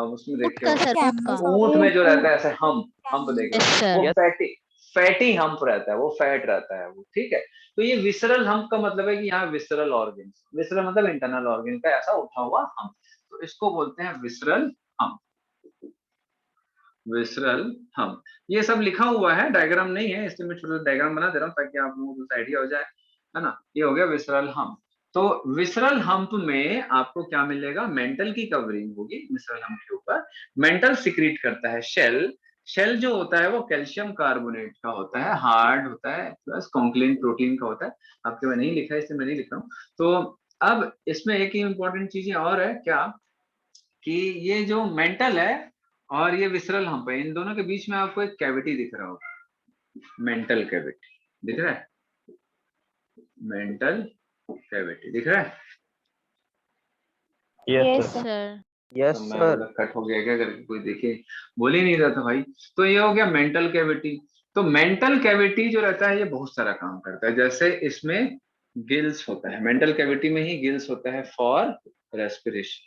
उसमें ऊँट देखे का हो सर, ऊँट का। ऊंट में जो रहता है ऐसे हम्प, हम्प देखे यस हो, वो सर। फैटी हम्प रहता है, वो फैट रहता है वो, ठीक है। तो ये विसरल हम्प का मतलब है कि यहाँ विसरल ऑर्गन, विसरल मतलब इंटरनल ऑर्गन का ऐसा उठा हुआ हम्प, तो इसको बोलते हैं विसरल हम्प, विसरल हम्प। ये सब लिखा हुआ है, डायग्राम नहीं है, इसलिए मैं छोटा डायग्राम बना दे रहा हूँ ताकि आप लोगों को आइडिया हो जाए, है ना। ये हो गया विसरल हम्प। तो विसरल हम्प में आपको क्या मिलेगा, मेंटल की कवरिंग होगी विसरल हम्प के ऊपर। मेंटल सिक्रीट करता है शेल, शेल जो होता है वो कैल्शियम कार्बोनेट का होता है, हार्ड होता है, प्लस कॉन्क्लिन प्रोटीन का होता है। आपके में नहीं लिखा है इसलिए मैं नहीं लिख रहा हूँ। तो अब इसमें एक ही इंपॉर्टेंट चीज और है क्या, कि ये जो मेंटल है और ये विसरल हम्प है, इन दोनों के बीच में आपको एक कैविटी दिख रहा होगा, मेंटल कैविटी दिख रहा है, मेंटल कैविटी दिख रहा है। Yes Yes, sir. Sir. Yes तो मैं सर। बोला कट हो गया क्या करके, कोई देखे, बोल ही नहीं रहा था भाई। तो ये हो गया मेंटल कैविटी। तो मेंटल कैविटी जो रहता है ये बहुत सारा काम करता है, जैसे इसमें गिल्स होता है, मेंटल कैविटी में ही गिल्स होता है फॉर रेस्पिरेशन।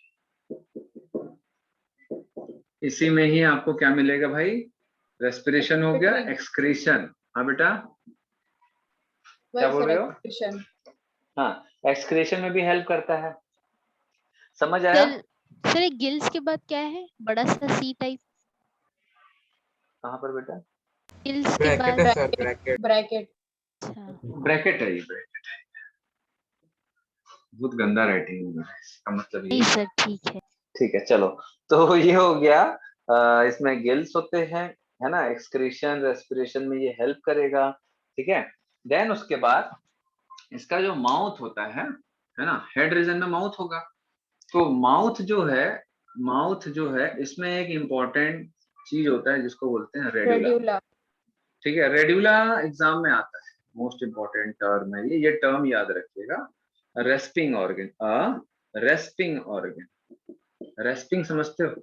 इसी में ही आपको क्या मिलेगा भाई, रेस्पिरेशन हो गया, एक्सक्रीशन। हाँ बेटा क्या बोल रहे हो? हाँ, एक्सक्रीशन में भी हेल्प करता है, समझ आया? सर ये गिल्स के बाद क्या है, बड़ा सा सी टाइप? कहाँ पर बेटा? गिल्स के ब्रैकेट बाद? है सर, ब्रैकेट। ब्रैकेट। अच्छा ब्रैकेट है, ये ब्रैकेट है, बहुत गंदा राइटिंग है इसका मतलब ये नहीं सर, ठीक है। ठीक है चलो। तो ये हो गया, इसमें गिल्स होते हैं, है ना, एक्सक्रीशन रेस्पिरेशन में ये हेल्प करेगा, ठीक है। देन उसके बाद इसका जो माउथ होता है ना, हेड रीजन में माउथ होगा। तो माउथ जो है इसमें एक इम्पोर्टेंट चीज होता है जिसको बोलते हैं रेड्यूला, ठीक है। रेड्यूला एग्जाम में आता है, मोस्ट इम्पोर्टेंट टर्म है ये टर्म याद रखिएगा। Respiring organ, respiring organ, respiring समझते हो,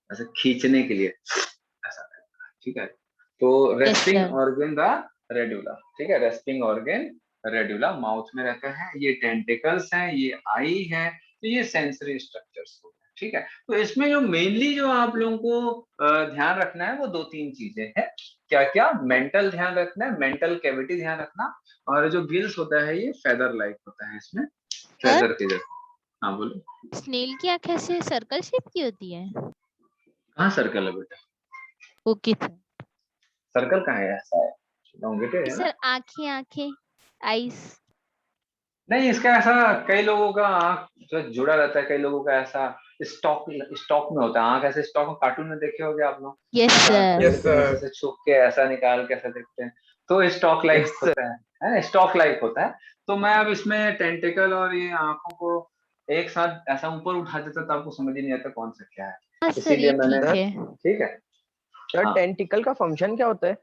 ऐसे खींचने के लिए ऐसा, ठीक है। तो रेस्पिंग ऑर्गन का रेड्यूला, ठीक है, रेस्पिंग ऑर्गन रेड्यूला माउथ में रहता है। ये टेंटिकल्स हैं, ये आई है, तो ये सेंसरी स्ट्रक्चर्स होते हैं, ठीक है। तो इसमें जो मेनली जो आप लोगों को ध्यान रखना है वो 2-3 चीजें हैं। क्या क्या? मेंटल ध्यान रखना है, मेंटल कैविटी ध्यान रखना, और जो गिल्स होता है ये फेदर लाइक होता है, इसमें फेदर की जैसे। हाँ बोलो। स्नेल की आंखें से सर्कल शेप की होती है? कहाँ सर्कल है बेटा? Okay sir. सर्कल कहाँ है? ऐसा है, elongated है ना? सर आंखें आंखें आईज। नहीं, इसका ऐसा कई लोगों का आंख जो जुड़ा रहता है, कई लोगों का ऐसा स्टॉक स्टॉक में होता है आंख, ऐसे स्टॉक में कार्टून में देखे होंगे आप लोग। Yes sir. Yes, sir. ऐसे छुप के ऐसा निकाल के ऐसा देखते हैं, तो स्टॉक लाइक Yes, sir. होता है, स्टॉक लाइक होता है। तो मैं अब इसमें टेंटिकल और ये आंखों को एक साथ ऐसा ऊपर उठा देता तो आपको समझ ही नहीं आता कौन सा क्या है, हाँ सर इसीलिए ये मैंने। ठीक है। ठीक है। सर हाँ। टेंटिकल का फंक्शन क्या होता है?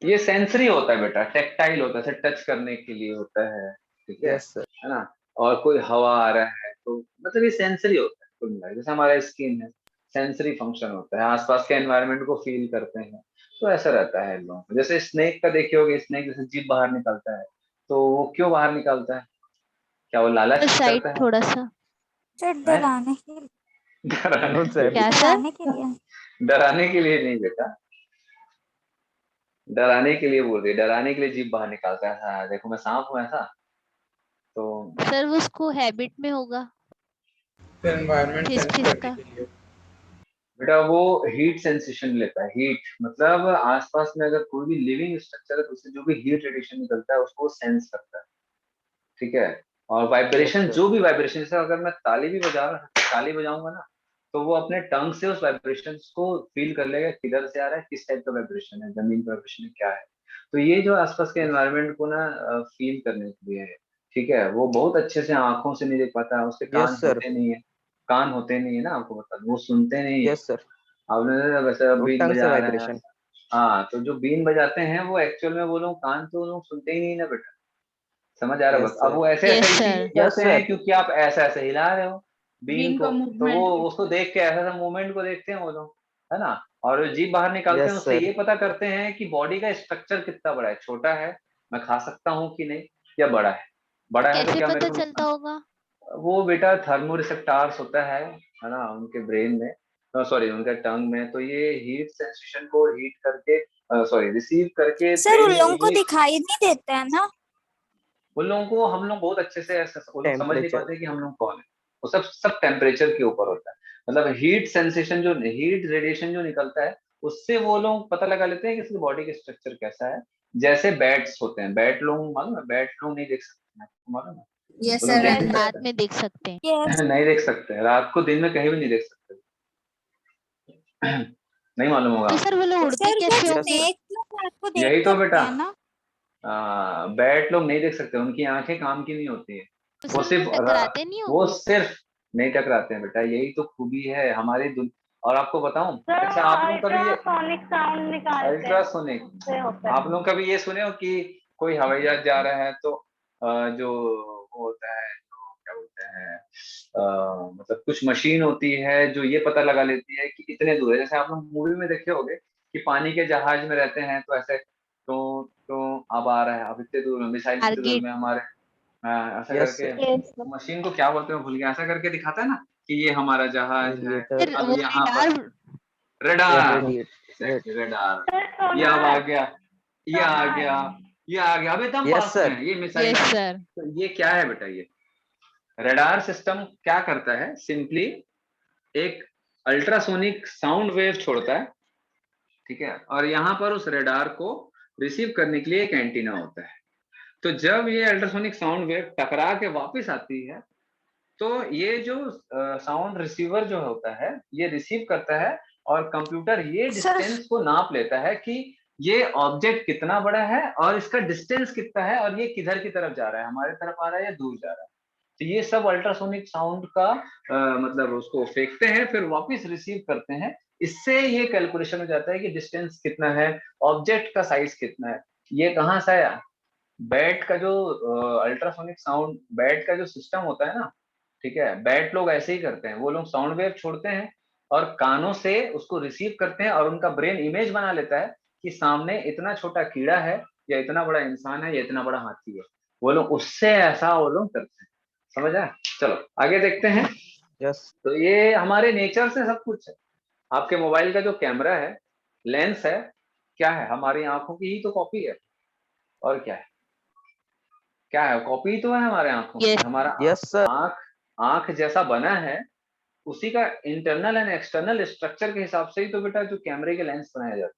ये सेंसरी होता है बेटा, टेक्टाइल होता है, टच करने के लिए होता है। ठीक है, यस सर। है ना? और कोई हवा आ रहा है तो मतलब ये सेंसरी होता है कुल मिला के। जैसे हमारा स्किन है, सेंसरी फंक्शन होता है, आसपास के एनवायरनमेंट को फील करते हैं, तो ऐसा रहता है लोगों को। जैसे स्नेक का देखे होगे, स्नेक जैसे जीभ बाहर निकलता है, तो वो क्यों बाहर निकालता है? क्या वो लालच साइड करता है? थोड़ा सा। सर हैं? डराने के लिए। डराने No, के sir. लिए? क्या सर? डराने के लिए। डराने के लिए नहीं बेटा, डराने के लिए बोल रही है, डराने के लिए जीभ बाहर निकालता है। हाँ, देखो मैं सांप हूँ ऐसा, तो सर वो उसको हैबिट में होगा फिर एनवायरनमेंट फिस सेंस फिस करने का। के लिए। बेटा वो हीट सेंसेशन लेता है। हीट मतलब आसपास में अगर कोई भी लिविंग स्ट्रक्चर है तो उससे जो भी हीट रेडिएशन निकलता है उसको सेंस करता है। ठीक है। और वाइब्रेशन, sir. जो भी वाइब्रेशन, जैसे अगर मैं ताली भी ताली बजाऊंगा ना, तो वो अपने टंग से उस वाइब्रेशन को फील कर लेगा, किधर से आ रहा है, किस टाइप का वाइब्रेशन है, जमीन का वाइब्रेशन क्या है। तो ये जो आसपास के एनवायरनमेंट को ना फील करने के लिए है। ठीक है। वो बहुत अच्छे से आंखों से नहीं देख पाता, उसके कान Yes, sir. होते नहीं है, कान होते नहीं है ना, आपको बता दूं, वो सुनते नहीं है। Yes, sir. आपने वैसे वो बीन टंग से बजा रहे हैं। वाइब्रेशन। हाँ, तो जो बीन बजाते हैं वो एक्चुअल में वो लोग कान तो लोग सुनते ही नहीं ना बेटा। समझ आ रहा है? Yes, बस अब sir. वो ऐसे यस ऐसे सर। इसीलिए Yes, करते sir. हैं क्योंकि आप ऐसा ऐसे हिला रहे हो बीन बीन को, का तो वो मूवमेंट। उसको देख के ऐसा ऐसा मूवमेंट को देखते हैं वो लोग, है ना? और जीभ बाहर निकालते हैं, Yes, उससे sir. ये पता करते हैं कि बॉडी का स्ट्रक्चर कितना बड़ा है, छोटा है, मैं खा सकता हूँ कि नहीं, या बड़ा है। बड़ा है तो कैसे क्या मेरे पता को चलता नुकसान? होगा? वो बेटा थर्मो रिसेप्टार्स होता है ना, उनके ब्रेन में, सॉरी उनके टंग में, तो ये हीट सेंसेशन को हीट करके, सॉरी रिसीव करके सर उन ब्रेन में लोगों को ये। दिखाई नहीं देता है ना। उन लोगों को हम लोग बहुत अच्छे से वो लोग समझ नहीं Temperature. पाते कि हम लोग कौन है। वो सब सब टेम्परेचर के ऊपर होता है, मतलब हीट सेंसेशन, जो हीट रेडिएशन जो निकलता है उससे वो लोग पता लगा लेते हैं कि इसकी बॉडी का स्ट्रक्चर कैसा है। जैसे बैट्स होते हैं, बैट लोग मालूम है, बैट लोग नहीं देख सकते हैं, आपको मालूम है? यस वो लोग सर। देख सर नहीं रात सकते में देख सकते हैं। यस। नहीं देख सकते हैं, रात को दिन में कहीं भी नहीं देख सकते। नहीं मालूम होगा तो आपको? सर वो लोग उड़ते सर वो कैसे Yes, होंगे? sir. स्नेक लोग रात को देख यही तो सकते बेटा, हैं ना। बैट लोग नहीं देख सकते, उनकी आंखें काम की नहीं होती है। तो वो सर वो सिर्फ टकराते नहीं वो होंगे? सिर्फ नहीं टकराते हैं बेटा, यही तो खूबी है हमारी और आपको बताऊं, सर अच्छा आप लोग कभी ये अल्ट्रासोनिक साउंड निकालते हैं अल्ट्रासोनिक, से होता है। आप लोग कभी ये सुने हो कि कोई हवाई जहाज जा रहा है तो जो वो होता है, जो क्या बोलते हैं, मतलब कुछ मशीन होती है जो ये पता लगा लेती है कि इतने दूर है। जैसे आप लोग मूवी में देखे होंगे कि पानी के जहाज में रहते हैं तो ऐसे, तो अब आ रहा है, अब इतने दूर में, मिसाइल इतने दूर टारगेट। में हमारे, ऐसा Yes, करके sir. यस मशीन को क्या बोलते हैं भूल गया, ऐसा करके दिखाता है ना कि ये हमारा जहाज है, Radiator. सर अब वो यहाँ पर radar. Yeah, radar, radiator. Radar, ये अब आ गया, ये आ गया, ये आ गया, अब एकदम Yes, पास में sir. है, ये मिसाइल यस है। सर। तो ये क्या है बेटा? ये रडार सिस्टम क्या करता है, सिंपली एक अल्ट्रासोनिक साउंड वेव छोड़ता है, ठीक है, और यहाँ पर उस रडार को रिसीव करने के लिए एक एंटीना होता है। तो जब ये अल्ट्रासोनिक साउंड वेव टकरा के वापस आती है तो ये जो साउंड रिसीवर जो होता है ये रिसीव करता है, और कंप्यूटर ये डिस्टेंस को नाप लेता है कि ये ऑब्जेक्ट कितना बड़ा है और इसका डिस्टेंस कितना है, और ये किधर की तरफ जा रहा है, हमारे तरफ आ रहा है या दूर जा रहा है। तो ये सब अल्ट्रासोनिक साउंड का मतलब उसको फेंकते हैं, फिर वापस रिसीव करते हैं। इससे ये कैलकुलेशन हो जाता है कि डिस्टेंस कितना है, ऑब्जेक्ट का साइज कितना है। ये कहाँ से आया? बैट का जो अल्ट्रासोनिक साउंड, बैट का जो सिस्टम होता है ना, ठीक है, बैट लोग ऐसे ही करते हैं, वो लोग साउंड वेव छोड़ते हैं और कानों से उसको रिसीव करते हैं, और उनका ब्रेन इमेज बना लेता है कि सामने इतना छोटा कीड़ा है, या इतना बड़ा इंसान है, या इतना बड़ा हाथी है। वो लोग उससे ऐसा वो लोग करते हैं। समझ आया? चलो आगे देखते हैं। यस तो ये हमारे नेचर से सब कुछ है। आपके मोबाइल का जो कैमरा है, लेंस है, क्या है? हमारी आंखों की ही तो कॉपी है। और क्या है? क्या है? कॉपी तो है हमारे आंखों की। Yes. हमारा यस सर आंख आंख जैसा बना है, उसी का इंटरनल एंड एक्सटर्नल स्ट्रक्चर के हिसाब से ही तो बेटा जो कैमरे के लेंस बनाए जाते हैं।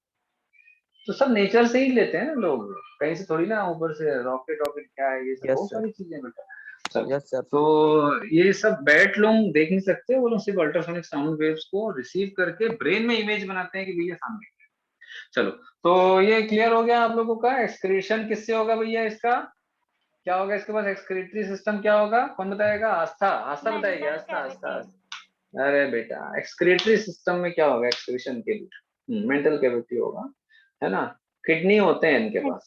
तो सब नेचर से ही लेते हैं लोग, कहीं से थोड़ी ना ऊपर से रॉकेट वॉकेट क्या है, ये सब Yes, बहुत sir. सारी चीजें बेटा। चलो, यस सर तो ये सब बैट लोग देख नहीं सकते, वो लोग सिर्फ अल्ट्रासोनिक साउंड वेव्स को रिसीव करके ब्रेन में इमेज बनाते हैं कि भैया सामने क्या है। चलो, तो ये क्लियर हो गया आप लोगों का। एक्सक्रीशन किससे होगा भैया? इसका क्या होगा? इसके पास एक्सक्रीटरी सिस्टम क्या होगा? कौन बताएगा? आस्था, आस्था बताएगी। आस्था, आस्था, आस्था। अरे बेटा, एक्सक्रीटरी सिस्टम में क्या होगा एक्सक्रीशन के लिए? मेंटल कैविटी होगा, है ना। किडनी होते हैं इनके पास,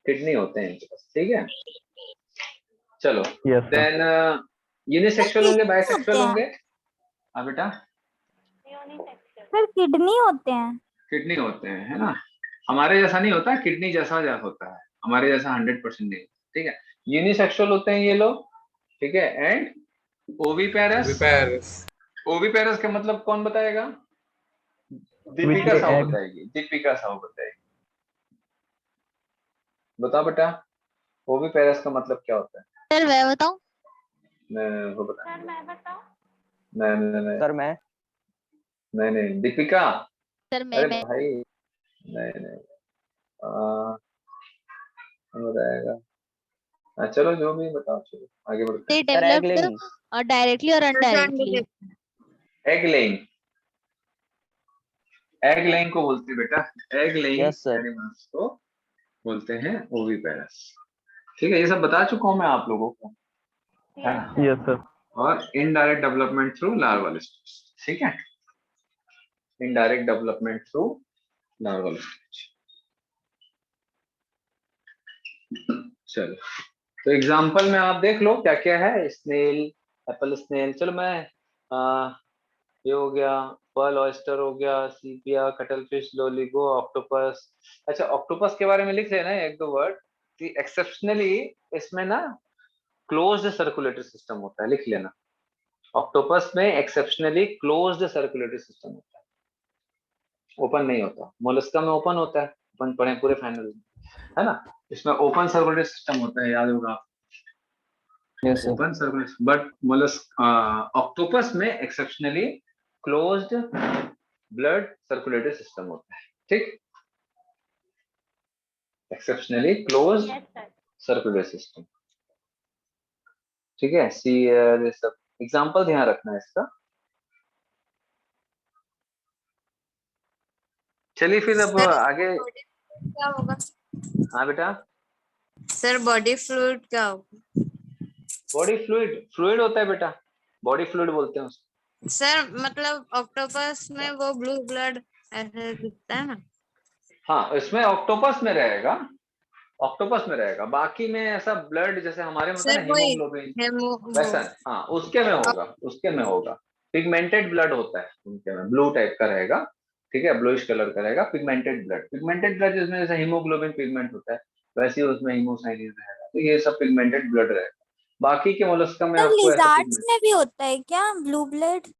किडनी होते हैं इनके पास, ठीक है। चलो, यस सर देन यूनिसेक्सुअल होंगे, बाइसेक्सुअल होंगे? हाँ बेटा, सर किडनी होते हैं। किडनी होते हैं, है ना। हमारे जैसा नहीं होता, किडनी जैसा होता है, हमारे जैसा 100% नहीं, ठीक है। यूनिसेक्सुअल होते हैं ये लोग, ठीक है। And oviparous, Viparis. ओविपेरस का मतलब कौन बताएगा? Deepika Which Sahu egg? बताएगी, दीपिका साहू बताएगी। बताओ बेटा, ओविपेरस का मतलब क्या होता है? सर मैं बताऊं? नहीं, वो बता। नहीं नहीं नहीं सर मैं नहीं नहीं, दीपिका। सर अरे मैं भाई, नहीं नहीं, कौन बताएगा? चलो जो भी बताओ, चलो आगे बढ़ते they हैं। Sir egg developed laying. directly or indirectly. Egg laying, egg laying को बोलते हैं बेटा, egg laying Yes, sir. Animals को बोलते हैं ओविपेरस, ठीक है। ये सब बता चुका हूं मैं आप लोगों को, है ना। यस सर और indirect development through larval stage, ठीक है। Indirect development through larval stage. चलो, तो एग्जांपल में आप देख लो क्या क्या है। Snail, apple snail. चलो मैं ये हो गया, पर्ल ऑयस्टर हो गया, सीपिया, कटलफिश, लोलिगो, ऑक्टोपस। अच्छा, ऑक्टोपस के बारे में लिख लेना एक दो वर्ड कि एक्सेप्शनली इसमें ना क्लोज्ड सर्कुलेटरी सिस्टम होता है, लिख लेना। ऑक्टोपस में एक्सेप्शनली क्लोज्ड सर्कुलेटरी सिस्टम होता है, ओपन नहीं होता। मोलस्का में ओपन होता है, अपन पढ़े पूरे फाइनल, है ना। इसमें ओपन सर्कुलेटरी सिस्टम होता है, याद होगा। Yes sir. Open circulatory, but mollusc octopus में exceptionally closed blood circulatory system होता है, ठीक। एक्सेप्शनली क्लोज्ड सर्कुलेटरी सिस्टम, ठीक है। सी ये सब एग्जांपल ध्यान रखना है इसका। चलिए फिर अब आगे। क्या होगा हाँ बेटा, सर? बॉडी फ्लूइड क्या होगा बॉडी फ्लूइड, फ्लूइड होता है बेटा, बॉडी फ्लूइड बोलते हैं उसको। सर? मतलब ऑक्टोपस में वो ब्लू ब्लड ऐसे दिखता है ना। हाँ, इसमें ऑक्टोपस में रहेगा, ऑक्टोपस में रहेगा। बाकी में ऐसा ब्लड जैसे हमारे में होता है सर ना वही हीमोग्लोबिन, वैसा हाँ उसके में होगा, उसके में होगा। पिगमेंटेड ब्लड होता है उनके में, ब्लू टाइप का रहेगा, ठीक है। ब्लूइश कलर का रहेगा, पिगमेंटेड ब्लड। पिगमेंटेड ब्लड जिसमें जैसे हीमोग्लोबिन पिगमेंट होता है, वैसे ही उसमें हीमोसाइनिन रहेगा। तो ये सब पिगमेंटेड ब्लड रहेगा। बाकी के मोलस्का में आपको ऐसा लिजार्ड्स पिगमेंट, में भी होता है क्या ब्लू ब्लड?